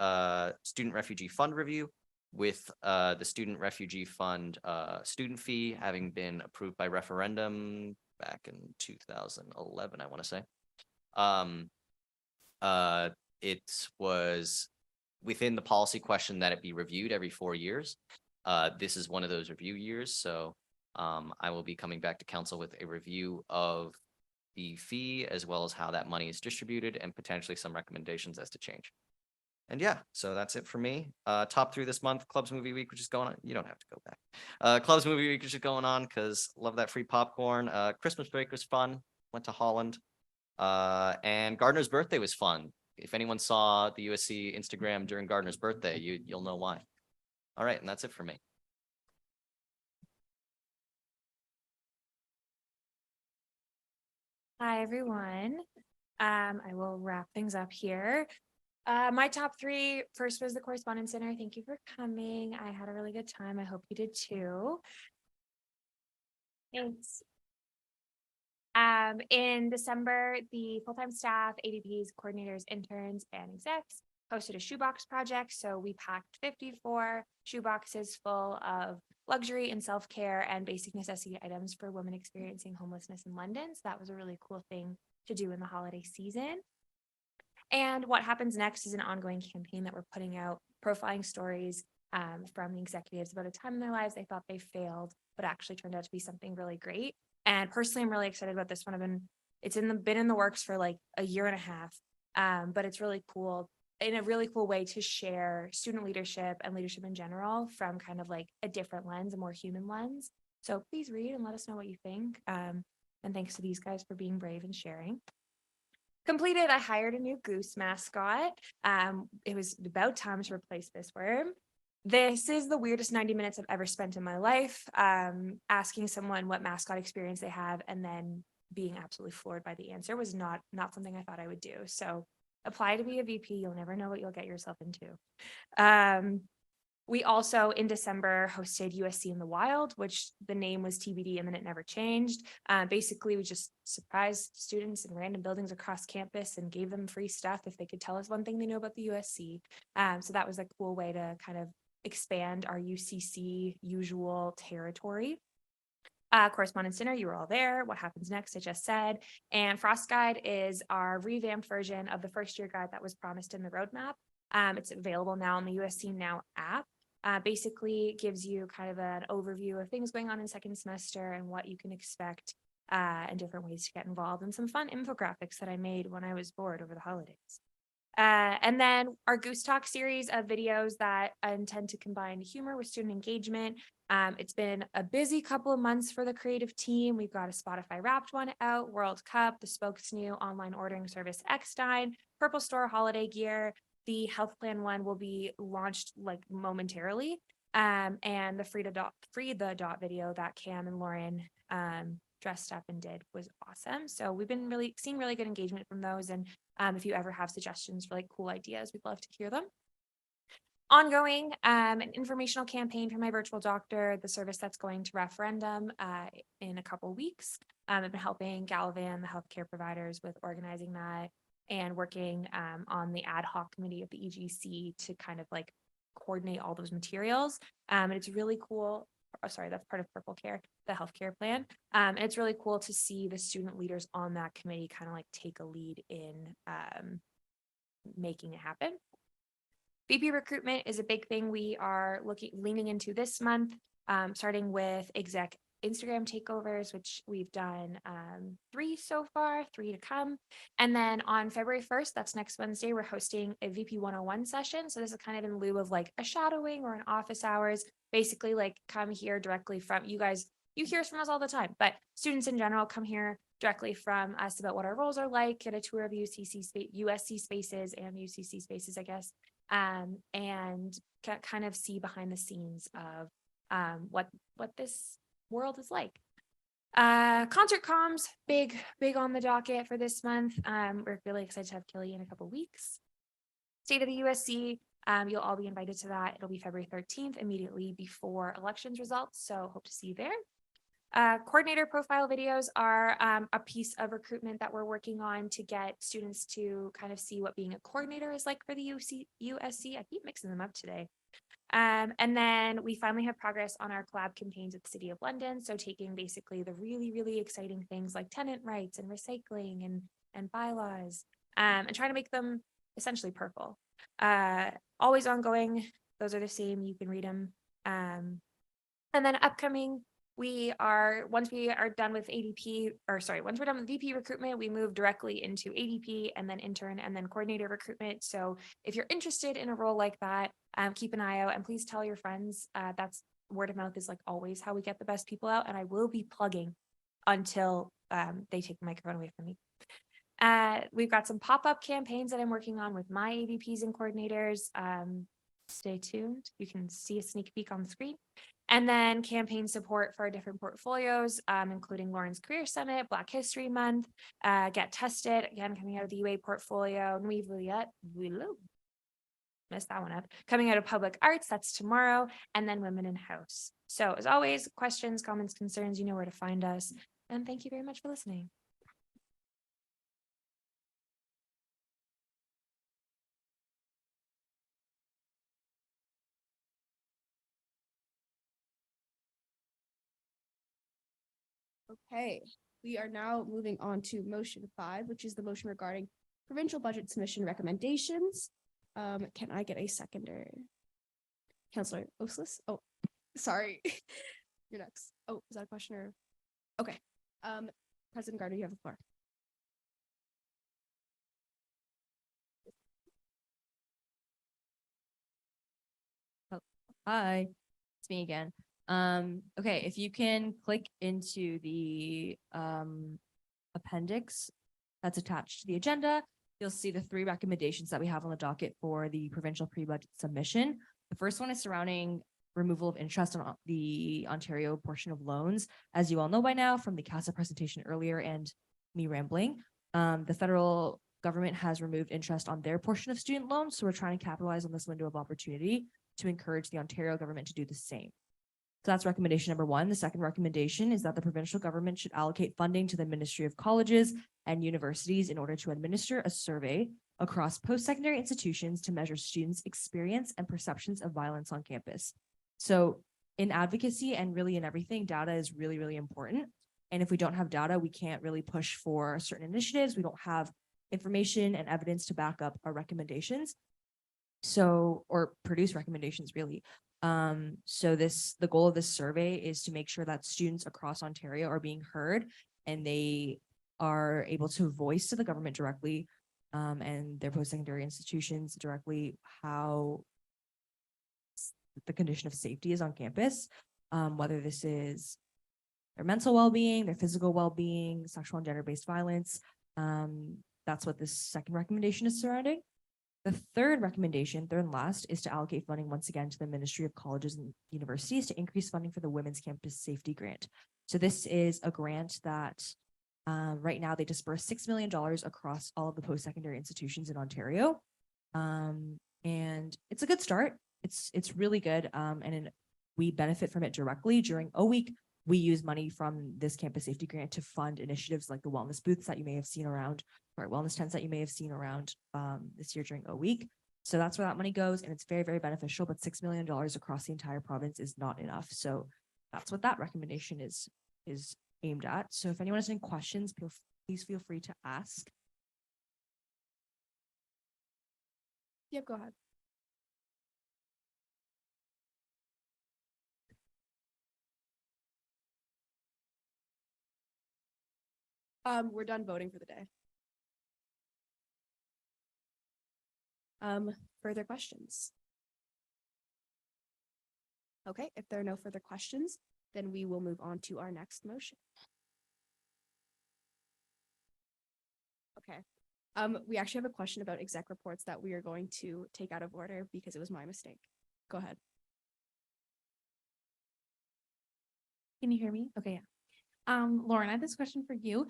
student refugee fund review, with the student refugee fund student fee having been approved by referendum back in 2011, I want to say. It was within the policy question that it be reviewed every 4 years. This is one of those review years, so I will be coming back to council with a review of the fee as well as how that money is distributed and potentially some recommendations as to change. And yeah, so that's it for me. Top 3 this month, Clubs Movie Week, which is going on. You don't have to go back. Clubs Movie Week, which is going on because love that free popcorn. Christmas break was fun. Went to Holland. And Gardner's birthday was fun. If anyone saw the USC Instagram during Gardner's birthday, you'll know why. All right, and that's it for me. Hi, everyone. I will wrap things up here. My top 3, first was the Correspondence Center. Thank you for coming. I had a really good time. I hope you did too. Thanks. In December, the full-time staff, ADPs, coordinators, interns, and execs hosted a shoebox project. So we packed 54 shoeboxes full of luxury and self-care and basic necessity items for women experiencing homelessness in London. So that was a really cool thing to do in the holiday season. And what happens next is an ongoing campaign that we're putting out, profiling stories from the executives about a time in their lives they thought they failed, but actually turned out to be something really great. And personally, I'm really excited about this one. It's been in the works for like a year and a half, but it's really cool, in a really cool way to share student leadership and leadership in general from kind of like a different lens, a more human lens. So please read and let us know what you think. And thanks to these guys for being brave and sharing. Completed, I hired a new goose mascot. It was about time to replace this worm. This is the weirdest 90 minutes I've ever spent in my life. Asking someone what mascot experience they have and then being absolutely floored by the answer was not something I thought I would do. So apply to be a VP. You'll never know what you'll get yourself into. We also in December hosted USC in the Wild, which the name was TBD and then it never changed. Basically, we just surprised students in random buildings across campus and gave them free stuff if they could tell us one thing they know about the USC. So that was a cool way to kind of expand our UCC usual territory. Correspondence dinner, you were all there. What happens next, I just said. And Frost Guide is our revamped version of the first year guide that was promised in the roadmap. It's available now on the USC Now app. Basically gives you kind of an overview of things going on in second semester and what you can expect and different ways to get involved, and some fun infographics that I made when I was bored over the holidays. And then our Goose Talk series of videos that intend to combine humor with student engagement. It's been a busy couple of months for the creative team. We've got a Spotify Wrapped one out, World Cup, the Spokes new online ordering service Xstein, Purple Store holiday gear. The health plan one will be launched like momentarily. And the free the dot video that Cam and Lauren dressed up and did was awesome. So we've been seeing really good engagement from those. And if you ever have suggestions for like cool ideas, we'd love to hear them. Ongoing, an informational campaign for my virtual doctor, the service that's going to referendum in a couple weeks. I've been helping Gallivan, the healthcare providers, with organizing that and working on the ad hoc committee of the EGC to kind of like coordinate all those materials. And it's really cool. Oh, sorry, that's part of Purple Care, the healthcare plan. And it's really cool to see the student leaders on that committee kind of like take a lead in making it happen. VP recruitment is a big thing we are leaning into this month, starting with exec Instagram takeovers, which we've done 3 so far, 3 to come. And then on February 1st, that's next Wednesday, we're hosting a VP 101 session. So this is kind of in lieu of like a shadowing or an office hours, basically like come here directly from you guys. You hear from us all the time, but students in general come here directly from us about what our roles are like, get a tour of USC spaces and UCC spaces, I guess, and kind of see behind the scenes of what this world is like. Concert comms, big on the docket for this month. We're really excited to have Kelly in a couple weeks. State of the USC, you'll all be invited to that. It'll be February 13th, immediately before elections results. So hope to see you there. Coordinator profile videos are a piece of recruitment that we're working on to get students to kind of see what being a coordinator is like for the USC. I keep mixing them up today. And then we finally have progress on our collab campaigns with the City of London. So taking basically the really, really exciting things like tenant rights and recycling and bylaws, and trying to make them essentially purple. Always ongoing. Those are the same. You can read them. And then upcoming, once we are done with once we're done with VP recruitment, we move directly into ADP and then intern and then coordinator recruitment. So if you're interested in a role like that, keep an eye out and please tell your friends. That's word of mouth is like always how we get the best people out. And I will be plugging until they take the microphone away from me. We've got some pop-up campaigns that I'm working on with my ADPs and coordinators. Stay tuned. You can see a sneak peek on the screen. And then campaign support for our different portfolios, including Lauren's Career Summit, Black History Month, Get Tested, again, coming out of the UA portfolio, and we've missed that one up, coming out of Public Arts, that's tomorrow, and then Women in House. So as always, questions, comments, concerns, you know where to find us. And thank you very much for listening. Okay, we are now moving on to motion 5, which is the motion regarding provincial budget submission recommendations. Can I get a seconder? Councillor Oslis? Oh, sorry. You're next. Oh, is that a question or? Okay. President Gardner, you have the floor. Hi, it's me again. Okay, if you can click into the appendix that's attached to the agenda, you'll see the 3 recommendations that we have on the docket for the provincial pre-budget submission. The first one is surrounding removal of interest on the Ontario portion of loans. As you all know by now from the CASA presentation earlier and me rambling, the federal government has removed interest on their portion of student loans. So we're trying to capitalize on this window of opportunity to encourage the Ontario government to do the same. So that's recommendation number 1. The second recommendation is that the provincial government should allocate funding to the Ministry of Colleges and Universities in order to administer a survey across post-secondary institutions to measure students' experience and perceptions of violence on campus. So in advocacy and really in everything, data is really, really important. And if we don't have data, we can't really push for certain initiatives. We don't have information and evidence to back up our recommendations. So, or produce recommendations really. So the goal of this survey is to make sure that students across Ontario are being heard and they are able to voice to the government directly and their post-secondary institutions directly how the condition of safety is on campus, whether this is their mental well-being, their physical well-being, sexual and gender-based violence. That's what this second recommendation is surrounding. The third recommendation, third and last, is to allocate funding once again to the Ministry of Colleges and Universities to increase funding for the Women's Campus Safety Grant. So this is a grant that right now they disperse $6 million across all of the post-secondary institutions in Ontario. And it's a good start. It's really good. We benefit from it directly. During O Week, we use money from this campus safety grant to fund initiatives like the wellness booths that you may have seen around, or wellness tents that you may have seen around this year during O Week. So that's where that money goes, and it's very, very beneficial, but $6 million across the entire province is not enough. So that's what that recommendation is aimed at. So if anyone has any questions, please feel free to ask. Yep, go ahead. We're done voting for the day. Further questions? Okay, if there are no further questions, then we will move on to our next motion. Okay. We actually have a question about exec reports that we are going to take out of order because it was my mistake. Go ahead. Can you hear me? Okay, yeah. Lauren, I have this question for you.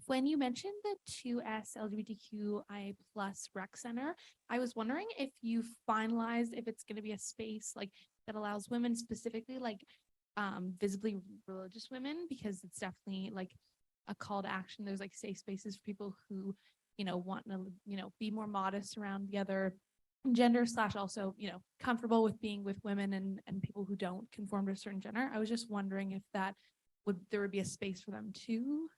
When you mentioned the 2S LGBTQI+ rec center, I was wondering if you finalized if it's going to be a space like that allows women specifically, like visibly religious women, because it's definitely like a call to action. There's like safe spaces for people who, want to, be more modest around the other gender / also, comfortable with being with women and people who don't conform to a certain gender. I was just wondering if there would be a space for them too.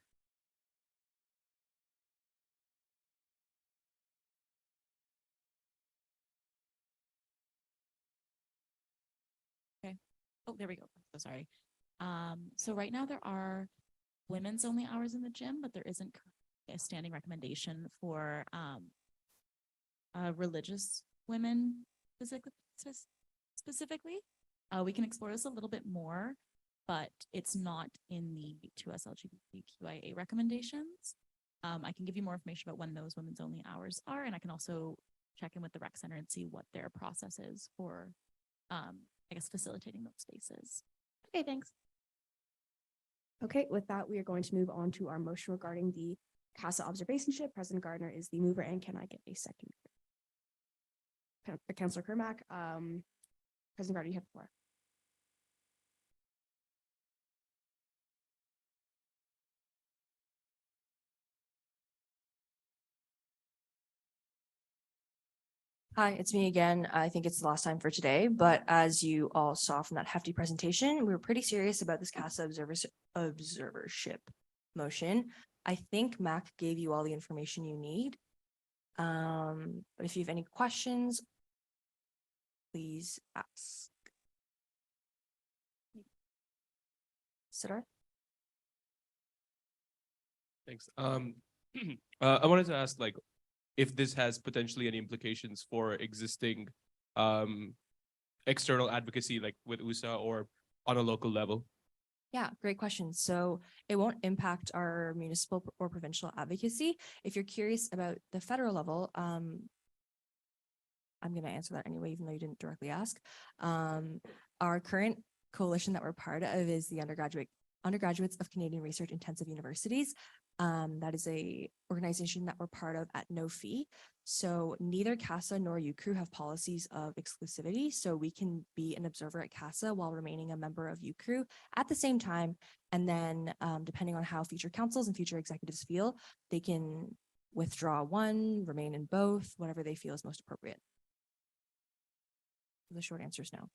Okay. Oh, there we go. So sorry. So right now there are women's only hours in the gym, but there isn't currently a standing recommendation for religious women specifically. We can explore this a little bit more, but it's not in the 2S LGBTQIA recommendations. I can give you more information about when those women's only hours are, and I can also check in with the rec center and see what their process is for, I guess, facilitating those spaces. Okay, thanks. Okay, with that, we are going to move on to our motion regarding the CASA observationship. President Gardner is the mover, and can I get a second? Councillor Kermack, President Gardner, you have the floor. Hi, it's me again. I think it's the last time for today, but as you all saw from that hefty presentation, we were pretty serious about this CASA observership motion. I think Mac gave you all the information you need. But if you have any questions, please ask. Siddharth? Thanks. I wanted to ask, like, if this has potentially any implications for existing external advocacy, like with USA or on a local level? Yeah, great question. So it won't impact our municipal or provincial advocacy. If you're curious about the federal level, I'm going to answer that anyway, even though you didn't directly ask. Our current coalition that we're part of is the Undergraduates of Canadian Research Intensive Universities. That is a organization that we're part of at no fee. So neither CASA nor UCRU have policies of exclusivity. So we can be an observer at CASA while remaining a member of UCRU at the same time. And then depending on how future councils and future executives feel, they can withdraw one, remain in both, whatever they feel is most appropriate. The short answer is no.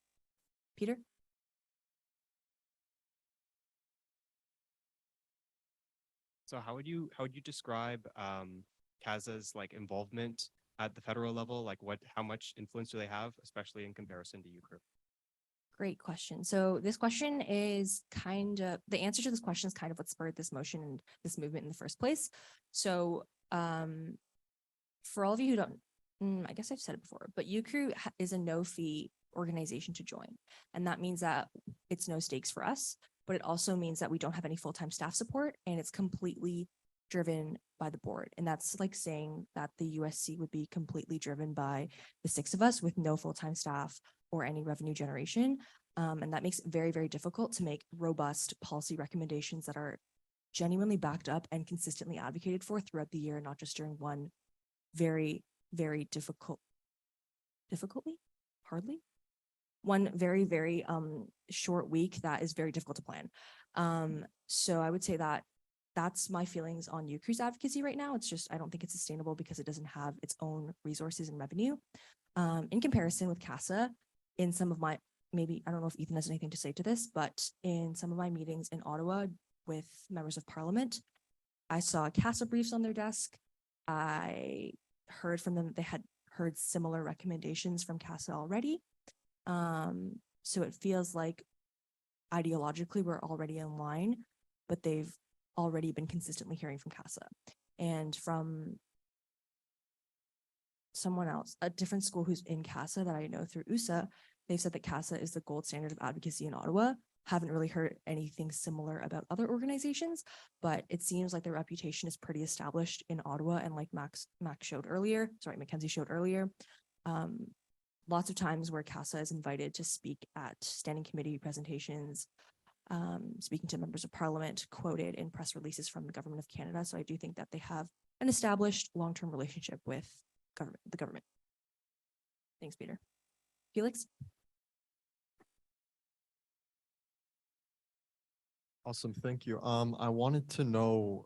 Peter? So how would you describe CASA's like involvement at the federal level? Like how much influence do they have, especially in comparison to UCRU? Great question. So this question is the answer to this question is kind of what spurred this motion and this movement in the first place. So for all of you who don't, I guess I've said it before, but UCRU is a no fee organization to join. And that means that it's no stakes for us, but it also means that we don't have any full-time staff support and it's completely driven by the board. And that's like saying that the USC would be completely driven by the 6 of us with no full-time staff or any revenue generation. And that makes it very, very difficult to make robust policy recommendations that are genuinely backed up and consistently advocated for throughout the year, not just during one very, very one very, very short week that is very difficult to plan. So I would say that that's my feelings on UCRU's advocacy right now. It's just, I don't think it's sustainable because it doesn't have its own resources and revenue. In comparison with CASA, in some of my, maybe, I don't know if Ethan has anything to say to this, but in some of my meetings in Ottawa with members of parliament, I saw CASA briefs on their desk. I heard from them that they had heard similar recommendations from CASA already. So it feels like ideologically we're already in line, but they've already been consistently hearing from CASA. And from someone else, a different school who's in CASA that I know through USA, they've said that CASA is the gold standard of advocacy in Ottawa. Haven't really heard anything similar about other organizations, but it seems like their reputation is pretty established in Ottawa. And like Mackenzie showed earlier, lots of times where CASA is invited to speak at standing committee presentations, speaking to members of parliament, quoted in press releases from the government of Canada. So I do think that they have an established long-term relationship with the government. Thanks, Peter. Felix? Awesome, thank you. I wanted to know,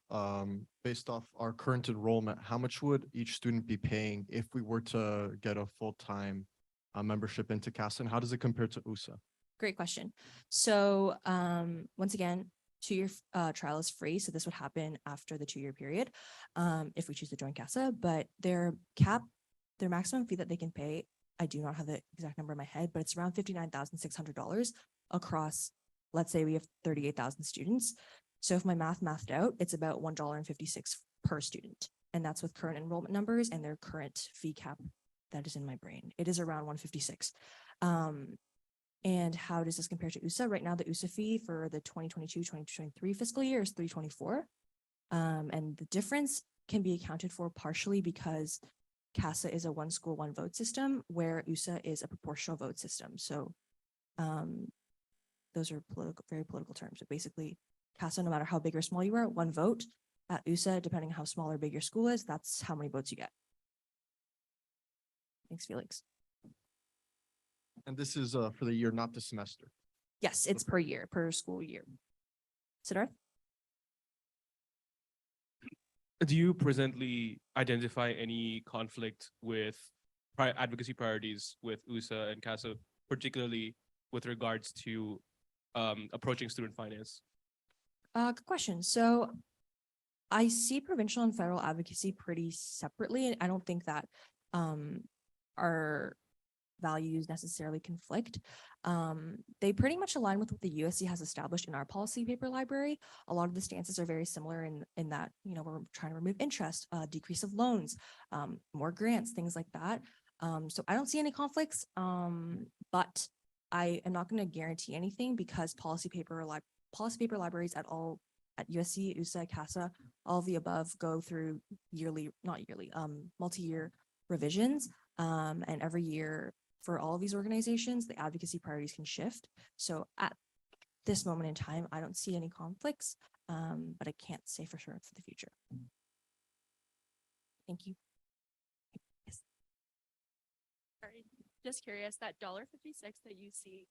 based off our current enrollment, how much would each student be paying if we were to get a full-time membership into CASA, and how does it compare to USA? Great question. So once again, 2-year trial is free. So this would happen after the 2-year period if we choose to join CASA, but their maximum fee that they can pay, I do not have the exact number in my head, but it's around $59,600 across, let's say we have 38,000 students. So if my mathed out, it's about $1.56 per student. And that's with current enrollment numbers and their current fee cap that is in my brain. It is around 156. And how does this compare to USA? Right now, the USA fee for the 2022-2023 fiscal year is $324. And the difference can be accounted for partially because CASA is a one school, one vote system, where USA is a proportional vote system. So those are very political terms. But basically, CASA, no matter how big or small you are, one vote. At USA, depending on how small or big your school is, that's how many votes you get. Thanks, Felix. And this is for the year, not the semester. Yes, it's per year, per school year. Siddharth? Do you presently identify any conflict with advocacy priorities with USA and CASA, particularly with regards to approaching student finance? Good question. So I see provincial and federal advocacy pretty separately. I don't think that our values necessarily conflict. They pretty much align with what the USC has established in our policy paper library. A lot of the stances are very similar in that, you know, we're trying to remove interest, decrease of loans, more grants, things like that. So I don't see any conflicts, but I am not going to guarantee anything because policy paper libraries at USC, USA, CASA, all of the above go through multi-year revisions. And every year for all of these organizations, the advocacy priorities can shift. So at this moment in time, I don't see any conflicts, but I can't say for sure for the future. Thank you. Yes. Sorry, just curious, that $1.56 that you see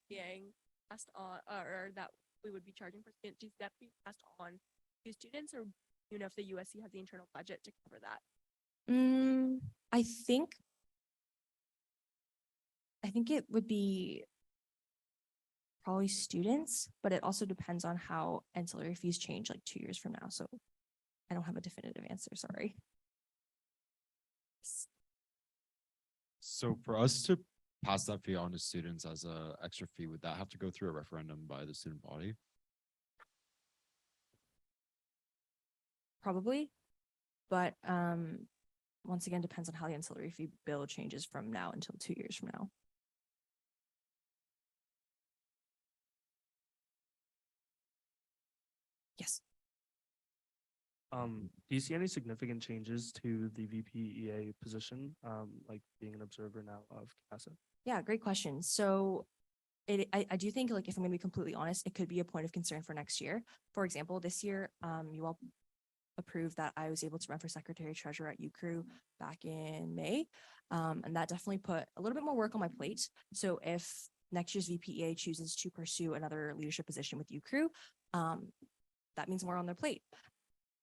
being passed on, or that we would be charging for students, does that be passed on to students, or you know if the USC has the internal budget to cover that? I think it would be probably students, but it also depends on how ancillary fees change like 2 years from now. So I don't have a definitive answer, sorry. So for us to pass that fee on to students as a extra fee, would that have to go through a referendum by the student body? Probably, but once again, depends on how the ancillary fee bill changes from now until 2 years from now. Yes. Do you see any significant changes to the VPEA position, like being an observer now of CASA? Yeah, great question. So I do think, like, if I'm gonna be completely honest, it could be a point of concern for next year. For example, this year, you all approved that I was able to run for secretary treasurer at UCRU back in May. And that definitely put a little bit more work on my plate. So if next year's VPEA chooses to pursue another leadership position with UCRU, that means more on their plate.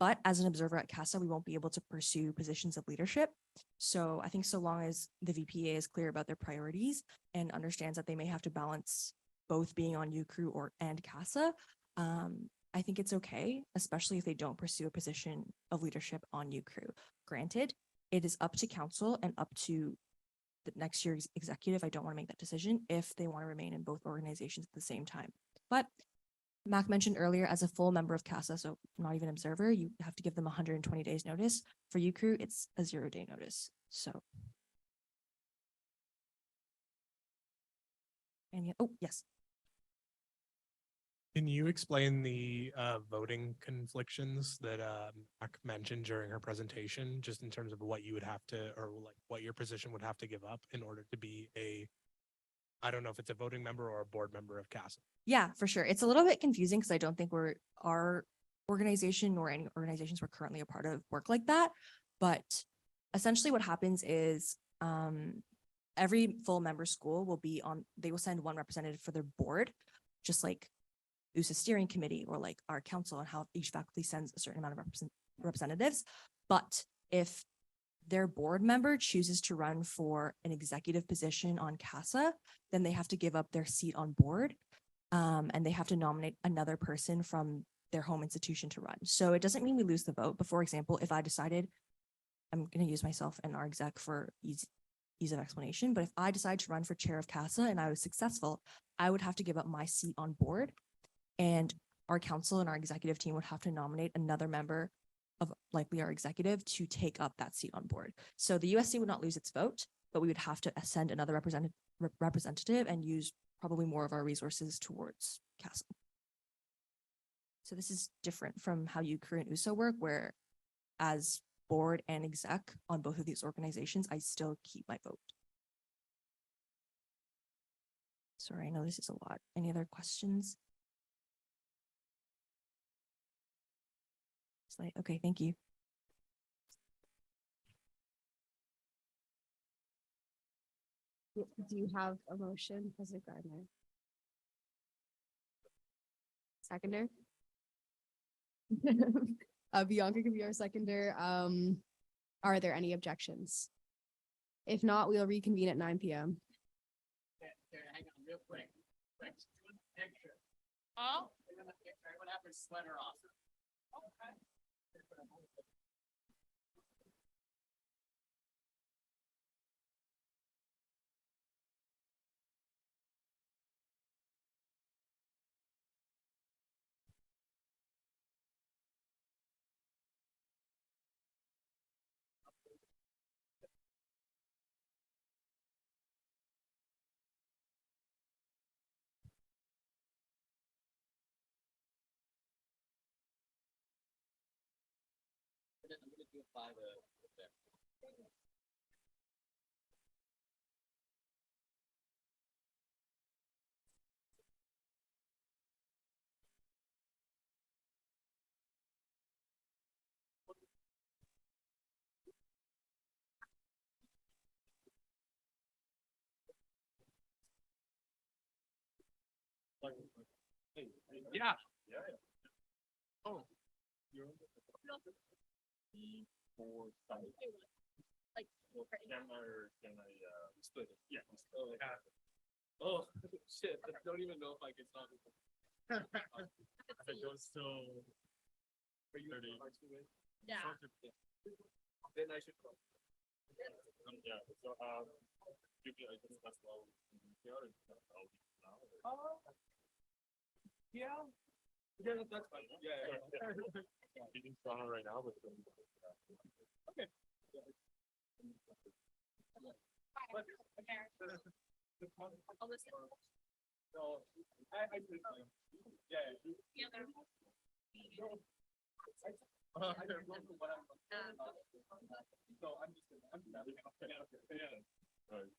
But as an observer at CASA, we won't be able to pursue positions of leadership. So I think so long as the VPA is clear about their priorities and understands that they may have to balance both being on UCRU and CASA, I think it's okay, especially if they don't pursue a position of leadership on UCRU. Granted, it is up to council and up to the next year's executive. I don't want to make that decision if they want to remain in both organizations at the same time. But Mac mentioned earlier, as a full member of CASA, so not even observer, you have to give them 120 days notice. For UCRU, it's a 0-day notice. So. And oh, yes. Can you explain the voting conflictions that Mac mentioned during her presentation, just in terms of what you would have to, or like what your position would have to give up in order to be I don't know if it's a voting member or a board member of CASA? Yeah, for sure. It's a little bit confusing because I don't think our organization nor any organizations we're currently a part of work like that. But essentially what happens is every full member school will they will send one representative for their board, just like USA steering committee or like our council, and how each faculty sends a certain amount of representatives. But if their board member chooses to run for an executive position on CASA, then they have to give up their seat on board, and they have to nominate another person from their home institution to run. So it doesn't mean we lose the vote. But for example, if I decided, I'm going to use myself and our exec for ease of explanation, but if I decide to run for chair of CASA and I was successful, I would have to give up my seat on board, and our council and our executive team would have to nominate another member of likely our executive to take up that seat on board. So the USC would not lose its vote, but we would have to send another representative and use probably more of our resources towards CASA. So this is different from how UCRU and USA work, where as board and exec on both of these organizations, I still keep my vote. Sorry, I know this is a lot. Any other questions? Okay, thank you. Do you have a motion, President Gardner? Seconder? Bianca can be our seconder. Are there any objections? If not, we'll reconvene at 9 p.m. Hang on real quick. Oh. What happened? Sweater off. Okay. Yeah. Oh. Like. Can I split it? Yeah. Oh, shit, I don't even know if I can stop it. It goes till 30. Yeah. Then I should. Yeah, so, give me, I guess that's all. Yeah. Yeah, that's fine. Yeah. Meeting's going on right now, but. Okay. I'll listen. So, I did, yeah. The other. I don't know what I'm. So I'm just. Yeah. Right.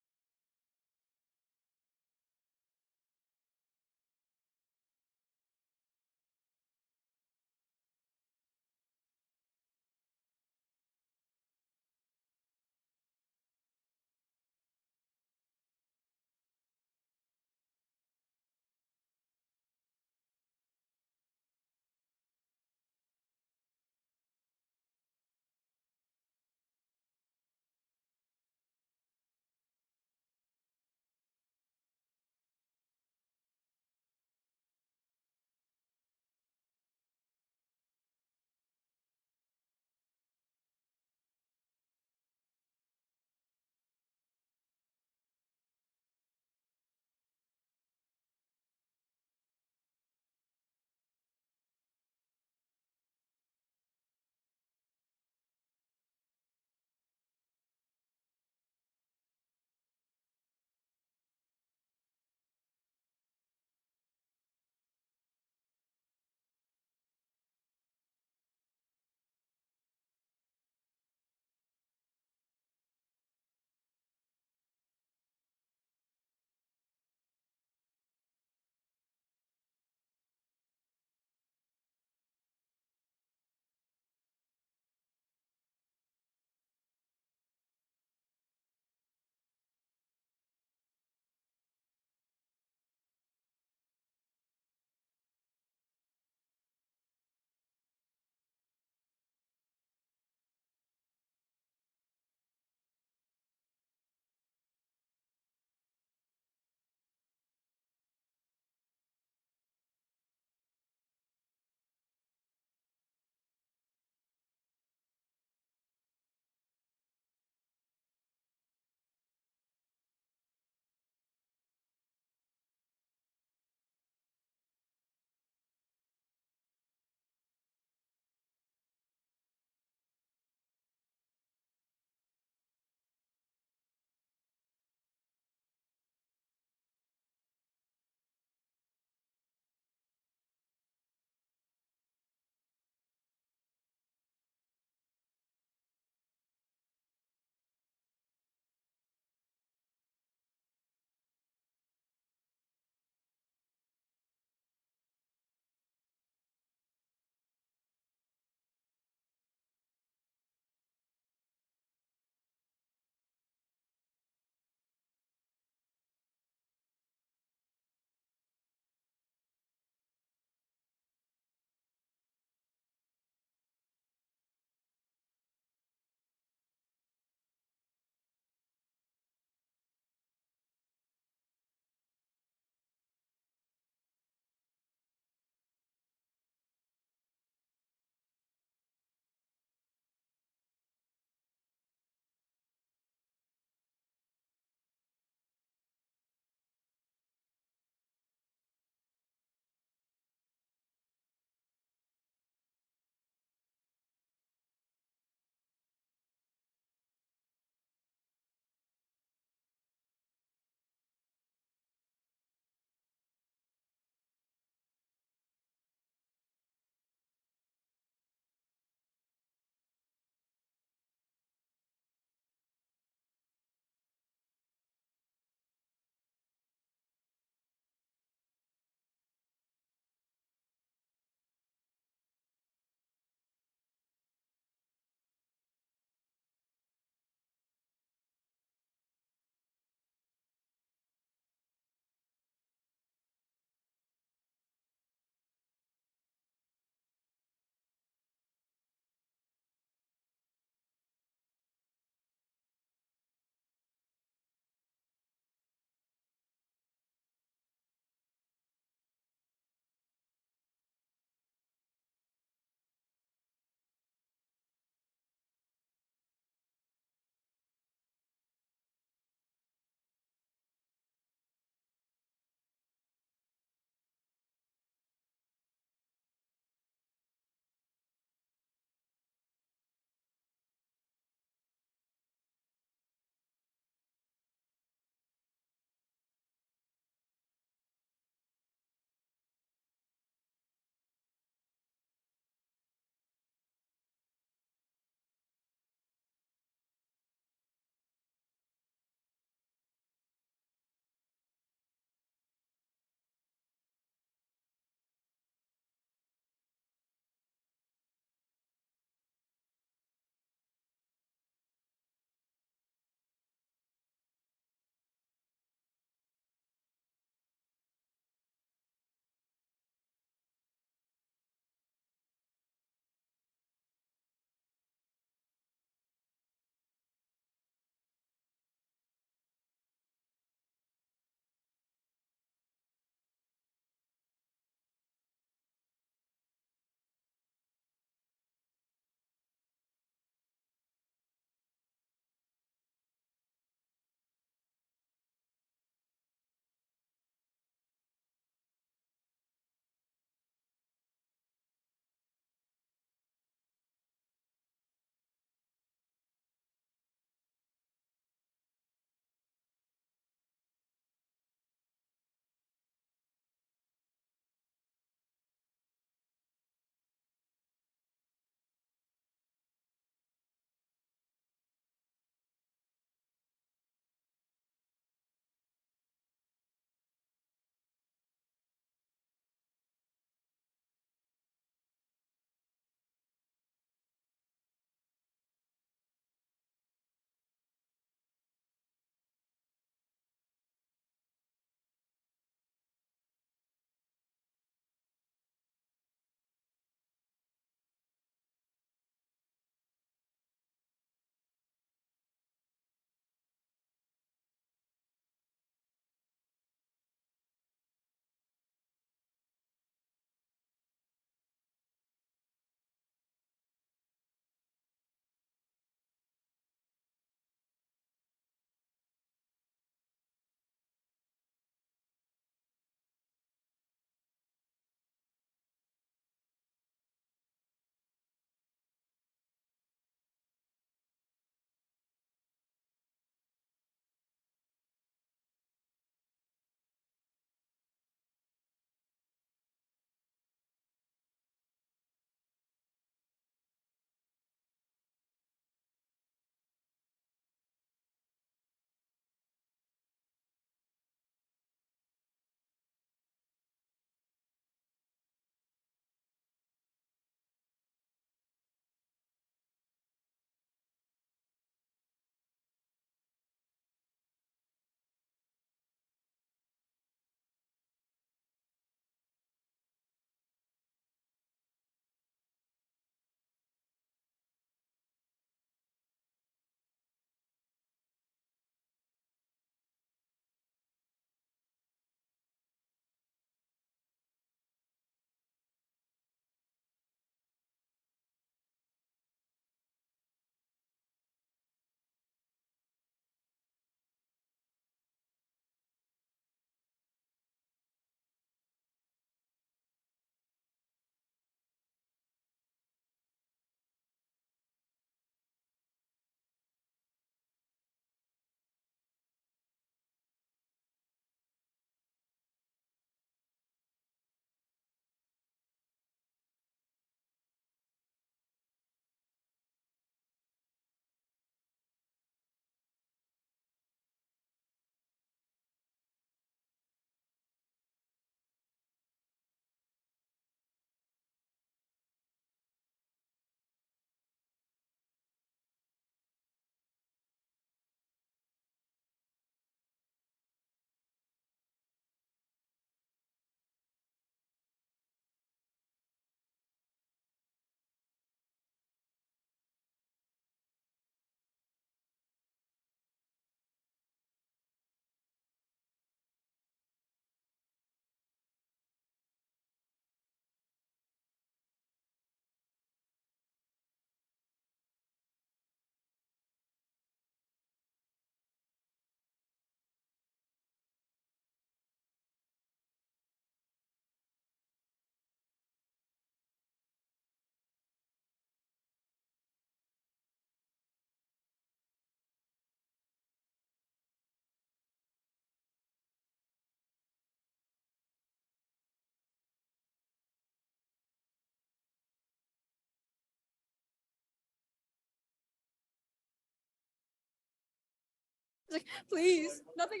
Like, please, nothing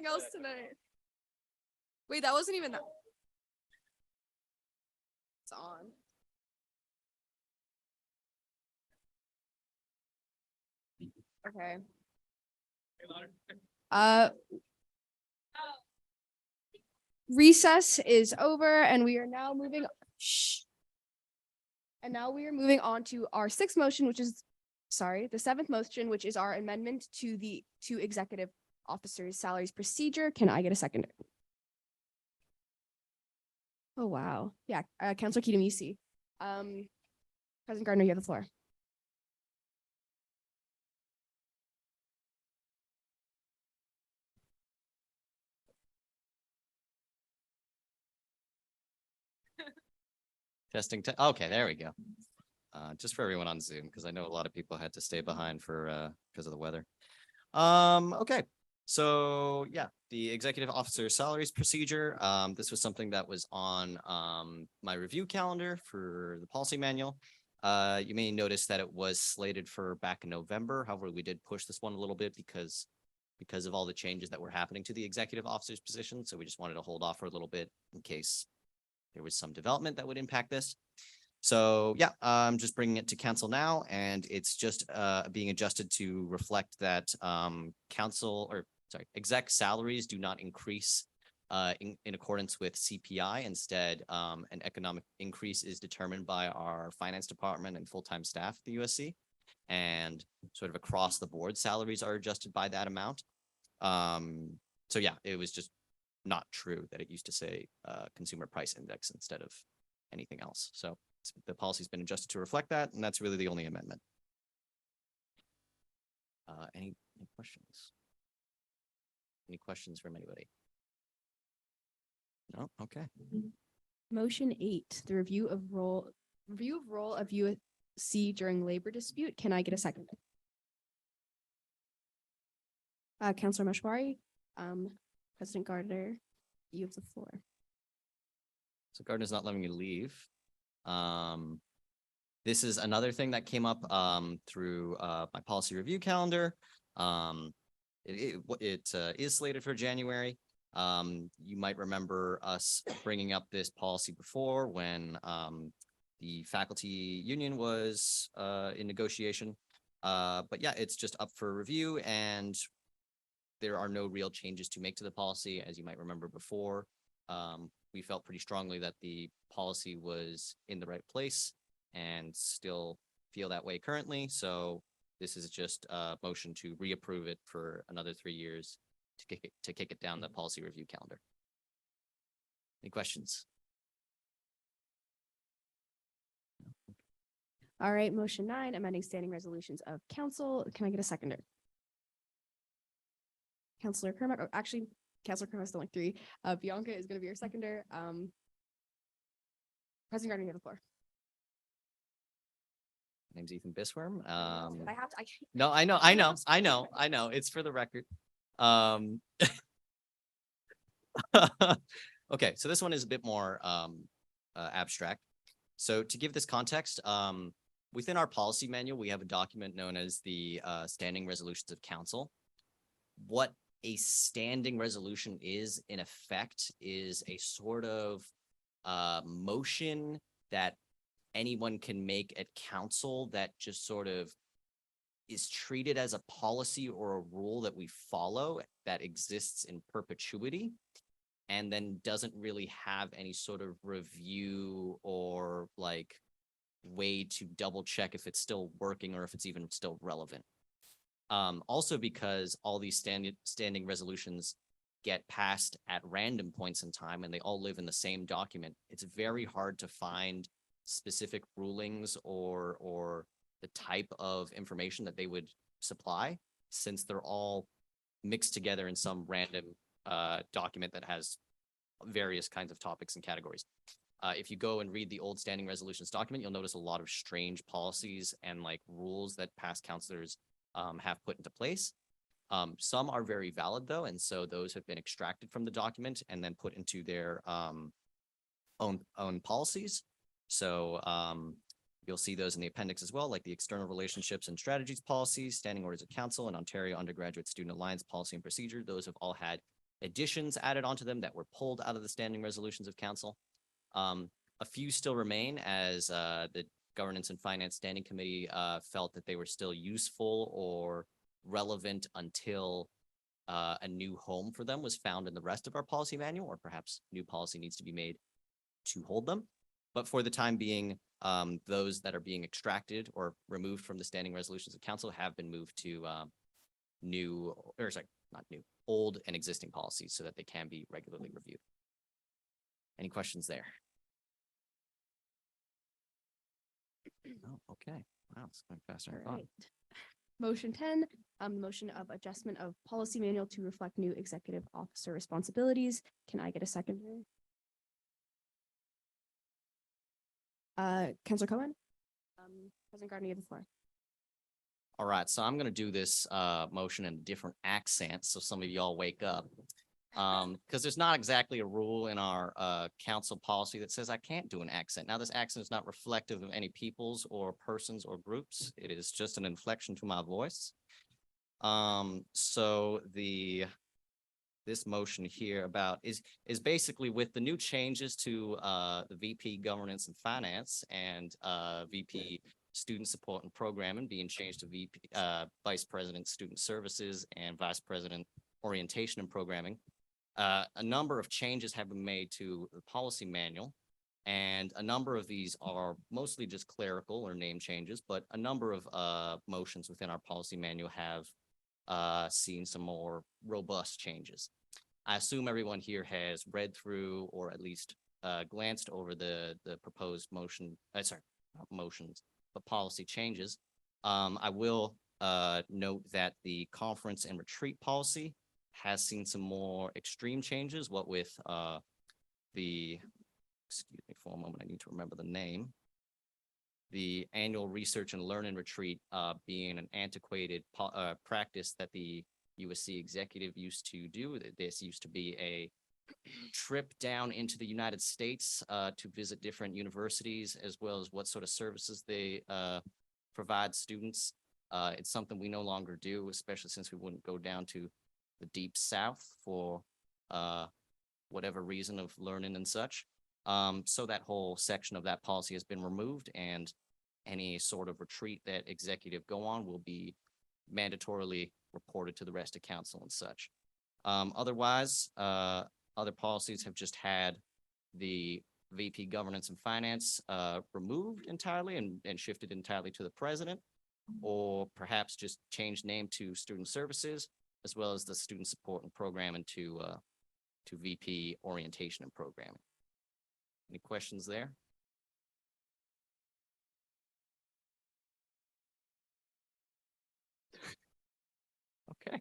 else tonight. Wait, that wasn't even that. It's on. Okay. Recess is over and we are now moving. Shh. And now we are moving on to our sixth motion, which is, sorry, the seventh motion, which is our amendment to the two executive officers' salaries procedure. Can I get a second? Oh, wow. Yeah, Councilor Kidamisi. President Gardner, you have the floor. Testing, okay, there we go. Just for everyone on Zoom, because I know a lot of people had to stay behind for, because of the weather. Okay, so yeah, the executive officer salaries procedure. This was something that was on, my review calendar for the policy manual. You may notice that it was slated for back in November. However, we did push this one a little bit because of all the changes that were happening to the executive officer's position. So we just wanted to hold off for a little bit in case there was some development that would impact this. So yeah, I'm just bringing it to council now, and it's just being adjusted to reflect that exec salaries do not increase in accordance with CPI. Instead, an economic increase is determined by our finance department and full-time staff at the USC, and sort of across the board salaries are adjusted by that amount. So yeah, it was just not true that it used to say consumer price index instead of anything else. So the policy's been adjusted to reflect that, and that's really the only amendment. Any questions? Any questions from anybody? No? Okay. Motion 8, the review of role of USC during labor dispute. Can I get a second? Councilor Mashwari, President Gardner, you have the floor. So Gardner's not letting me leave. This is another thing that came up through my policy review calendar. It is slated for January. You might remember us bringing up this policy before when the faculty union was in negotiation. But yeah, it's just up for review, and there are no real changes to make to the policy. As you might remember before, we felt pretty strongly that the policy was in the right place and still feel that way currently. So this is just a motion to reapprove it for another 3 years to kick it down the policy review calendar. Any questions? All right, motion 9, amending standing resolutions of council. Can I get a seconder? Councilor Kermack, or actually, Councilor Kermack's still like 3. Bianca is going to be your seconder. President Gardner, you have the floor. My name's Ethan Bisworm. I have to. No, I know. It's for the record. Okay, so this one is a bit more abstract. So to give this context, within our policy manual, we have a document known as the Standing Resolutions of Council. What a standing resolution is, in effect, is a sort of motion that anyone can make at council that just sort of is treated as a policy or a rule that we follow that exists in perpetuity, and then doesn't really have any sort of review or like way to double check if it's still working or if it's even still relevant. Also because all these standing resolutions get passed at random points in time and they all live in the same document, it's very hard to find specific rulings or the type of information that they would supply, since they're all mixed together in some random document that has various kinds of topics and categories. If you go and read the old standing resolutions document, you'll notice a lot of strange policies and like rules that past counselors have put into place. Some are very valid though, and so those have been extracted from the document and then put into their own policies. So You'll see those in the appendix as well, like the external relationships and strategies policies, standing orders of council, and Ontario Undergraduate Student Alliance policy and procedure. Those have all had additions added onto them that were pulled out of the standing resolutions of council. A few still remain as the Governance and Finance Standing Committee felt that they were still useful or relevant until a new home for them was found in the rest of our policy manual, or perhaps new policy needs to be made to hold them. But for the time being, those that are being extracted or removed from the standing resolutions of council have been moved to new, or sorry, not new, old and existing policies so that they can be regularly reviewed. Any questions there? Oh, okay. Wow, it's going faster than I thought. Alright. Motion 10, motion of adjustment of policy manual to reflect new executive officer responsibilities. Can I get a second? Councilor Cohen? President Gardner, you have the floor. All right, so I'm gonna do this motion in a different accent, so some of y'all wake up. Because there's not exactly a rule in our council policy that says I can't do an accent. Now, this accent is not reflective of any peoples or persons or groups. It is just an inflection to my voice. So this motion here about is basically with the new changes to the VP Governance and Finance and VP Student Support and Programming being changed to VP Vice President Student Services and Vice President Orientation and Programming. A number of changes have been made to the policy manual, and a number of these are mostly just clerical or name changes, but a number of motions within our policy manual have seen some more robust changes. I assume everyone here has read through or at least glanced over the proposed motion, sorry, not motions, but policy changes. I will note that the conference and retreat policy has seen some more extreme changes, what with excuse me for a moment, I need to remember the name. The annual research and learning retreat being an antiquated practice that the USC executive used to do. This used to be a trip down into the United States to visit different universities, as well as what sort of services they provide students. It's something we no longer do, especially since we wouldn't go down to the deep south for whatever reason of learning and such. So that whole section of that policy has been removed, and any sort of retreat that executive go on will be mandatorily reported to the rest of council and such. Otherwise, other policies have just had the VP Governance and Finance removed entirely and shifted entirely to the president, or perhaps just changed name to Student Services, as well as the Student Support and Programming to VP Orientation and Programming. Any questions there? Okay.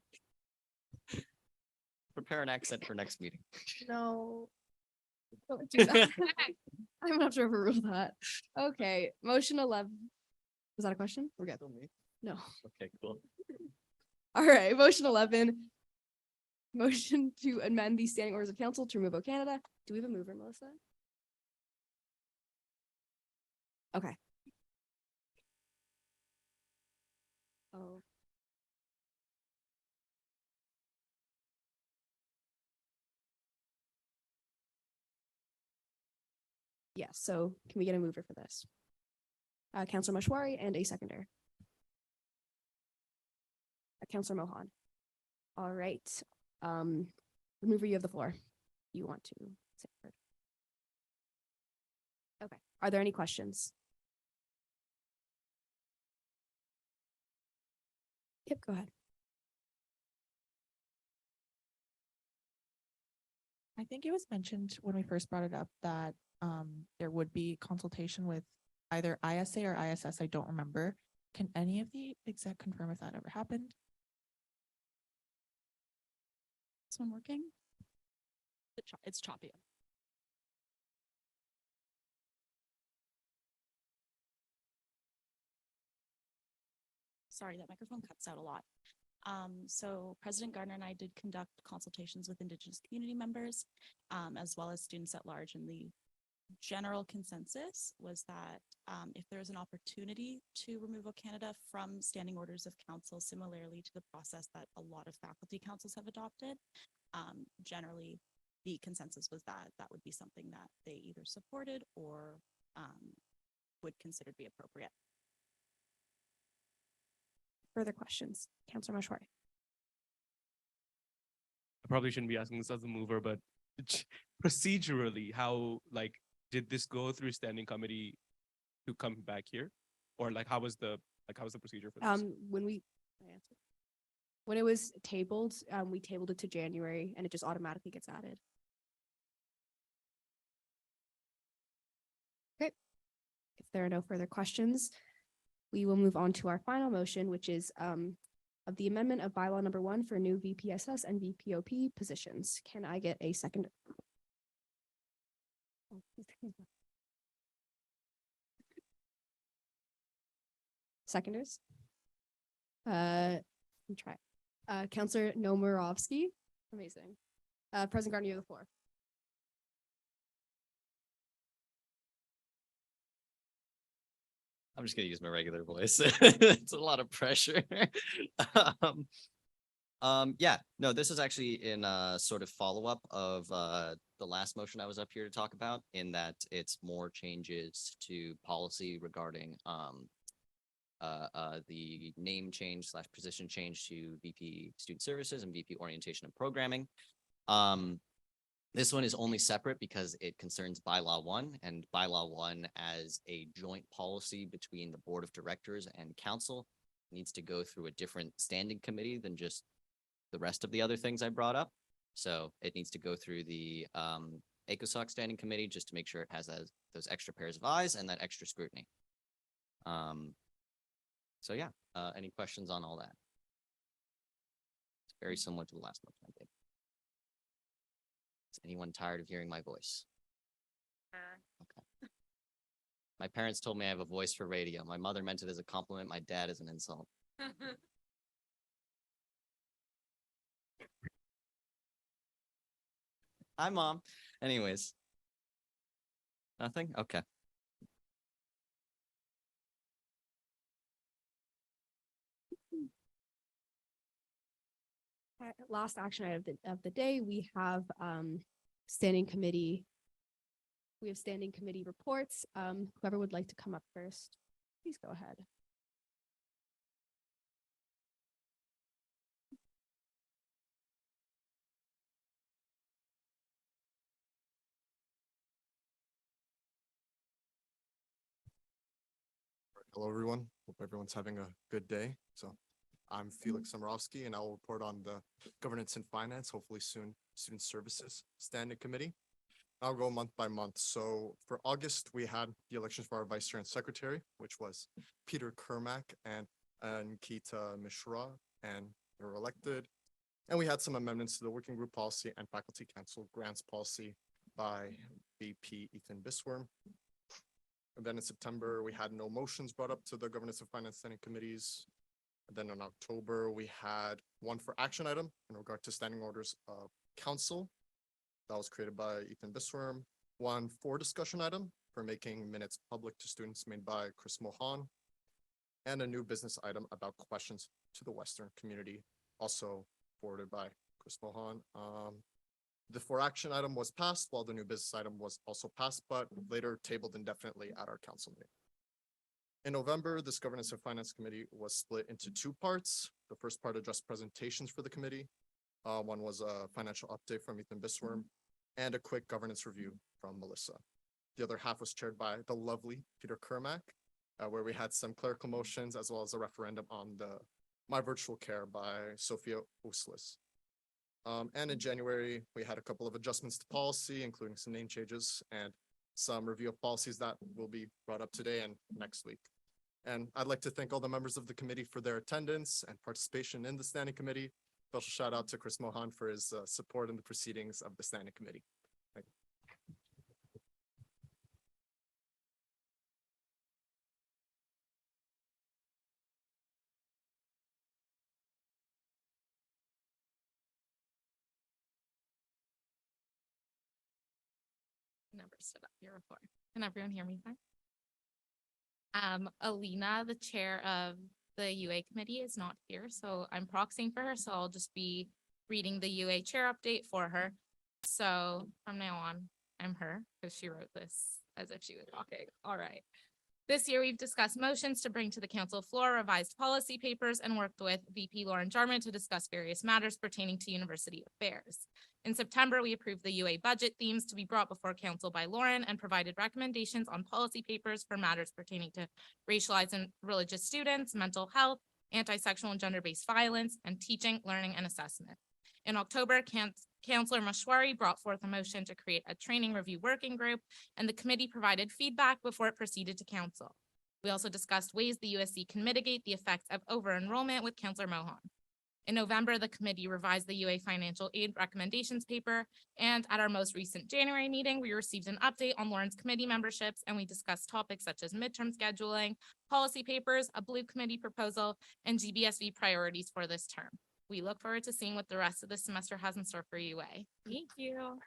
Prepare an accent for next meeting. No. Don't do that. I'm gonna have to overrule that. Okay, motion 11. Was that a question? We're good. No. Okay, cool. All right, motion 11. Motion to amend the standing orders of council to remove O Canada. Do we have a mover, Melissa? Okay. Oh. Yes, so can we get a mover for this? Councilor Mashwari and a seconder. Councilor Mohan. All right. Mover, you have the floor. You want to say a word? Okay. Are there any questions? Yep, go ahead. I think it was mentioned when we first brought it up that there would be consultation with either ISA or ISS. I don't remember. Can any of the exec confirm if that ever happened? This one working? It's choppy. Sorry, that microphone cuts out a lot. So President Gardner and I did conduct consultations with Indigenous community members, as well as students at large in the general consensus was that if there is an opportunity to remove O Canada from standing orders of council, similarly to the process that a lot of faculty councils have adopted, generally the consensus was that that would be something that they either supported or would consider to be appropriate. Further questions? Councillor Mashwari. I probably shouldn't be asking this as a mover, but procedurally, how like did this go through standing committee to come back here, or like how was the procedure for this? When it was tabled, we tabled it to January and it just automatically gets added. Okay. If there are no further questions, we will move on to our final motion, which is of the amendment of bylaw number 1 for new VPSS and VPOP positions. Can I get a second? Seconders? Let me try. Councillor Nomurovsky. Amazing. President Gardner, you have the floor. I'm just gonna use my regular voice. It's a lot of pressure. Yeah, no, this is actually in a sort of follow-up of the last motion I was up here to talk about, in that it's more changes to policy regarding the name change / position change to VP Student Services and VP Orientation and Programming. This one is only separate because it concerns bylaw 1, and bylaw 1 as a joint policy between the board of directors and council needs to go through a different standing committee than just the rest of the other things I brought up. So it needs to go through the ACOSOC standing committee just to make sure it has those extra pairs of eyes and that extra scrutiny. So yeah, any questions on all that? It's very similar to the last motion I did. Is anyone tired of hearing my voice? Okay. My parents told me I have a voice for radio. My mother meant it as a compliment. My dad as an insult. Hi, Mom. Anyways. Nothing? Okay. Last action item of the day, we have standing committee. We have standing committee reports. Whoever would like to come up first, please go ahead. Hello, everyone. Hope everyone's having a good day. So I'm Felix Somorowski, and I'll report on the Governance and Finance, hopefully soon, Student Services Standing Committee. I'll go month by month. So for August, we had the elections for our Vice Chair and Secretary, which was Peter Kermack and Ankita Mishra, and they were elected. And we had some amendments to the Working Group Policy and Faculty Council Grants Policy by VP Ethan Bisworm. And then in September, we had no motions brought up to the Governance and Finance Standing Committees. And then in October, we had one for action item in regard to standing orders of council. That was created by Ethan Bisworm. One for discussion item for making minutes public to students made by Chris Mohan. And a new business item about questions to the Western community, also forwarded by Chris Mohan. The for action item was passed while the new business item was also passed, but later tabled indefinitely at our council meeting. In November, this Governance and Finance Committee was split into 2 parts. The first part addressed presentations for the committee. One was a financial update from Ethan Bisworm and a quick governance review from Melissa. The other half was chaired by the lovely Peter Kermack, where we had some clerical motions as well as a referendum on the My Virtual Care by Sophia Uslis. And in January, we had a couple of adjustments to policy, including some name changes and some review of policies that will be brought up today and next week. And I'd like to thank all the members of the committee for their attendance and participation in the standing committee. Special shout out to Chris Mohan for his support in the proceedings of the standing committee. Thank you. No. never stood up here before. Can everyone hear me fine? Alina, the chair of the UA committee, is not here, so I'm proxying for her, so I'll just be reading the UA chair update for her. So from now on, I'm her, because she wrote this as if she was talking. All right. This year, we've discussed motions to bring to the council floor revised policy papers and worked with VP Lauren Jarman to discuss various matters pertaining to university affairs. In September, we approved the UA budget themes to be brought before council by Lauren and provided recommendations on policy papers for matters pertaining to racialized and religious students, mental health, anti-sexual and gender-based violence, and teaching, learning, and assessment. In October, Councillor Mashwari brought forth a motion to create a training review working group, and the committee provided feedback before it proceeded to council. We also discussed ways the USC can mitigate the effects of over-enrollment with Councillor Mohan. In November, the committee revised the UA financial aid recommendations paper, and at our most recent January meeting, we received an update on Lauren's committee memberships, and we discussed topics such as midterm scheduling, policy papers, a blue committee proposal, and GBSV priorities for this term. We look forward to seeing what the rest of the semester has in store for UA. Thank you.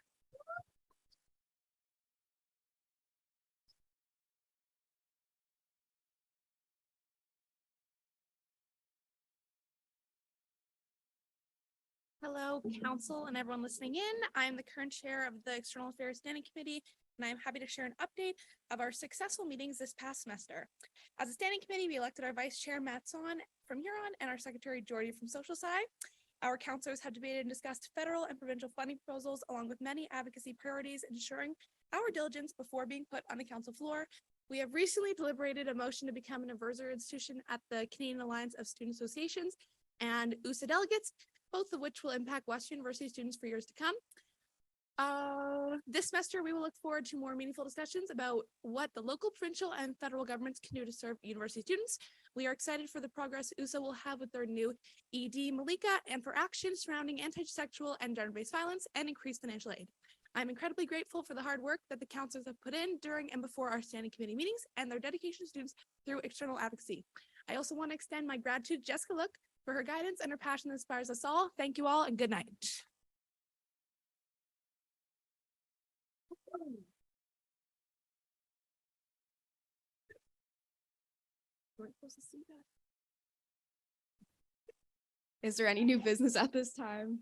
Hello, council and everyone listening in. I am the current chair of the External Affairs Standing Committee, and I am happy to share an update of our successful meetings this past semester. As a standing committee, we elected our vice chair, Matt Son from Huron, and our secretary, Jordy from Social Sci. Our councilors have debated and discussed federal and provincial funding proposals, along with many advocacy priorities, ensuring our diligence before being put on the council floor. We have recently deliberated a motion to become an advisory institution at the Canadian Alliance of Student Associations and USA delegates, both of which will impact Western University students for years to come. This semester, we will look forward to more meaningful discussions about what the local, provincial, and federal governments can do to serve university students. We are excited for the progress USA will have with their new ED Malika and for action surrounding anti-sexual and gender-based violence and increased financial aid. I'm incredibly grateful for the hard work that the counselors have put in during and before our standing committee meetings and their dedication to students through external advocacy. I also want to extend my gratitude to Jessica Look for her guidance and her passion that inspires us all. Thank you all and good night. Is there any new business at this time?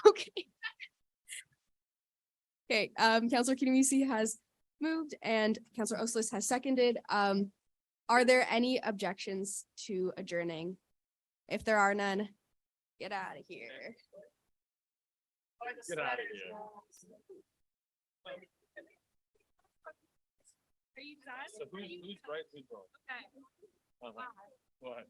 Okay. Okay, Councillor Kinomise has moved and Councillor Oslis has seconded. Are there any objections to adjourning? If there are none, get out of here. Get out of here. Are you done? So who's right, who's wrong? Okay. Go ahead.